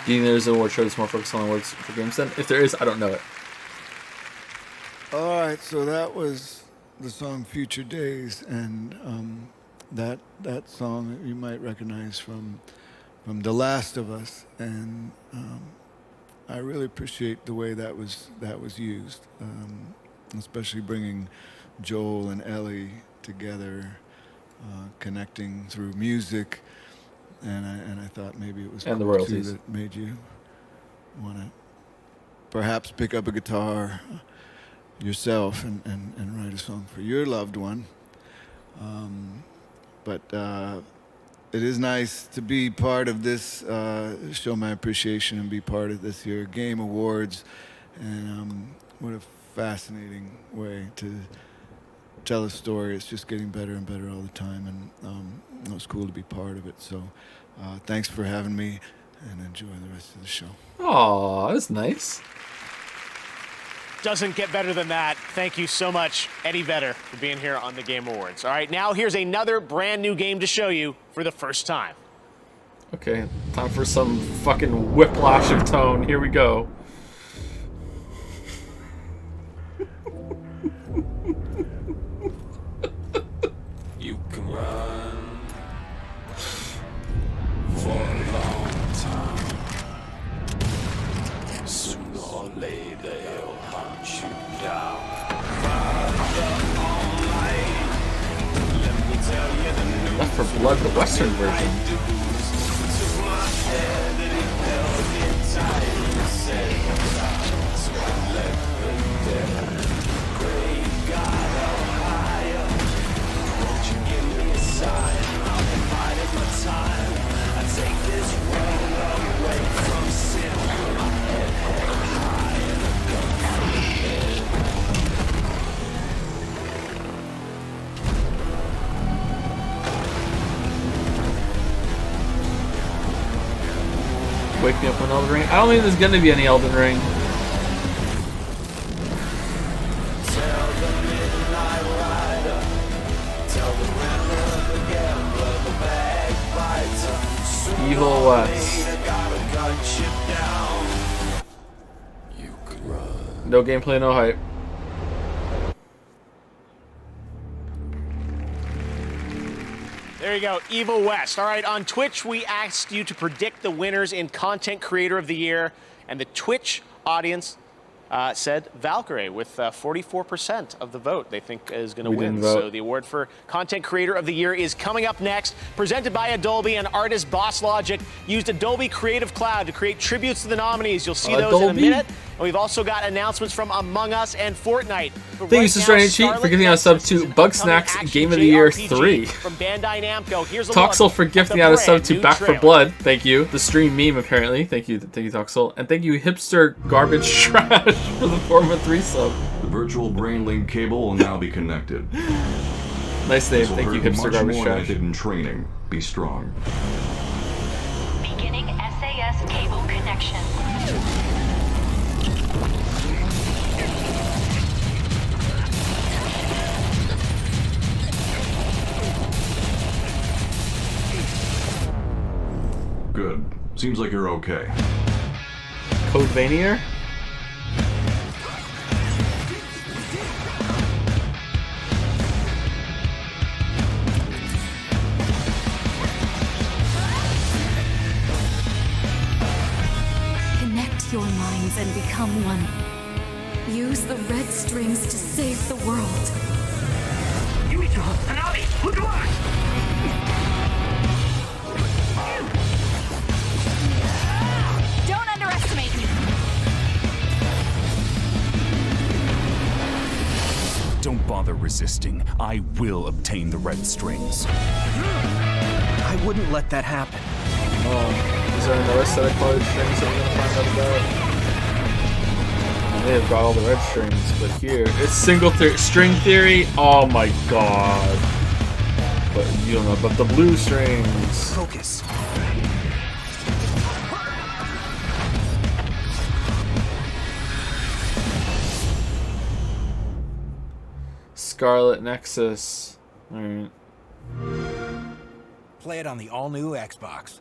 Do you think there's an award show that's more focused on awards for games then? If there is, I don't know it. All right, so that was the song Future Days, and that song you might recognize from The Last of Us, and I really appreciate the way that was used, especially bringing Joel and Ellie together, connecting through music, and I thought maybe it was And the cool, royalties. too, that made you want to perhaps pick up a guitar yourself and write a song for your loved one. But it is nice to be part of this, show my appreciation and be part of this year Game Awards. And what a fascinating way to tell a story. It's just getting better and better all the time, and it was cool to be part of it. So thanks for having me, and enjoy the rest of the show. Aw, that's nice. Doesn't get better than that. Thank you so much, Eddie Vedder, for being here on the Game Awards. All right, now here's another brand new game to show you for the first time. Okay, time for some fucking whiplash of tone. Here we go. You can run for a long time. Sooner or later, they'll hunt you down. Left for Blood, the Western version. Wake me up when Elden Ring. I don't think there's gonna be any Elden Ring. Evil West. No gameplay, no hype. There you go, Evil West. All right, on Twitch, we asked you to predict the winners in Content Creator of the Year, and the Twitch audience said Valkyrie with 44% of the vote they think is going to win. So the award for Content Creator of the Year is coming up next. Presented by Adobe and artist Boss Logic. Used Adobe Creative Cloud to create tributes to the nominees. You'll see those in a minute. And we've also got announcements from Among Us and Fortnite. Thank you, Sister Cheat, for giving out a sub to Bugsnax Game of the Year 3. From Bandai Namco. Here's a Toxel for gifting out a sub to Back for Blood. Thank you. The stream meme, apparently. Thank you, Toxel. And thank you, Hipster Garbage Trash, for the 413 sub. The virtual brain link cable will now be connected. Nice name. Thank you, Hipster Garbage Trash. Hidden training. Be strong. Beginning SAS cable connection. Good. Seems like you're okay. Codevanier? Connect your minds and become one. Use the red strings to save the world. Don't underestimate me. Don't bother resisting. I will obtain the red strings. I wouldn't let that happen. Is there another set of colored strings that we're gonna find out about? I may have got all the red strings, but here it's single string theory. Oh my god! But you don't know, but the blue strings. Focus. Scarlet Nexus. All right. Play it on the all-new Xbox.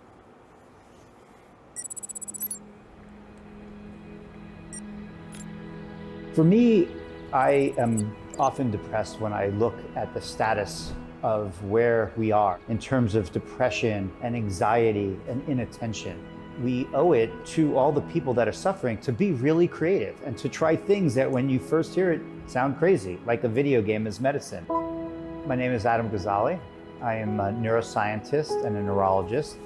For me, I am often depressed when I look at the status of where we are in terms of depression and anxiety and inattention. We owe it to all the people that are suffering to be really creative and to try things that when you first hear it sound crazy, like a video game as medicine. My name is Adam Ghazali. I am a neuroscientist and a neurologist.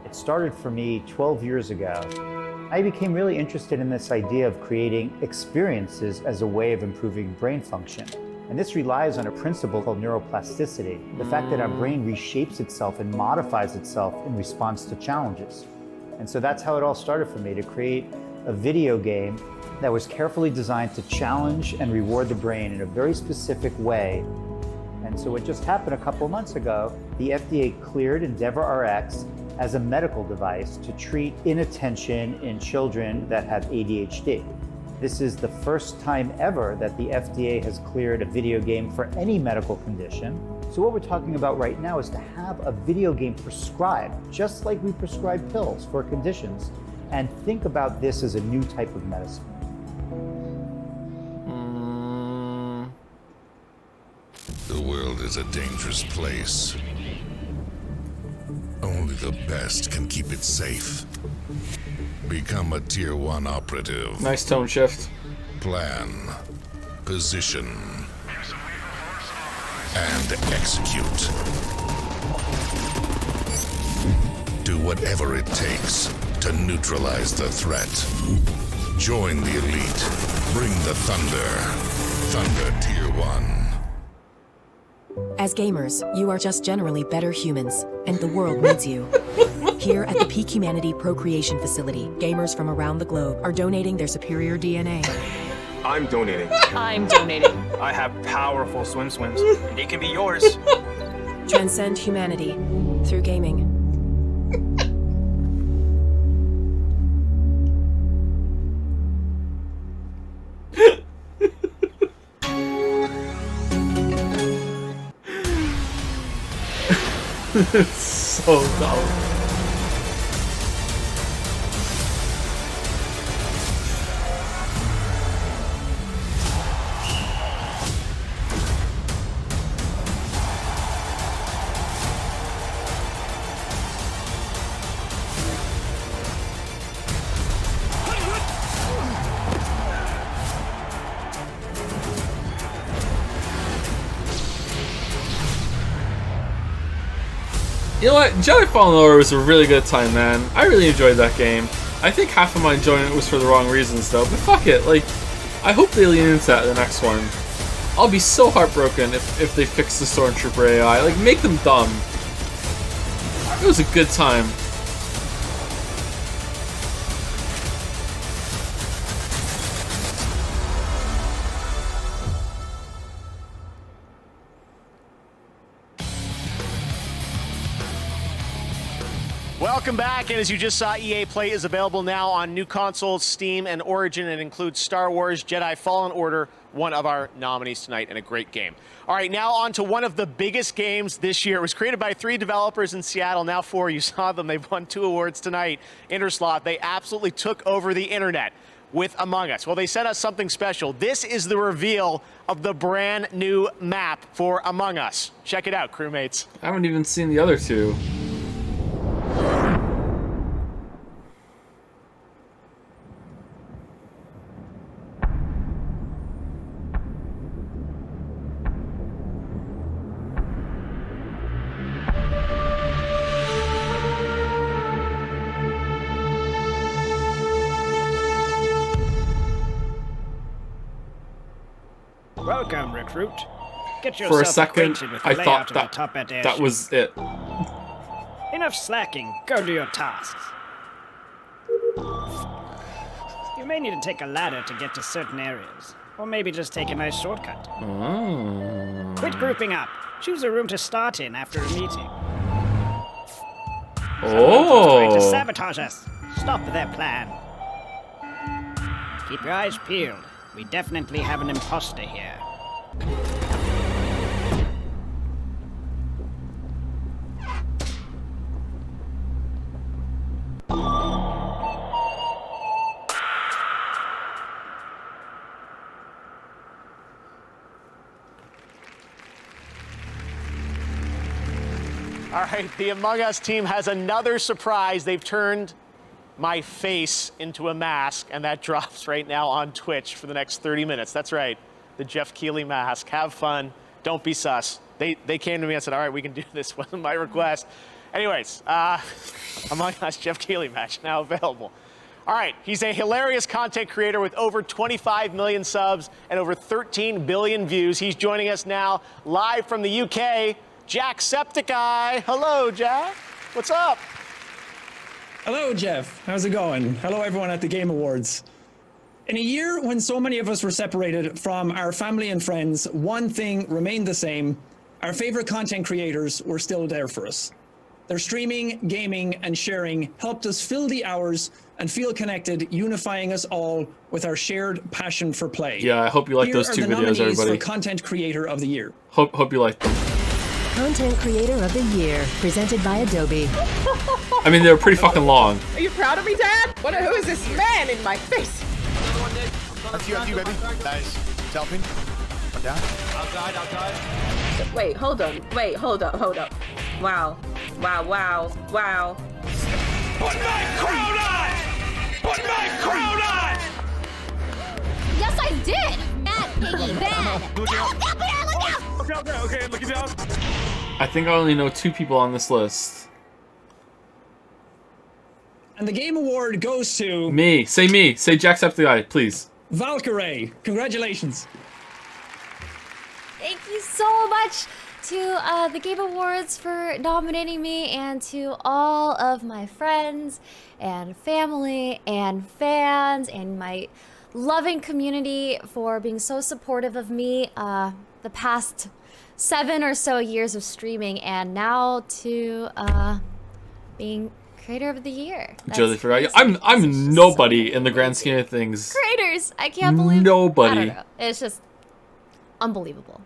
It started for me 12 years ago. I became really interested in this idea of creating experiences as a way of improving brain function. And this relies on a principle called neuroplasticity, the fact that our brain reshapes itself and modifies itself in response to challenges. And so that's how it all started for me, to create a video game that was carefully designed to challenge and reward the brain in a very specific way. And so what just happened a couple of months ago, the FDA cleared EndeavorRx as a medical device to treat inattention in children that have ADHD. This is the first time ever that the FDA has cleared a video game for any medical condition. So what we're talking about right now is to have a video game prescribed, just like we prescribe pills for conditions, and think about this as a new type of medicine. The world is a dangerous place. Only the best can keep it safe. Become a Tier 1 operative. Nice tone shift. Plan, position, and execute. Do whatever it takes to neutralize the threat. Join the elite. Bring the thunder. Thunder Tier 1. As gamers, you are just generally better humans, and the world needs you. Here at the Peak Humanity Procreation Facility, gamers from around the globe are donating their superior DNA. I'm donating. I'm donating. I have powerful swims, and they can be yours. Transcend humanity through gaming. So dumb. You know what? Jedi Fallen Order was a really good time, man. I really enjoyed that game. I think half of my enjoyment was for the wrong reasons, though. But fuck it, like, I hope they lean into that in the next one. I'll be so heartbroken if they fix the Stormtrooper AI. Like, make them dumb. It was a good time. Welcome back, and as you just saw, EA Play is available now on new consoles, Steam, and Origin. It includes Star Wars Jedi Fallen Order, one of our nominees tonight, and a great game. All right, now on to one of the biggest games this year. It was created by 3 developers in Seattle, now 4. You saw them. They've won 2 awards tonight. Innersloth, they absolutely took over the internet with Among Us. Well, they sent us something special. This is the reveal of the brand new map for Among Us. Check it out, crewmates. I haven't even seen the other 2. Welcome, recruit. Get yourself For a second, acquainted with the I layout thought of the that top-end that airship. was it. Enough slacking. Go do your tasks. You may need to take a ladder to get to certain areas, or maybe just take a nice shortcut. Oh. Quit grouping up. Choose a room to start in after a meeting. Oh. Trying to sabotage us. Stop their plan. Keep your eyes peeled. We definitely have an imposter here. All right, the Among Us team has another surprise. They've turned my face into a mask, and that drops right now on Twitch for the next 30 minutes. That's right, the Jeff Keighley mask. Have fun. Don't be sus. They came to me and said, all right, we can do this. Wasn't my request. Anyways, Among Us Jeff Keighley match now available. All right, he's a hilarious content creator with over 25 million subs and over 13 billion views. He's joining us now live from the UK, Jacksepticeye. Hello, Jack. What's up? Hello, Jeff. How's it going? Hello, everyone at the Game Awards. In a year when so many of us were separated from our family and friends, one thing remained the same. Our favorite content creators were still there for us. Their streaming, gaming, and sharing helped us fill the hours and feel connected, unifying us all with our shared passion for play. Yeah, I hope you like Here those are two the videos, nominees everybody. for Content Creator of the Year. Hope you like them. Content Creator of the Year, presented by Adobe. I mean, they were pretty fucking long. Are you proud of me, Dad? Who is this man in my face? Up to you, baby. Nice. Selfie. One down. Outside. Wait, hold up. Wow. Put my crown on! Put my crown on! Yes, I did! Bad piggy, bad! Look out! Okay, looking down. I think I only know 2 people on this list. And the Game Award goes to... Me. Say me. Say Jacksepticeye, please. Valkyrae. Congratulations. Thank you so much to the Game Awards for nominating me, and to all of my friends and family and fans and my loving community for being so supportive of me the past 7 or so years of streaming, and now to being Creator of the Year. Josie forgot. I'm nobody in the grand scheme of things. Creators! I can't believe Nobody. I don't know. It's just unbelievable.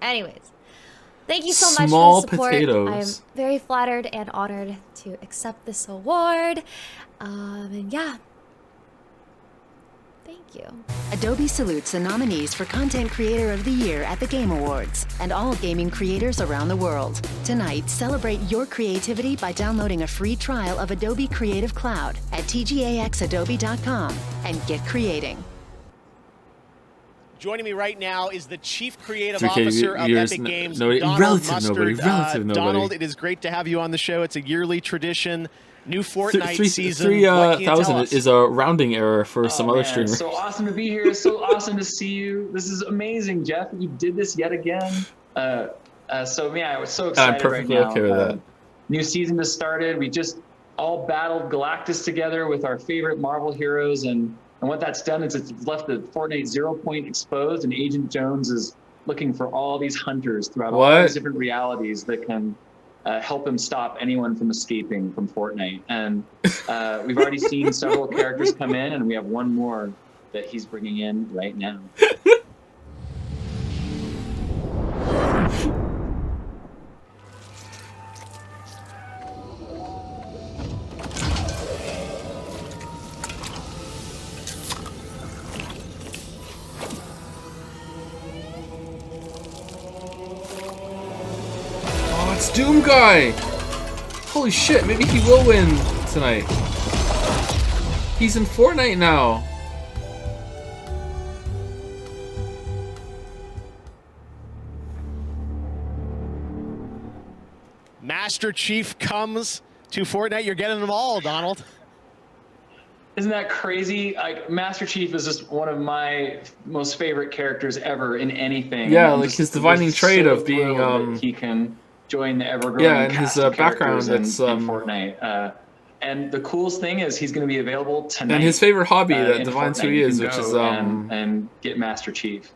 Anyways, thank you so much Small for the support. potatoes. I'm very flattered and honored to accept this award. And yeah, thank you. Adobe salutes the nominees for Content Creator of the Year at the Game Awards and all gaming creators around the world. Tonight, celebrate your creativity by downloading a free trial of Adobe Creative Cloud at tgaxadobe.com and get creating. Joining me right now is the Chief Creative 3K Officer of years, Epic Games, nobody, Donald relative Mustard. nobody, relative nobody. Donald, it is great to have you on the show. It's a yearly tradition. New Fortnite season. What can you tell 3,000 us? is a rounding error for some other Man, streamers. so awesome to be here. So awesome to see you. This is amazing, Jeff. You did this yet again. I was so excited I'm perfectly right now. okay with that. New season just started. We just all battled Galactus together with our favorite Marvel heroes, and what that's done is it's left the Fortnite 0 point exposed, and Agent Jones is looking for all these hunters throughout all these different realities that can help him stop anyone from escaping from Fortnite. And we've already seen several characters come in, and we have one more that he's bringing in right now. Oh, it's Doom Guy! Holy shit, maybe he will win tonight. He's in Fortnite now. Master Chief comes to Fortnite. You're getting them all, Donald. Isn't that crazy? Like, Master Chief is just one of my most favorite characters ever in anything. Yeah, I'm like just- his defining just trait so of being, thrilled that he can join the ever-growing yeah, and cast his of background characters that's in Fortnite. And the coolest thing is he's going to be available tonight. and his favorite hobby that in defines who Fortnite. he You is, can which is go and get Master Chief.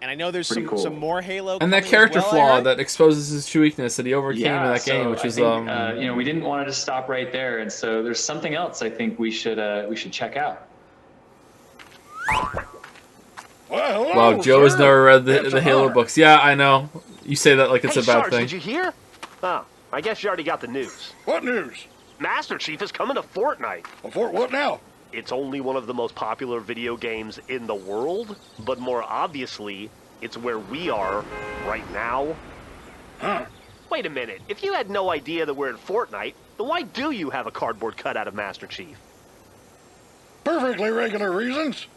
And I know there's Pretty cool. some more Halo. and that coming character as well, flaw Eric? that exposes his true weakness that he overcame in that game, so which I is think, we didn't want to just stop right there, and so there's something else I think we should check out. wow, Joe has never read the Halo books. Yeah, I know. You say that like it's Hey, a bad Sarge, thing. did you hear? Oh, I guess you already got the news. What news? Master Chief is coming to Fortnite. Fort what now? It's only one of the most popular video games in the world, but more obviously, it's where we are right now. Huh? Wait a minute. If you had no idea that we're in Fortnite, then why do you have a cardboard cutout of Master Chief? Perfectly regular reasons.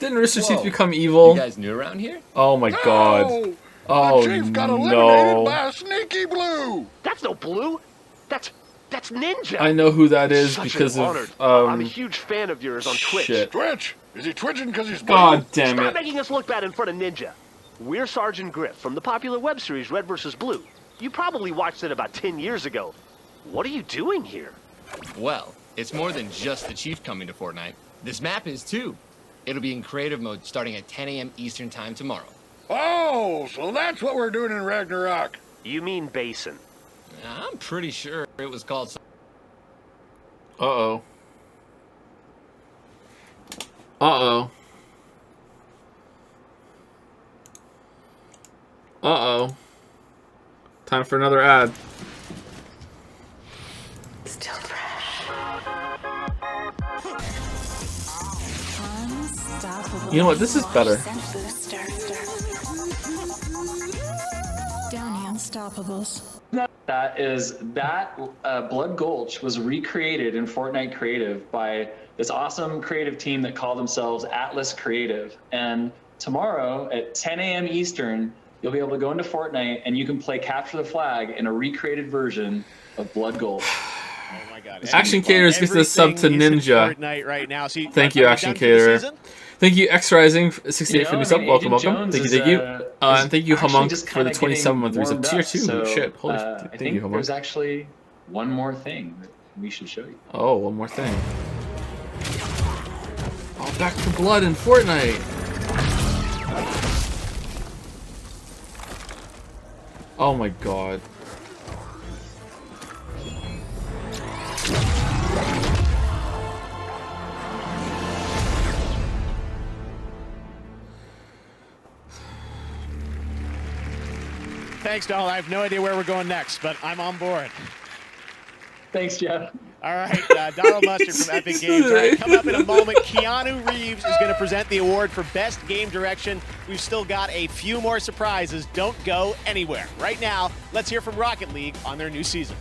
Didn't Rooster Teeth become evil? You guys new around here? Oh my god. No! Oh The chief got no. eliminated by a sneaky blue. That's no blue. That's Ninja. I know who that is Such because an of honor. I'm a huge fan of yours on Twitch. shit. Twitch? Is he twitching because he's blue? God damn Stop it. making us look bad in front of Ninja. We're Sergeant Griff from the popular web series Red vs. Blue. You probably watched it about 10 years ago. What are you doing here? Well, it's more than just the Chief coming to Fortnite. This map is too. It'll be in creative mode starting at 10 a.m. Eastern time tomorrow. Oh, so that's what we're doing in Ragnarok. You mean Basin. I'm pretty sure it was called... Uh-oh. Uh-oh. Uh-oh. Time for another ad. Still fresh. You know what? This is better. Downy Unstoppables. That Blood Gulch was recreated in Fortnite Creative by this awesome creative team that call themselves Atlas Creative. And tomorrow at 10 a.m. Eastern, you'll be able to go into Fortnite and you can play Capture the Flag in a recreated version of Blood Gulch. Oh my god. Action Caterers gets the sub to Ninja. Fortnite right now. So Thank you, Action Caterer. Thank you, X Rising, 68 for the sub. Welcome, welcome. Jones Thank you. And thank you, actually Humunk, just for the kinda 27 month getting reason. Tier 2. warmed up. So, Shit. Holy I thank think you, there's Humunk. actually one more thing that we should show you. Oh, one more thing. Oh, back to blood in Fortnite. Oh my god. Thanks, Donald. I have no idea where we're going next, but I'm on board. Thanks, Jeff. All right, Donald Mustard from Epic Games. All right, coming up in a moment, Keanu Reeves is going to present the award for Best Game Direction. We've still got a few more surprises. Don't go anywhere. Right now, let's hear from Rocket League on their new season.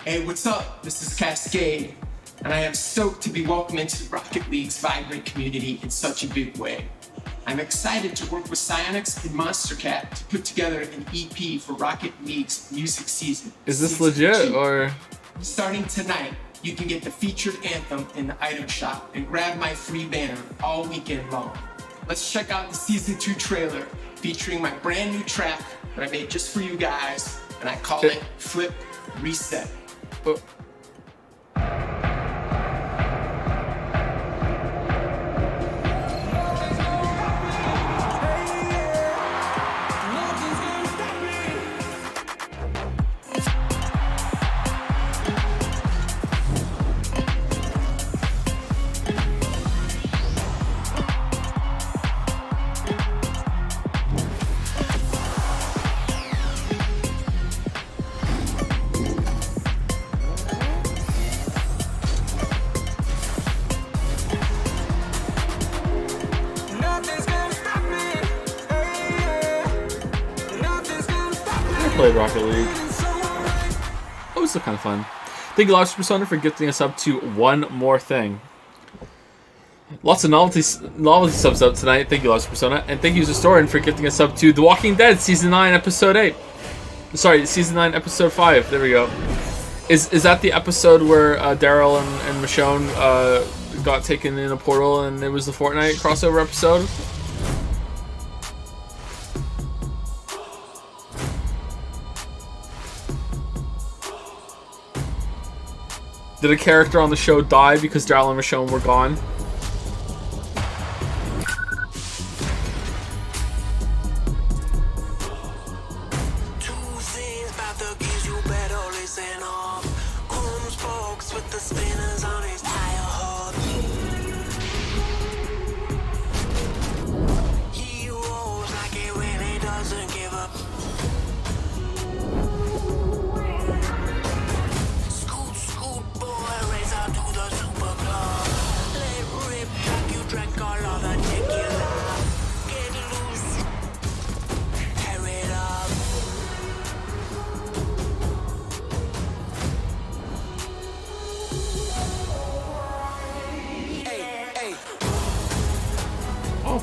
Hey, what's up? This is Cascade, and I am stoked to be welcomed into Rocket League's vibrant community in such a big way. I'm excited to work with Psyonix and Monster Cat to put together an EP for Rocket League's music season. Is this legit, or? Starting tonight, you can get the featured anthem in the item shop and grab my free banner all weekend long. Let's check out the Season 2 trailer featuring my brand new track that I made just for you guys, and I call it Flip Reset. Played Rocket League. Oh, it was still kind of fun. Thank you, Lobster Persona, for gifting us up to One More Thing. Lots of novelty subs out tonight. Thank you, Lobster Persona. And thank you, Historian, for gifting us up to The Walking Dead, Season 9, Episode 8. Sorry, Season 9, Episode 5. There we go. Is that the episode where Daryl and Michonne got taken in a portal and it was the Fortnite crossover episode? Did a character on the show die because Daryl and Michonne were gone?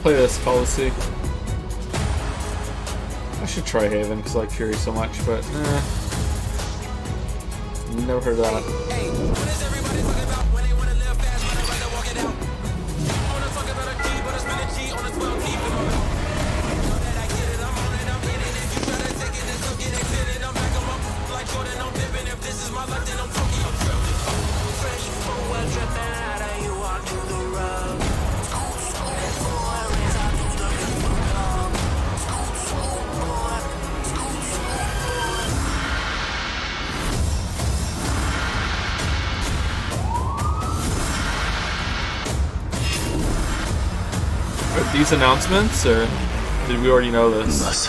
play this call. Let's see. I should try Haven because I like Fury so much, but never heard of that. Are these announcements, or did we already know this?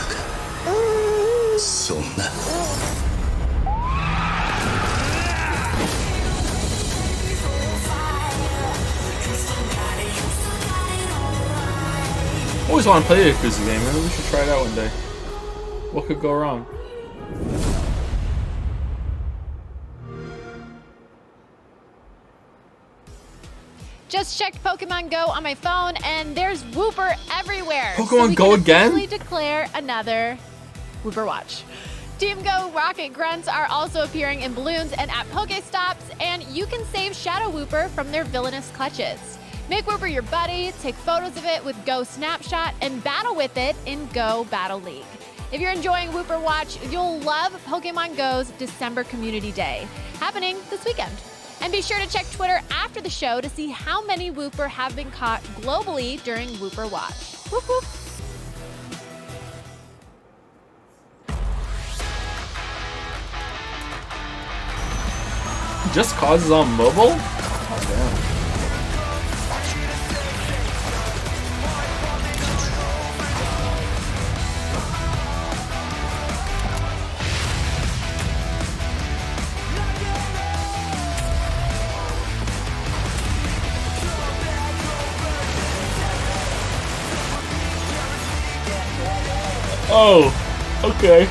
Always want to play a Yakuza game. Maybe we should try it out one day. What could go wrong? Just checked Pokemon Go on my phone, and there's Wooper everywhere. Pokemon Go again? So we can declare another Wooper Watch. Team Go Rocket Grunts are also appearing in balloons and at Pokestops, and you can save Shadow Wooper from their villainous clutches. Make Wooper your buddy, take photos of it with Go Snapshot, and battle with it in Go Battle League. If you're enjoying Wooper Watch, you'll love Pokemon Go's December Community Day, happening this weekend. And be sure to check Twitter after the show to see how many Wooper have been caught globally during Wooper Watch. Whoop whoop. Just Cause is on mobile? Oh, damn. Oh, okay.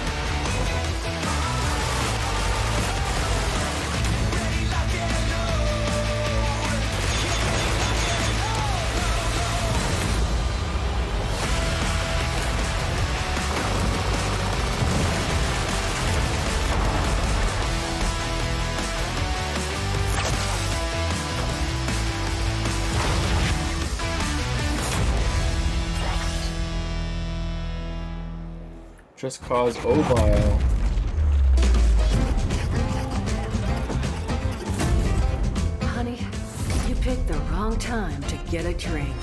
Just Cause Mobile. Honey, you picked the wrong time to get a drink.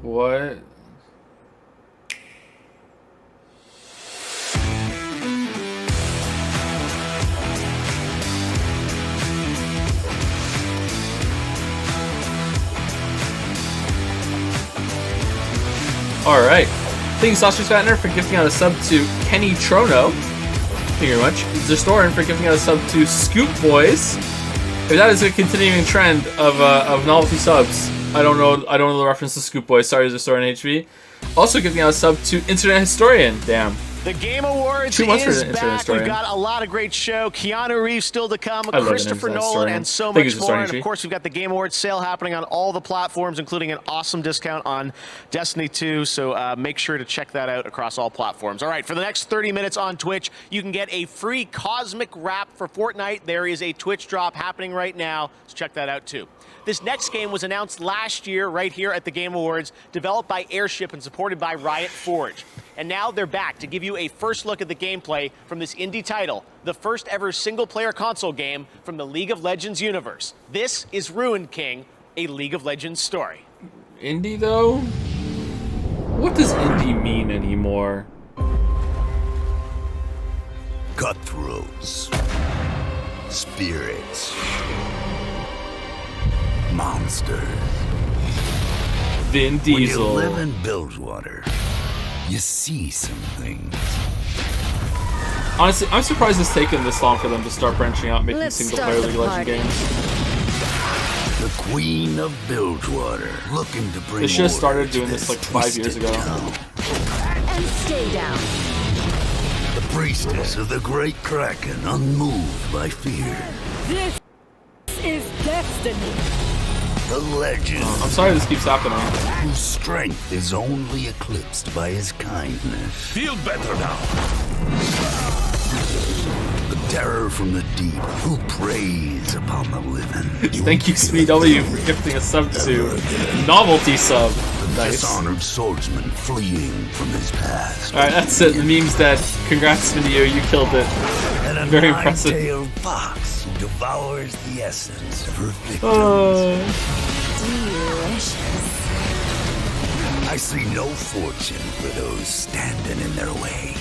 What? Alright. Thank you, Sausage Fattener, for gifting out a sub to Kenny Trono. Thank you very much. Zestorin for gifting out a sub to Scoop Boys. If that is a continuing trend of novelty subs, I don't know the reference to Scoop Boys. Sorry, Zestorin HV. Also gifting out a sub to Internet Historian. Damn. The Game Awards is back. We've got a lot of great show. Keanu Reeves still to come, Christopher Nolan, and so much more. And of course, we've got the Game Awards sale happening on all the platforms, including an awesome discount on Destiny 2. So make sure to check that out across all platforms. All right, for the next 30 minutes on Twitch, you can get a free Cosmic Wrap for Fortnite. There is a Twitch drop happening right now, so check that out too. This next game was announced last year right here at the Game Awards, developed by Airship and supported by Riot Forge. And now they're back to give you a first look at the gameplay from this indie title, the first ever single-player console game from the League of Legends universe. This is Ruined King, a League of Legends story. Indie, though? What does indie mean anymore? Cutthroats. Spirits. Monsters. Vin Diesel. When you live in Bilgewater, you see some things. Honestly, I'm surprised it's taken this long for them to start branching out, making single-player League of Legends games. The Queen of Bilgewater, looking to bring They should have started order to doing this like 5 years ago. And stay down. The priestess of the great Kraken, unmoved by fear. This is destiny. The legend. I'm sorry this keeps happening. Whose strength is only eclipsed by his kindness. Feel better now. The terror from the deep, who preys upon the living. Thank you, Sweet W, for gifting a sub to Novelty Sub. Nice. Dishonored swordsman fleeing from his past. Alright, that's it. The meme's dead. Congrats, Video. You killed it. And a Very impressive. nine-tailed fox who devours the essence of her victims. Delicious. I see no fortune for those standing in their way.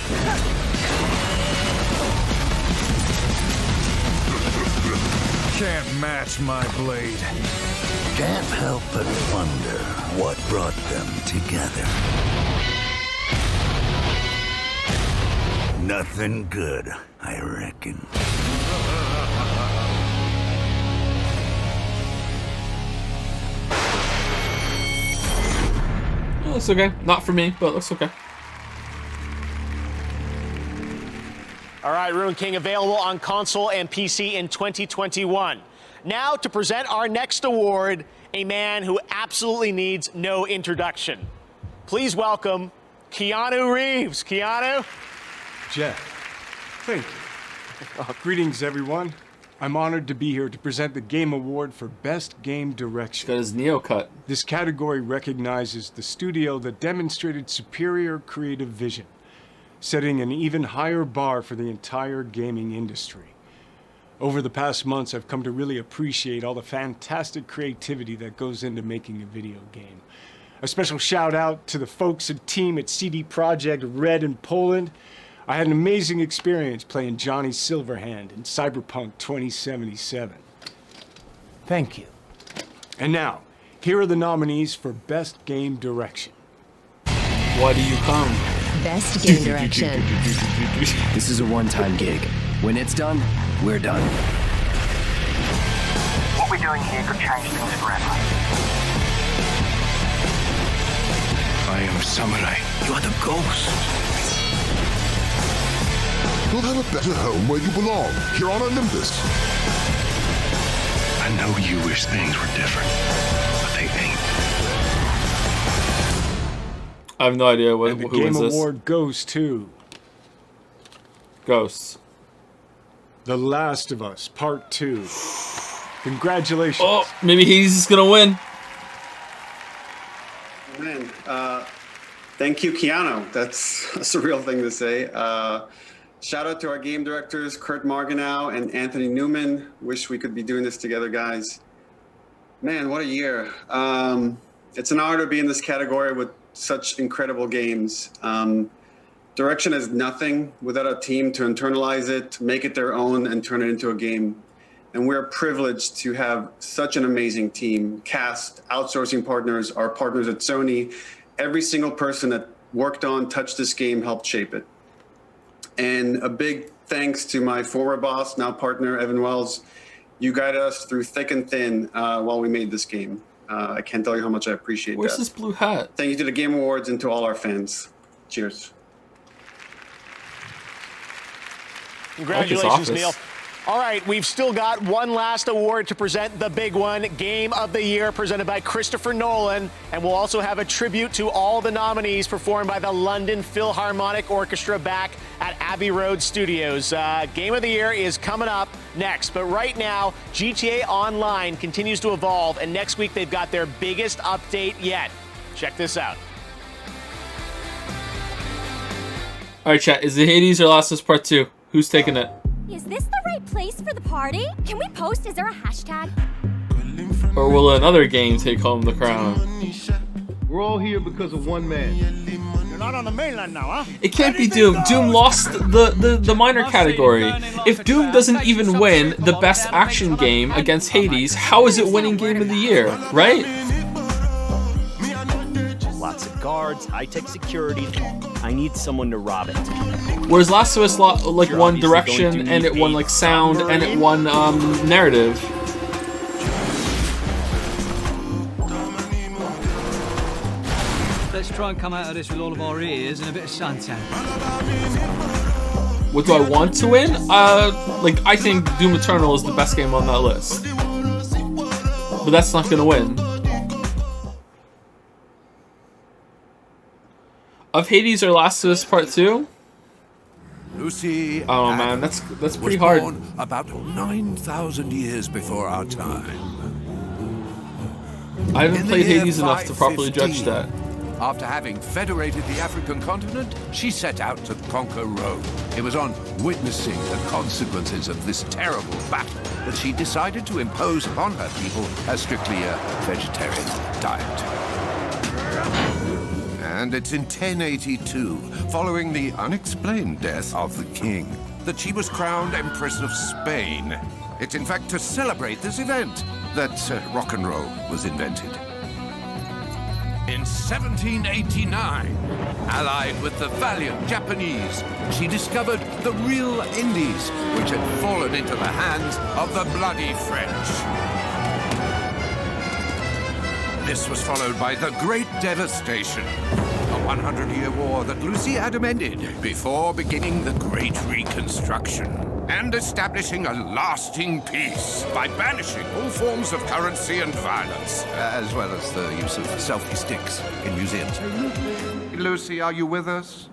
Can't match my blade. Can't help but wonder what brought them together. Nothing good, I reckon. Oh, looks okay. Not for me, but it looks okay. All right, Ruin King available on console and PC in 2021. Now to present our next award, a man who absolutely needs no introduction. Please welcome Keanu Reeves. Keanu? Jeff, thank you. Greetings, everyone. I'm honored to be here to present the Game Award for Best Game Direction. Got his Neo cut. This category recognizes the studio that demonstrated superior creative vision, setting an even higher bar for the entire gaming industry. Over the past months, I've come to really appreciate all the fantastic creativity that goes into making a video game. A special shout out to the folks and team at CD Projekt Red in Poland. I had an amazing experience playing Johnny Silverhand in Cyberpunk 2077. Thank you. And now, here are the nominees for Best Game Direction. Why do you come? Best Game Direction. This is a one-time gig. When it's done, we're done. What we're doing here could change things forever. I am Samurai. You are the ghost. You'll have a better home where you belong, here on Olympus. I know you wish things were different, but they ain't. I have no idea what, And the who Game is this. Award goes to Ghosts. The Last of Us Part 2. Congratulations. Oh, maybe he's gonna win. Man, thank you, Keanu. That's a real thing to say. Shout out to our game directors, Kurt Marganow and Anthony Newman. Wish we could be doing this together, guys. Man, what a year. It's an honor to be in this category with such incredible games. Direction is nothing without a team to internalize it, make it their own, and turn it into a game. And we're privileged to have such an amazing team, cast, outsourcing partners, our partners at Sony. Every single person that worked on, touched this game, helped shape it. And a big thanks to my former boss, now partner, Evan Wells. You guided us through thick and thin while we made this game. I can't tell you how much I appreciate that. Where's this blue hat? Thank you to the Game Awards and to all our fans. Cheers. Congratulations, Neil. All right, we've still got one last award to present, the big one, Game of the Year, presented by Christopher Nolan. And we'll also have a tribute to all the nominees performed by the London Philharmonic Orchestra back at Abbey Road Studios. Game of the Year is coming up next. But right now, GTA Online continues to evolve. And next week, they've got their biggest update yet. Check this out. All right, chat. Is it Hades or Last of Us Part 2? Who's taking it? Is this the right place for the party? Can we post? Is there a hashtag? Or will another game take home the crown? We're all here because of one man. You're not on the mainland now, huh? It can't be Doom. Doom lost the minor category. If Doom doesn't even win the best action game against Hades, how is it winning Game of the Year, right? Lots of guards, high-tech security. I need someone to rob it. Whereas Last of Us like won direction, and it won like sound, and it won narrative. try and come out of this with all of our ears and a bit of suntan. What do I want to win? Like, I think Doom Eternal is the best game on that list. But that's not gonna win. Of Hades or Last of Us Part 2? Lucy. Oh man, that's pretty was hard. Born about 9,000 years before our time. I haven't played Hades enough to properly judge that. After having federated the African continent, she set out to conquer Rome. It was on witnessing the consequences of this terrible battle that she decided to impose upon her people a strictly vegetarian diet. And it's in 1082, following the unexplained death of the king, that she was crowned Empress of Spain. It's in fact to celebrate this event that rock and roll was invented. In 1789, allied with the valiant Japanese, she discovered the real Indies, which had fallen into the hands of the bloody French. This was followed by the Great Devastation, a 100-year war that Lucy had amended before beginning the Great Reconstruction and establishing a lasting peace by banishing all forms of currency and violence, as well as the use of selfie sticks in museums. Lucy, are you with us?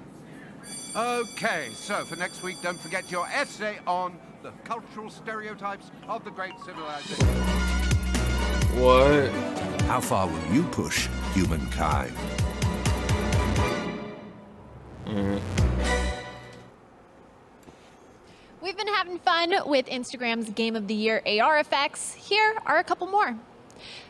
Okay, so for next week, don't forget your essay on the cultural stereotypes of the great civilization. What? How far will you push humankind? We've been having fun with Instagram's Game of the Year AR effects. Here are a couple more.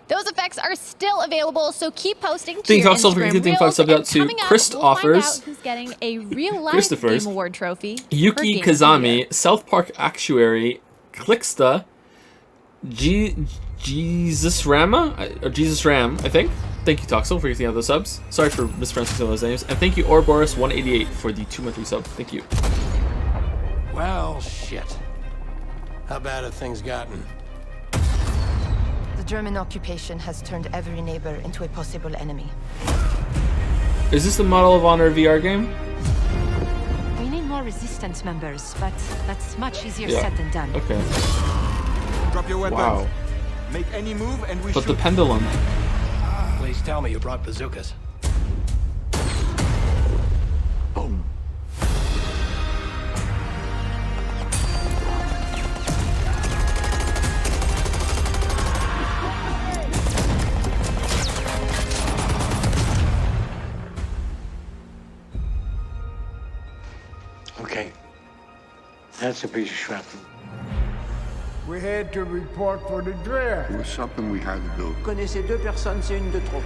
Those effects are still available, so keep posting to your Instagram reels. And coming up, we'll find out who's getting a real-life Game Award trophy. Yuki Kazami, South Park Actuary, Clicksta, Jesus Ram, I think. Thank you, Toxel, for getting out those subs. Sorry for mispronouncing some of those names. And thank you, Ouroboros188, for the 2 monthly sub. Thank you. Well, shit. How bad have things gotten? The German occupation has turned every neighbor into a possible enemy. Is this the Model of Honor VR game? We need more resistance members, but that's much easier Yeah. said than done. Okay. Drop your weapons. Wow. Make any move and we But shoot. the pendulum. Please tell me you brought bazookas. Okay. That's a piece of shrapnel. We had to report for the draft. It was something we had to do. Connaissez deux personnes, c'est une de trop.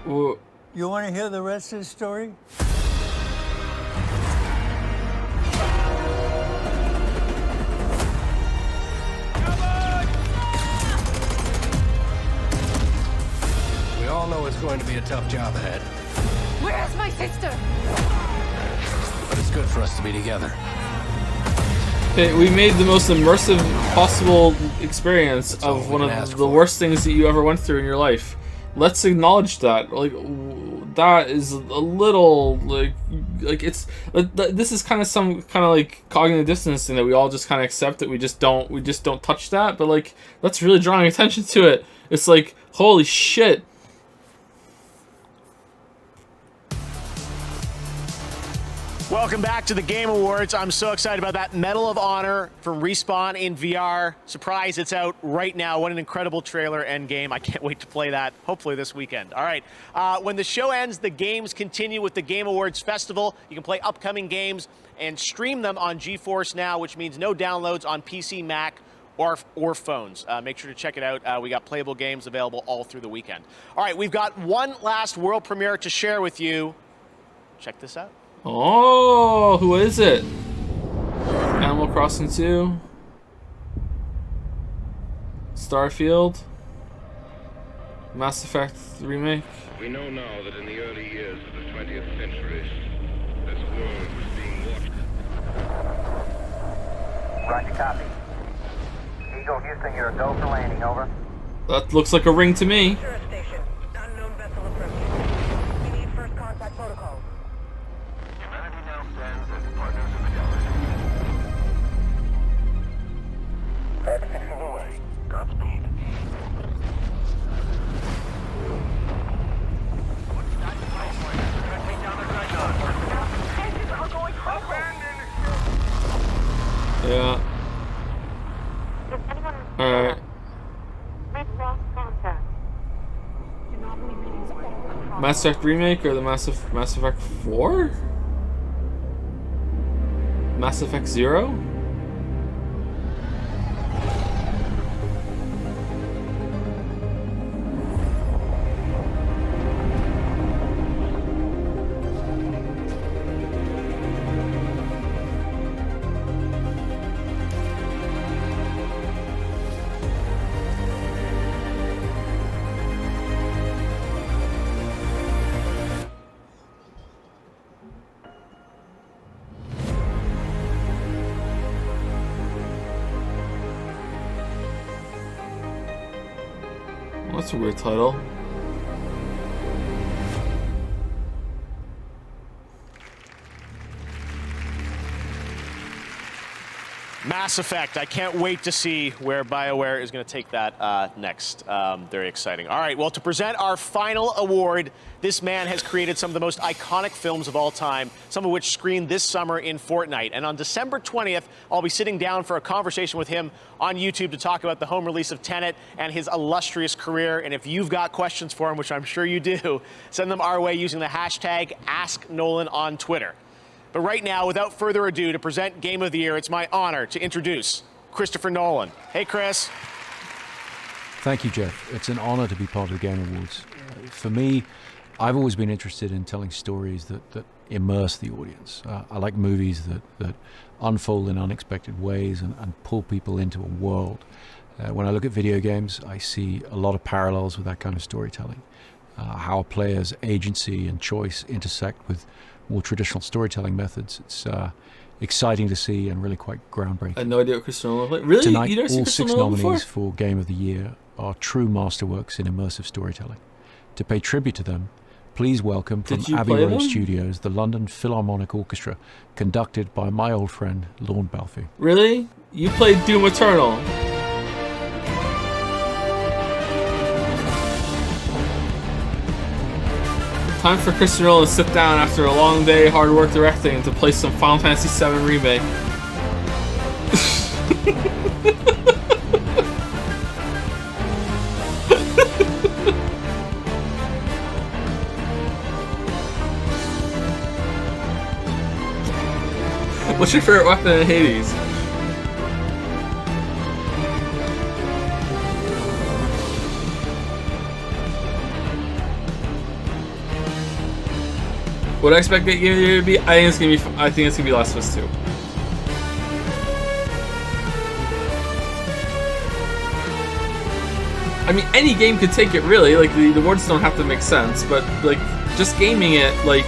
Well, You want to hear the rest of the story? We all know it's going to be a tough job ahead, Where's my sister? but it's good for us to be together. Hey, we made the most immersive possible experience of one of the worst things that you ever went through in your life. Let's acknowledge that. Like, that is a little like it's this is kind of some kind of like cognitive dissonance thing that we all just kind of accept that we just don't touch that. But like, that's really drawing attention to it. It's like, holy shit. Welcome back to the Game Awards. I'm so excited about that Medal of Honor from Respawn in VR. Surprise, it's out right now. What an incredible trailer and game. I can't wait to play that, hopefully this weekend. All right, when the show ends, the games continue with the Game Awards Festival. You can play upcoming games and stream them on GeForce Now, which means no downloads on PC, Mac, or phones. Make sure to check it out. We got playable games available all through the weekend. All right, we've got one last world premiere to share with you. Check this out. Oh, who is it? Animal Crossing 2? Starfield? Mass Effect remake? We know now that in the early years of the 20th century, this world was being watched. Roger, copy. Eagle Houston, you're a go for landing, over. That looks like a ring to me. Yeah. Alright. Mass Effect Remake or the Mass Effect 4? Mass Effect 0? That's a weird title. Mass Effect. I can't wait to see where BioWare is going to take that next. Very exciting. All right, well, to present our final award, this man has created some of the most iconic films of all time, some of which screened this summer in Fortnite. And on December 20th, I'll be sitting down for a conversation with him on YouTube to talk about the home release of Tenet and his illustrious career. And if you've got questions for him, which I'm sure you do, send them our way using the hashtag AskNolan on Twitter. But right now, without further ado, to present Game of the Year, it's my honor to introduce Christopher Nolan. Hey, Chris. Thank you, Jeff. It's an honor to be part of the Game Awards. For me, I've always been interested in telling stories that immerse the audience. I like movies that unfold in unexpected ways and pull people into a world. When I look at video games, I see a lot of parallels with that kind of storytelling. How a player's agency and choice intersect with more traditional storytelling methods. It's exciting to see and really quite groundbreaking. I had no idea what Christopher Nolan played. Really? Tonight, You never seen all Christopher 6 Nolan nominees before? for Game of the Year are true masterworks in immersive storytelling. To pay tribute to them, please welcome from Did you Abbey play Road them? Studios the London Philharmonic Orchestra, conducted by my old friend Lorne Balfe. Really? You played Doom Eternal? Time for Christopher Nolan to sit down after a long day, hard work directing, to play some Final Fantasy VII Remake. What's your favorite weapon in Hades? What I expect Game of the Year to be? I think it's gonna be Last of Us 2. I mean, any game could take it, really. Like, the awards don't have to make sense, but, like, just gaming it, like,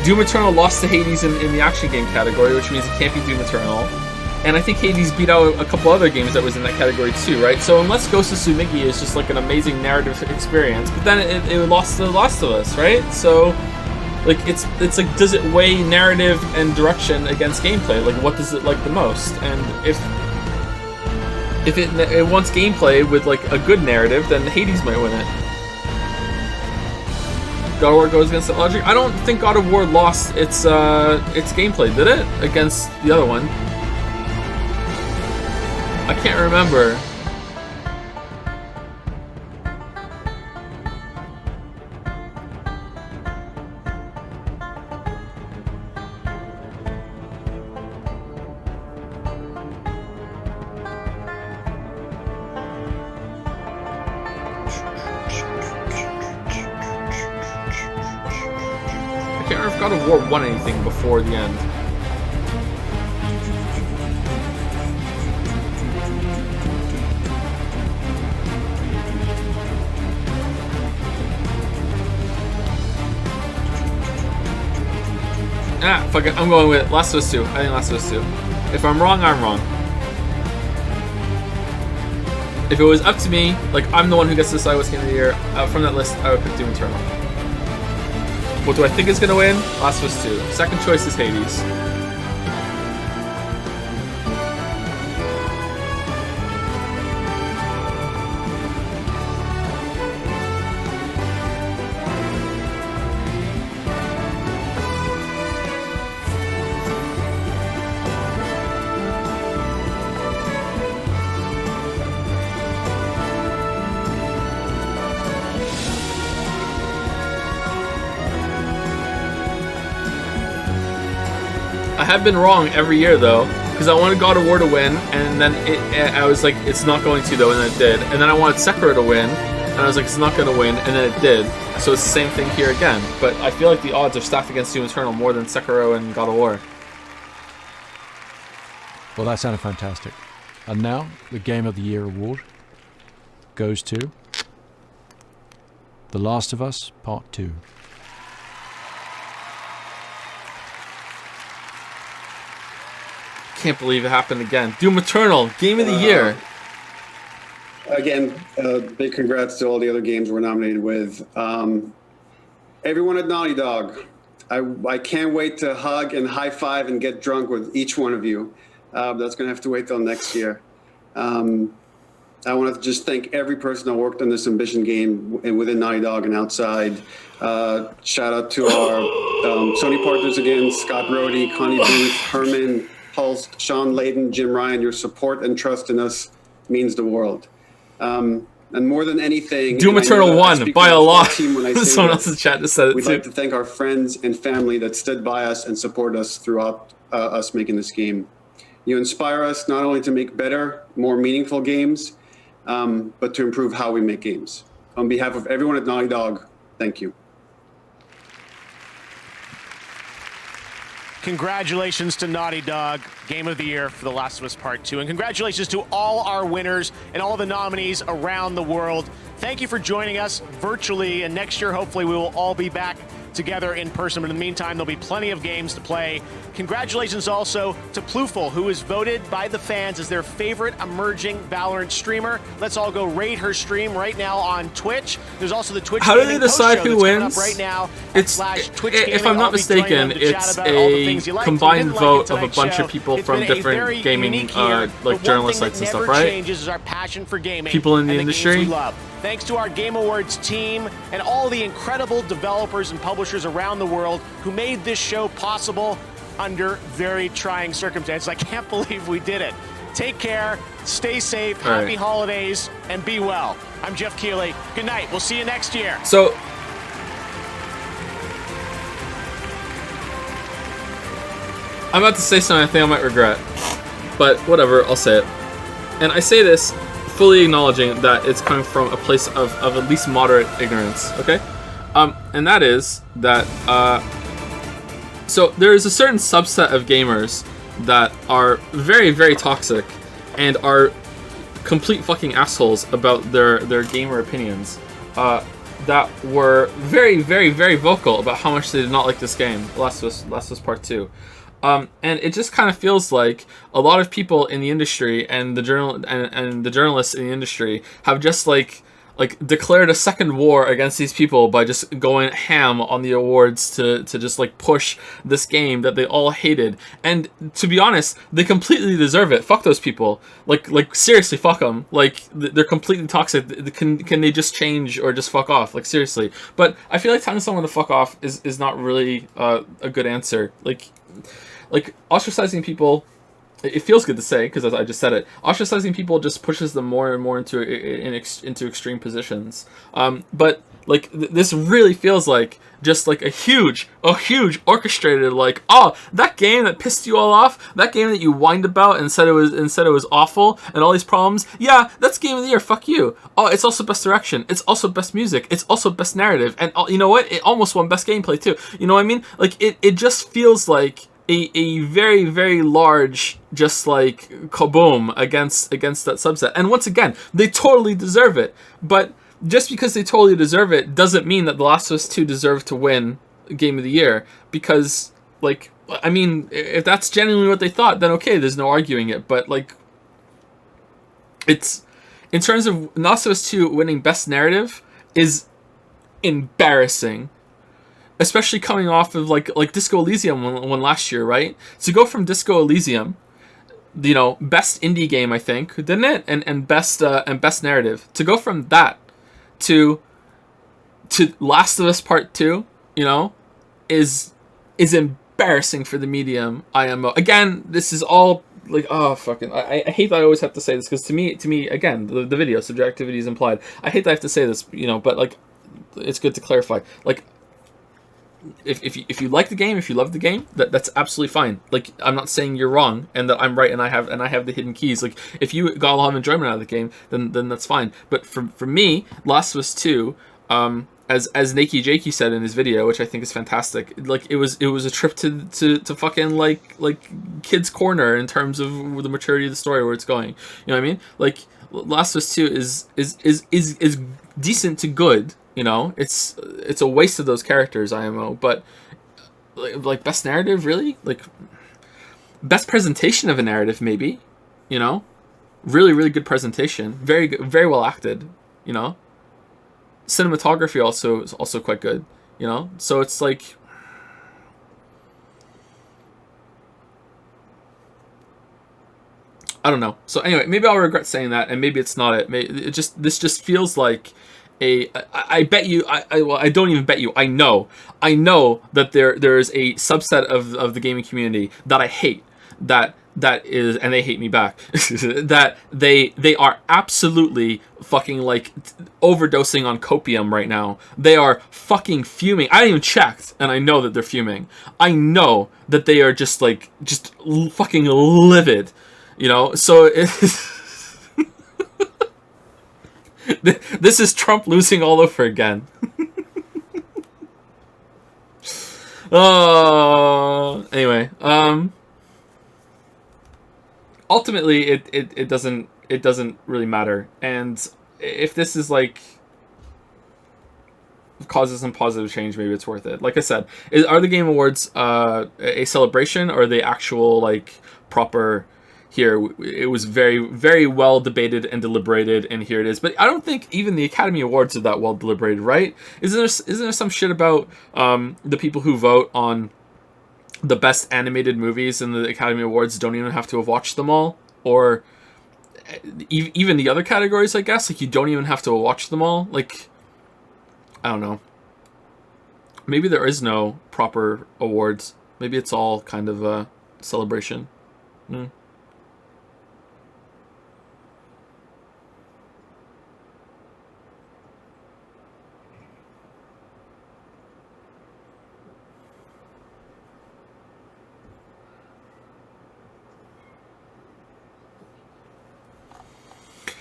Doom Eternal lost to Hades in the action game category, which means it can't be Doom Eternal. And I think Hades beat out a couple other games that was in that category too, right? So unless Ghost of Tsushima is just like an amazing narrative experience, but then it lost to The Last of Us, right? So, like, it's like, does it weigh narrative and direction against gameplay? Like, what does it like the most? And if it wants gameplay with like a good narrative, then Hades might win it. God of War goes against that logic. I don't think God of War lost its gameplay, did it? Against the other one. I can't remember. I can't remember if God of War won anything before the end. Ah, fuck it. I'm going with Last of Us 2. I think Last of Us 2. If I'm wrong, I'm wrong. If it was up to me, like, I'm the one who gets to decide what's Game of the Year, from that list, I would pick Doom Eternal. What do I think is going to win? Last of Us 2. Second choice is Hades. I have been wrong every year though, because I wanted God of War to win, and then I was like, it's not going to though, and then it did. And then I wanted Sekiro to win, and I was like, it's not going to win, and then it did. So it's the same thing here again. But I feel like the odds are stacked against Doom Eternal more than Sekiro and God of War. Well, that sounded fantastic. And now, the Game of the Year award goes to The Last of Us Part 2. Can't believe it happened again. Doom Eternal, Game of the Year. Again, big congrats to all the other games we're nominated with. Everyone at Naughty Dog, I can't wait to hug and high five and get drunk with each one of you. That's going to have to wait till next year. I want to just thank every person that worked on this Ambition game within Naughty Dog and outside. Shout out to our Sony partners again, Scott Brody, Connie Booth, Herman, Hulst, Sean Layden, Jim Ryan. Your support and trust in us means the world. And more than anything, Doom Eternal won by a lot. Someone else else's chat just said it we'd too. like to thank our friends and family that stood by us and supported us throughout us making this game. You inspire us not only to make better, more meaningful games, but to improve how we make games. On behalf of everyone at Naughty Dog, thank you. Congratulations to Naughty Dog, Game of the Year for The Last of Us Part 2. And congratulations to all our winners and all the nominees around the world. Thank you for joining us virtually, and next year, hopefully, we will all be back together in person. But in the meantime, there'll be plenty of games to play. Congratulations also to Plooful, who is voted by the fans as their favorite emerging Valorant streamer. Let's all go raid her stream right now on Twitch. There's also the Twitch How do they Gaming decide Post Show who that's coming wins? up right now. It's if I'm not mistaken, it's a combined vote of a bunch of people from different gaming like journalist sites and stuff, right? Changes our passion for gaming. People in the and industry. games we love. Thanks to our Game Awards team and all the incredible developers and publishers around the world who made this show possible under very trying circumstances. I can't believe we did it. Take care, stay safe, happy holidays, and be well. I'm Jeff Keighley. Good night. We'll see you next year. So, I'm about to say something I think I might regret, but whatever, I'll say it. And I say this fully acknowledging that it's coming from a place of at least moderate ignorance, okay? And that is that, so there is a certain subset of gamers that are very, very toxic and are complete fucking assholes about their gamer opinions, that were very, very, very vocal about how much they did not like this game, Last of Us Part 2. And it just kind of feels like a lot of people in the industry and the journalists in the industry have just like declared a second war against these people by just going ham on the awards to just like push this game that they all hated. And to be honest, they completely deserve it. Fuck those people. Like seriously, fuck them. Like they're completely toxic. Can they just change or just fuck off? Like seriously. But I feel like telling someone to fuck off is not really a good answer. Like ostracizing people, it feels good to say because I just said it. Ostracizing people just pushes them more and more into extreme positions. But like this really feels like just like a huge orchestrated like, oh, that game that pissed you all off, that game that you whined about and said it was awful and all these problems. Yeah, that's Game of the Year. Fuck you. Oh, it's also best direction. It's also best music. It's also best narrative. And you know what? It almost won best gameplay too. You know what I mean? Like it just feels like a very, very large just like kaboom against that subset. And once again, they totally deserve it. But just because they totally deserve it doesn't mean that The Last of Us 2 deserved to win Game of the Year. Because, like, I mean, if that's genuinely what they thought, then okay, there's no arguing it. But, like, it's, in terms of The Last of Us 2 winning Best Narrative is embarrassing. Especially coming off of like Disco Elysium won last year, right? To go from Disco Elysium, you know, best indie game I think, didn't it? And best narrative. To go from that to Last of Us Part 2, you know, is embarrassing for the medium IMO. Again, this is all like, oh fucking, I hate that I always have to say this because to me again the video subjectivity is implied. I hate that I have to say this, you know, but like it's good to clarify. Like, if you like the game, if you love the game, that's absolutely fine. Like, I'm not saying you're wrong and that I'm right and I have the hidden keys. Like, if you got a lot of enjoyment out of the game, then that's fine. But for me, Last of Us 2, as Nakey Jakey said in his video, which I think is fantastic, like it was a trip to fucking like Kids Corner in terms of the maturity of the story, where it's going. You know what I mean? Like, Last of Us 2 is decent to good. You know, it's a waste of those characters, IMO, but like best narrative, really? Like, best presentation of a narrative, maybe, you know? Really, really good presentation. Very good, very well acted, you know? Cinematography is also quite good, you know? So it's like, I don't know. So anyway, maybe I'll regret saying that, and maybe it's not it. This just feels like I bet you, well, I don't even bet you, I know that there is a subset of the gaming community that I hate, that is, and they hate me back, that they are absolutely fucking like overdosing on copium right now. They are fucking fuming. I even checked, and I know that they're fuming. I know that they are just fucking livid, you know? So this is Trump losing all over again. Anyway, ultimately it doesn't really matter, and if this is like causes some positive change, maybe it's worth it. Like I said, are the Game Awards a celebration, or are they actual like proper? Here it was very, very well debated and deliberated, and here it is. But I don't think even the Academy Awards are that well deliberated, right? Isn't there some shit about the people who vote on the best animated movies in the Academy Awards don't even have to have watched them all, or even the other categories? I guess like you don't even have to watch them all. Like, I don't know. Maybe there is no proper awards. Maybe it's all kind of a celebration.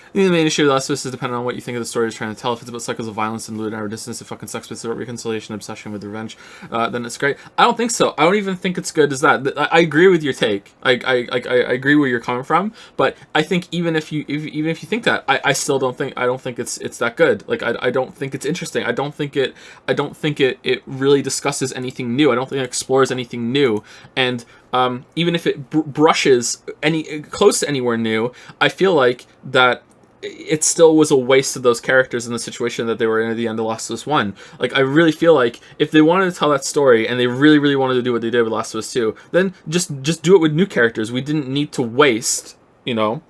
I think the main issue with Last of Us is dependent on what you think of the story is trying to tell. If it's about cycles of violence and lewd and distance, it fucking sucks. But it's about reconciliation, obsession with revenge, then it's great. I don't think so. I don't even think it's good as that. I agree with your take. I agree where you're coming from. But I think even if you think that, I still don't think it's that good. Like I don't think it's interesting. I don't think it really discusses anything new. I don't think it explores anything new. And even if it brushes close to anywhere new, I feel like that it still was a waste of those characters in the situation that they were in at the end of Last of Us 1. Like, I really feel like if they wanted to tell that story and they really, really wanted to do what they did with Last of Us 2, then just do it with new characters. We didn't need to waste, you know.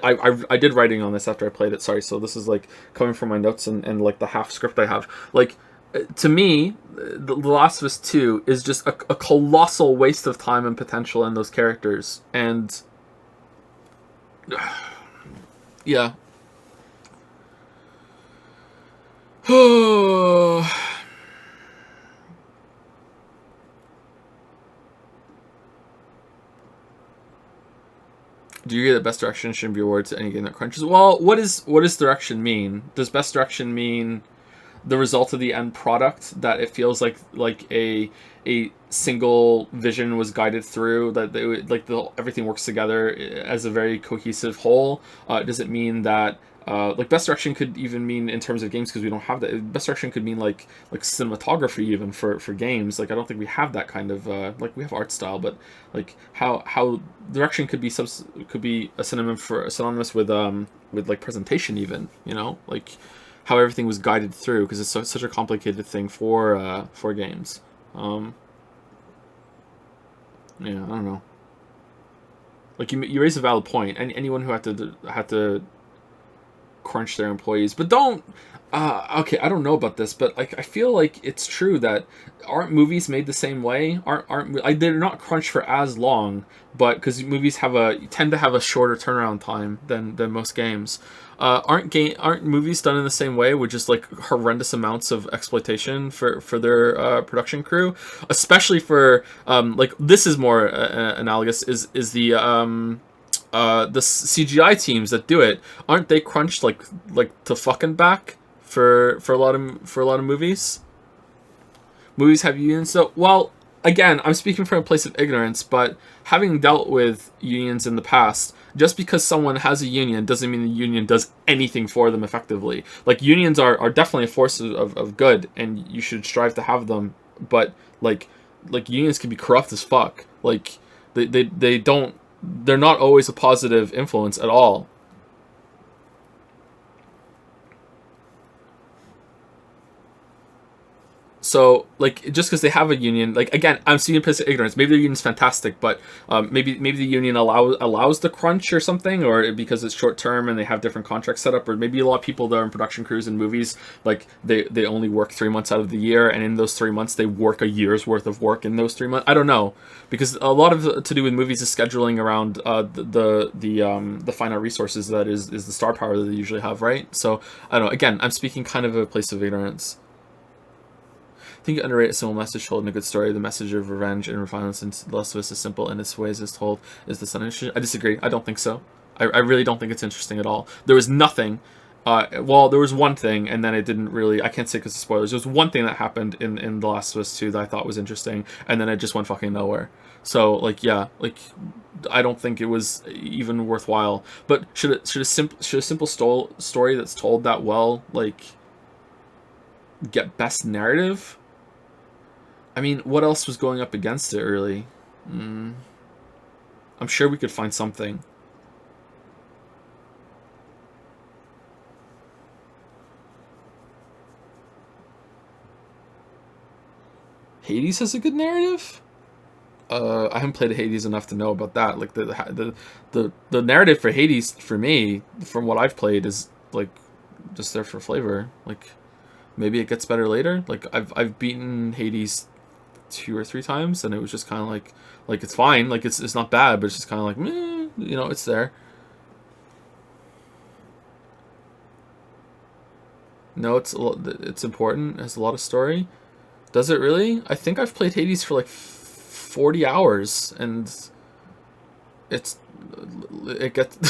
I did writing on this after I played it, sorry, so this is like coming from my notes and like the half script I have. Like, to me, The Last of Us 2 is just a colossal waste of time and potential in those characters. And yeah. Do you agree that best direction shouldn't be awarded to any game that crunches? Well, what does direction mean? Does best direction mean the result of the end product, that it feels like a single vision was guided through, that everything works together as a very cohesive whole? Does it mean that like best direction could even mean in terms of games, because we don't have that. Best direction could mean like cinematography even for games. Like I don't think we have that kind of like we have art style, but like how direction could be a synonymous with like presentation even, you know, like how everything was guided through, because it's such a complicated thing for games. Yeah, I don't know. Like you raise a valid point. Anyone who had to crunch their employees, but don't. Okay, I don't know about this, but like I feel like it's true that aren't movies made the same way? They're not crunched for as long, but because movies tend to have a shorter turnaround time than most games. Aren't movies done in the same way with just like horrendous amounts of exploitation for their production crew, especially for like this is more analogous is the CGI teams that do it, aren't they crunched like to fucking back for a lot of movies? Movies have unions, so well again, I'm speaking from a place of ignorance, but having dealt with unions in the past, just because someone has a union doesn't mean the union does anything for them effectively. Like unions are definitely a force of good, and you should strive to have them, but like unions can be corrupt as fuck. Like they're not always a positive influence at all. So, like, just because they have a union, like, again, I'm seeing implicit ignorance. Maybe the union's fantastic, but maybe the union allows the crunch or something, or because it's short term and they have different contracts set up, or maybe a lot of people that are in production crews in movies, like, they only work 3 months out of the year, and in those 3 months they work a year's worth of work in those 3 months. I don't know, because a lot of to do with movies is scheduling around the finite resources that is the star power that they usually have, right? So I don't know. Again, I'm speaking kind of a place of ignorance. I think you underrate a simple message told in a good story. The message of revenge and violence in The Last of Us is simple in its ways as told. Is this uninteresting? I disagree. I don't think so. I really don't think it's interesting at all. There was nothing. Well, there was one thing, and then it didn't really... I can't say because of spoilers. There was one thing that happened in The Last of Us 2 that I thought was interesting, and then it just went fucking nowhere. So, like, yeah, like... I don't think it was even worthwhile. But should a simple story that's told that well, like, get best narrative? I mean, what else was going up against it, really? I'm sure we could find something. Hades has a good narrative? I haven't played Hades enough to know about that. Like, the narrative for Hades, for me, from what I've played, is, like, just there for flavor. Like, maybe it gets better later. Like, I've beaten Hades 2 or 3 times, and it was just kind of like it's fine, like it's not bad, but it's just kind of like, meh, you know, it's there. No, it's important. It has a lot of story. Does it really? I think I've played Hades for like 40 hours, and it gets.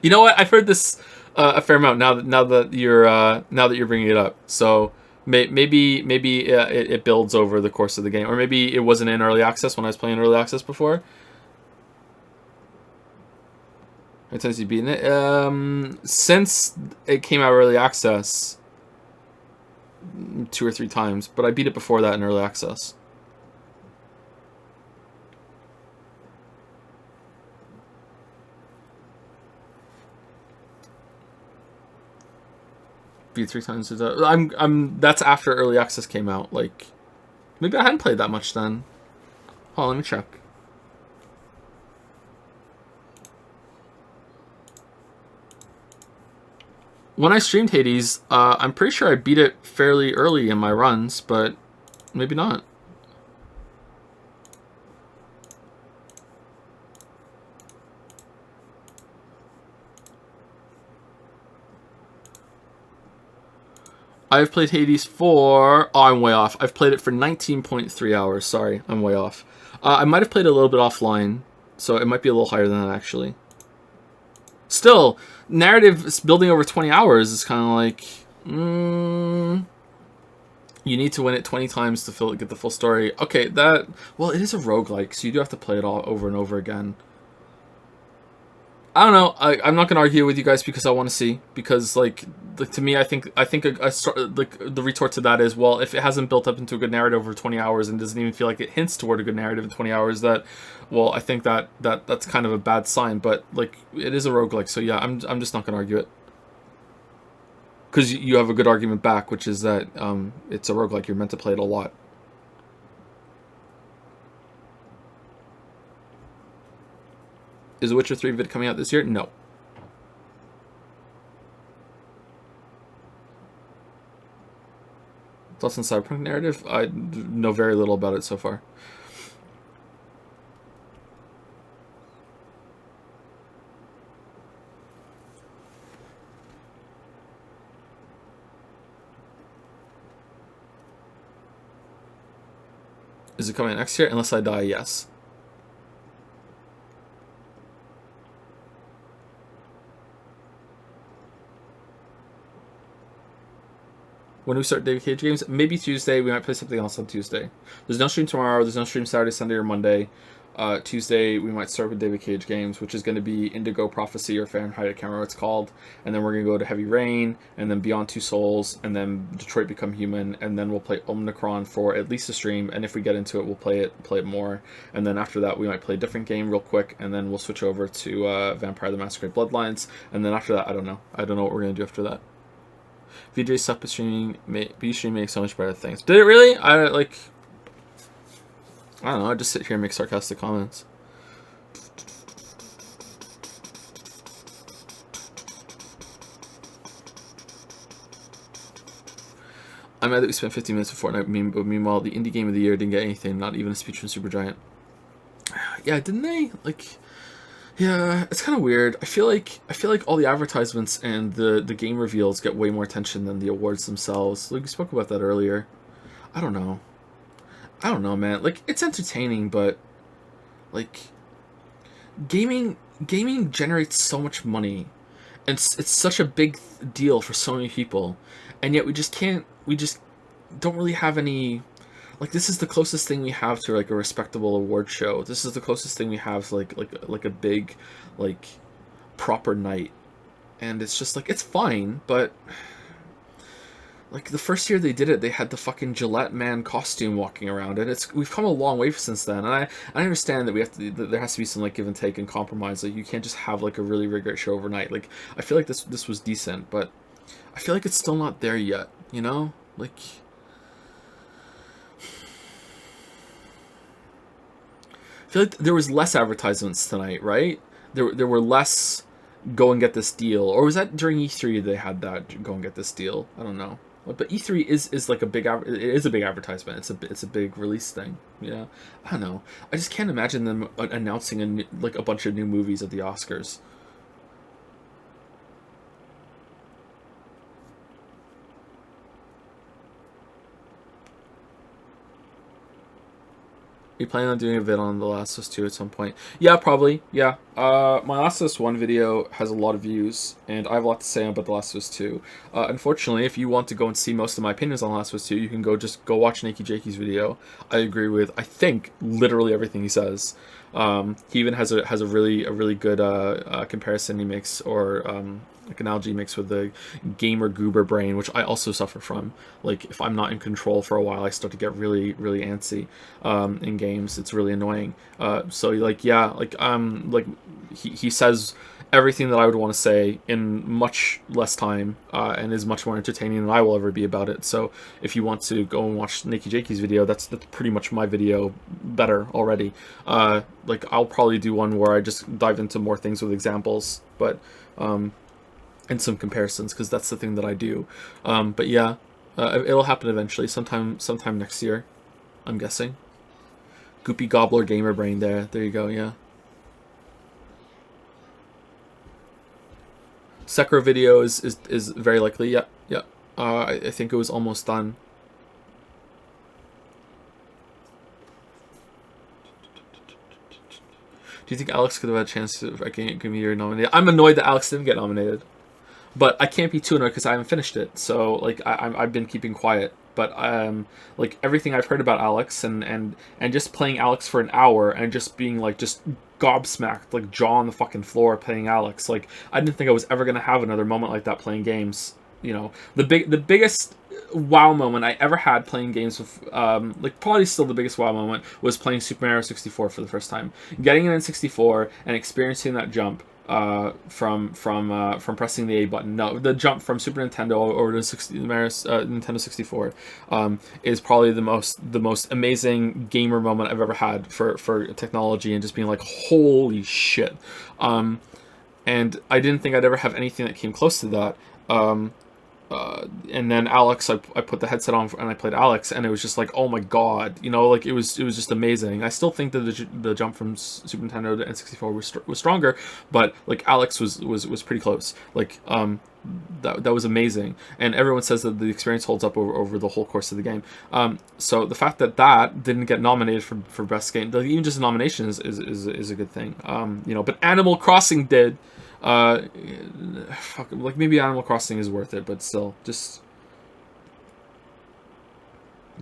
You know what? I've heard this a fair amount now that you're bringing it up. So. Maybe it builds over the course of the game, or maybe it wasn't in early access when I was playing early access before. How many times have you beaten it? Since it came out early access, 2 or 3 times, but I beat it before that in early access. Beat 3 times. That's after early access came out. Like, maybe I hadn't played that much then. Hold on, let me check. When I streamed Hades, I'm pretty sure I beat it fairly early in my runs, but maybe not. I've played Hades for... Oh, I'm way off. I've played it for 19.3 hours. Sorry, I'm way off. I might have played a little bit offline, so it might be a little higher than that, actually. Still, narrative building over 20 hours is kind of like... you need to win it 20 times to get the full story. Okay, that... Well, it is a roguelike, so you do have to play it all over and over again. I don't know. I'm not gonna argue with you guys because I want to see. Because like to me, I think the retort to that is, well, if it hasn't built up into a good narrative over 20 hours and doesn't even feel like it hints toward a good narrative in 20 hours, that, well, I think that's kind of a bad sign. But like, it is a roguelike, so yeah, I'm just not gonna argue it. Because you have a good argument back, which is that it's a roguelike. You're meant to play it a lot. Is The Witcher 3 vid coming out this year? No. Thoughts on Cyberpunk narrative? I know very little about it so far. Is it coming next year? Unless I die, yes. When do we start David Cage games? Maybe Tuesday. We might play something else on Tuesday. There's no stream tomorrow. There's no stream Saturday, Sunday, or Monday. Tuesday, we might start with David Cage games, which is going to be Indigo Prophecy or Fahrenheit, I can't remember what it's called. And then we're going to go to Heavy Rain, and then Beyond Two Souls, and then Detroit Become Human, and then we'll play Omnicron for at least a stream. And if we get into it, we'll play it more. And then after that, we might play a different game real quick, and then we'll switch over to Vampire the Masquerade Bloodlines. And then after that, I don't know. I don't know what we're going to do after that. VJ sucked, streaming makes so much better things. Did it really? I don't know. I just sit here and make sarcastic comments. I'm mad that we spent 15 minutes of Fortnite, but meanwhile, the indie game of the year didn't get anything, not even a speech from Supergiant. Yeah, didn't they? Like, yeah, it's kind of weird. I feel like all the advertisements and the game reveals get way more attention than the awards themselves. Like we spoke about that earlier. I don't know, man. Like, it's entertaining, but like gaming generates so much money, and it's such a big deal for so many people, and yet we just don't really have any. Like, this is the closest thing we have to like a respectable award show. This is the closest thing we have to like a big, like, proper night, and it's just like, it's fine, but like the first year they did it, they had the fucking Gillette Man costume walking around, and we've come a long way since then. And I understand that there has to be some like give and take and compromise. Like, you can't just have like a really great show overnight. Like, I feel like this was decent, but I feel like it's still not there yet. You know, like. I feel like there was less advertisements tonight, right? There were less go and get this deal, or was that during E3 they had that go and get this deal? I don't know. But E3 is like a big advertisement. It's a big release thing. Yeah, I don't know. I just can't imagine them announcing a bunch of new movies at the Oscars. You planning on doing a vid on The Last of Us 2 at some point? Yeah, probably. Yeah. My Last of Us 1 video has a lot of views, and I have a lot to say about The Last of Us 2. Unfortunately, if you want to go and see most of my opinions on The Last of Us 2, you can just go watch Nakey Jakey's video. I agree with, I think, literally everything he says. He even has a really good comparison he makes, or like analogy he makes with the gamer goober brain, which I also suffer from. Like, if I'm not in control for a while, I start to get really antsy in games. It's really annoying. So like, yeah, like he says everything that I would want to say in much less time, and is much more entertaining than I will ever be about it. So if you want to go and watch Nakey Jakey's video, that's pretty much my video better already. Like, I'll probably do one where I just dive into more things with examples, but and some comparisons, because that's the thing that I do. But yeah, it'll happen eventually, sometime next year, I'm guessing. Goopy Gobbler gamer brain there you go. Yeah. Sekiro video is very likely. Yeah. I think it was almost done. Do you think Alex could have had a chance to get nominated? I'm annoyed that Alex didn't get nominated, but I can't be too annoyed because I haven't finished it. So like, I've been keeping quiet. But like, everything I've heard about Alex and just playing Alex for an hour and just being like just gobsmacked, like jaw on the fucking floor playing Alex. Like, I didn't think I was ever gonna have another moment like that playing games. You know, the biggest wow moment I ever had playing games with, like, probably still the biggest wow moment was playing Super Mario 64 for the first time. Getting it in 64 and experiencing that jump from pressing the A button. No, the jump from Super Nintendo over to Nintendo 64 is probably the most amazing gamer moment I've ever had for technology, and just being like, holy shit. And I didn't think I'd ever have anything that came close to that. and then Alex, I put the headset on and I played Alex, and it was just like, oh my god, you know, like it was just amazing. I still think that the jump from Super Nintendo to N64 was stronger, but like Alex was pretty close. Like that was amazing, and everyone says that the experience holds up over the whole course of the game. So the fact that didn't get nominated for best game, like, even just a nomination is a good thing. You know, but Animal Crossing did. Fuck, like maybe Animal Crossing is worth it, but still, just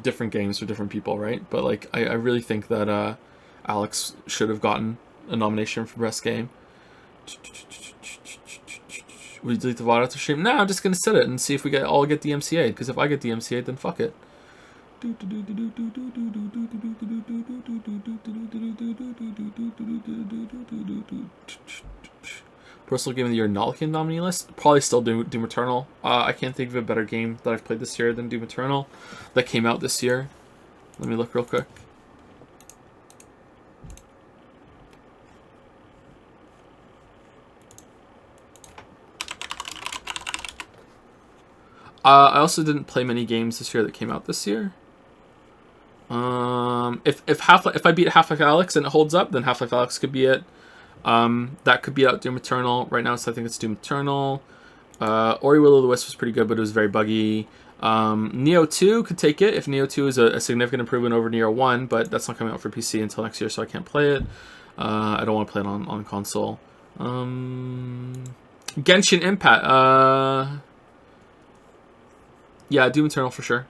different games for different people, right? But like, I really think that Alex should have gotten a nomination for best game. Will you delete the VOD after stream? No, I'm just gonna set it and see if we all get DMCA'd. Because if I get DMCA'd, then fuck it. Personal game of the year Nolkien nominee list? Probably still Doom Eternal. I can't think of a better game that I've played this year than Doom Eternal that came out this year. Let me look real quick. I also didn't play many games this year that came out this year. If I beat Half-Life Alyx and it holds up, then Half-Life Alyx could be it. That could be out Doom Eternal. Right now, so I think it's Doom Eternal. Ori Will of the Wisp was pretty good, but it was very buggy. Neo 2 could take it if Neo 2 is a significant improvement over Neo 1, but that's not coming out for PC until next year, so I can't play it. I don't want to play it on console. Genshin Impact. Yeah, Doom Eternal for sure.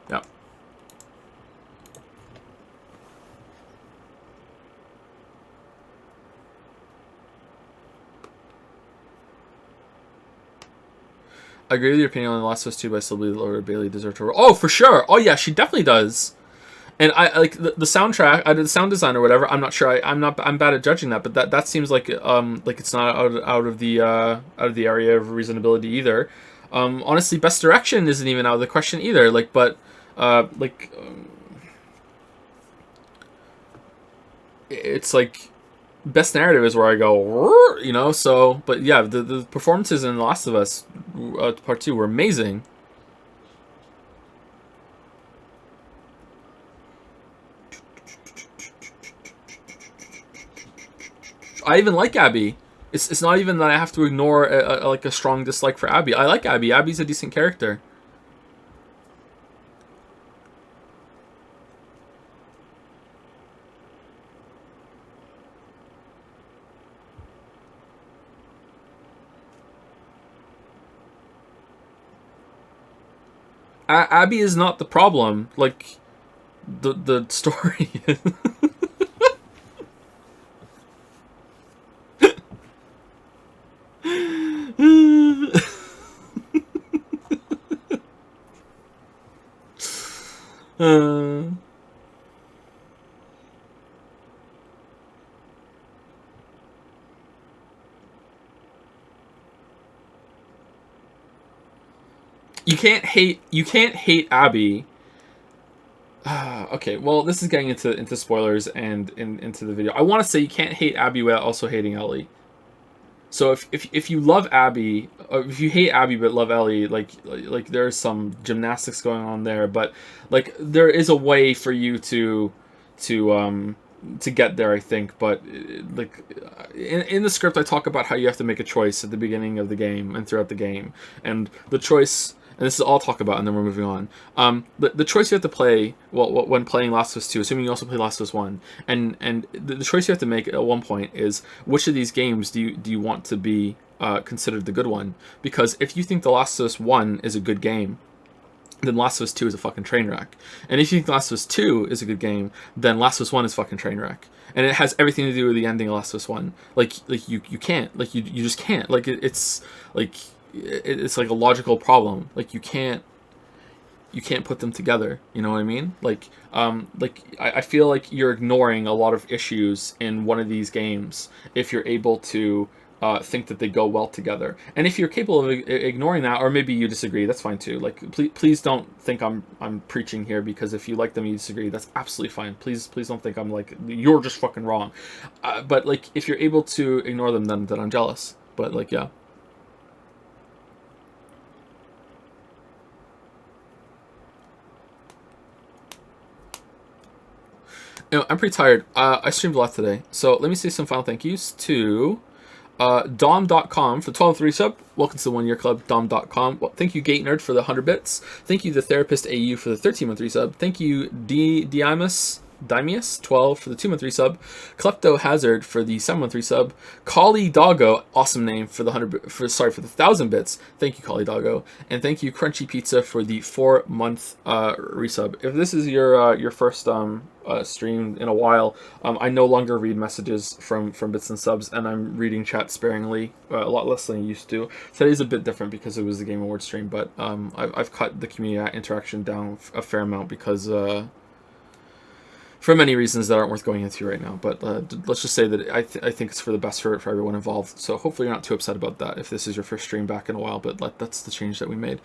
Yeah. I agree with your opinion on The Last of Us 2, but I still believe Laura Bailey deserves her. Oh, for sure. Oh yeah, she definitely does. And I like the soundtrack. I did the sound design or whatever. I'm not sure. I'm bad at judging that, but that seems like it's not out of the area of reasonability either. Honestly, best direction isn't even out of the question either. Like, but it's like best narrative is where I go, you know. So, but yeah, the performances in The Last of Us Part 2 were amazing. I even like Abby. It's not even that I have to ignore a strong dislike for Abby. I like Abby. Abby's a decent character. Abby is not the problem. Like, the story is... You can't hate Abby. Okay, well, this is getting into spoilers and into the video. I want to say you can't hate Abby without also hating Ellie. So if you love Abby, or if you hate Abby but love Ellie, like there's some gymnastics going on there, but like there is a way for you to get there, I think. But like in the script, I talk about how you have to make a choice at the beginning of the game and throughout the game, and the choice. And this is all I'll talk about, and then we're moving on. The choice you have to play, well, when playing Last of Us 2, assuming you also play Last of Us 1, and the choice you have to make at one point is which of these games do you want to be considered the good one? Because if you think The Last of Us 1 is a good game, then Last of Us 2 is a fucking train wreck. And if you think Last of Us 2 is a good game, then Last of Us 1 is fucking train wreck. And it has everything to do with the ending of Last of Us 1. Like you can't, like you just can't. Like it's like a logical problem. Like you can't put them together, you know what I mean? Like I feel like you're ignoring a lot of issues in one of these games if you're able to think that they go well together. And if you're capable of ignoring that, or maybe you disagree, that's fine too. Like please don't think I'm preaching here, because if you like them, you disagree, that's absolutely fine. Please don't think I'm like you're just fucking wrong. But like if you're able to ignore them, then I'm jealous. But like, yeah. I'm pretty tired. I streamed a lot today, so let me say some final thank yous to Dom.com for the 12 sub. Welcome to the 1 year club, Dom.com. Well, thank you, Gate Nerd, for the 100 bits. Thank you, The Therapist AU, for the 13 sub. Thank you, Dymius 12 for the 2 sub. Klepto Hazard for the 7 sub. Kali Doggo, awesome name, for the 1,000 bits. Thank you, Kali Doggo, and thank you, Crunchy Pizza, for the 4-month resub. If this is your first stream in a while, I no longer read messages from bits and subs, and I'm reading chat sparingly, a lot less than I used to. Today's a bit different because it was the Game Awards stream, but I've cut the community interaction down a fair amount because for many reasons that aren't worth going into right now. But let's just say that I think it's for the best for everyone involved. So hopefully you're not too upset about that if this is your first stream back in a while. But that's the change that we made.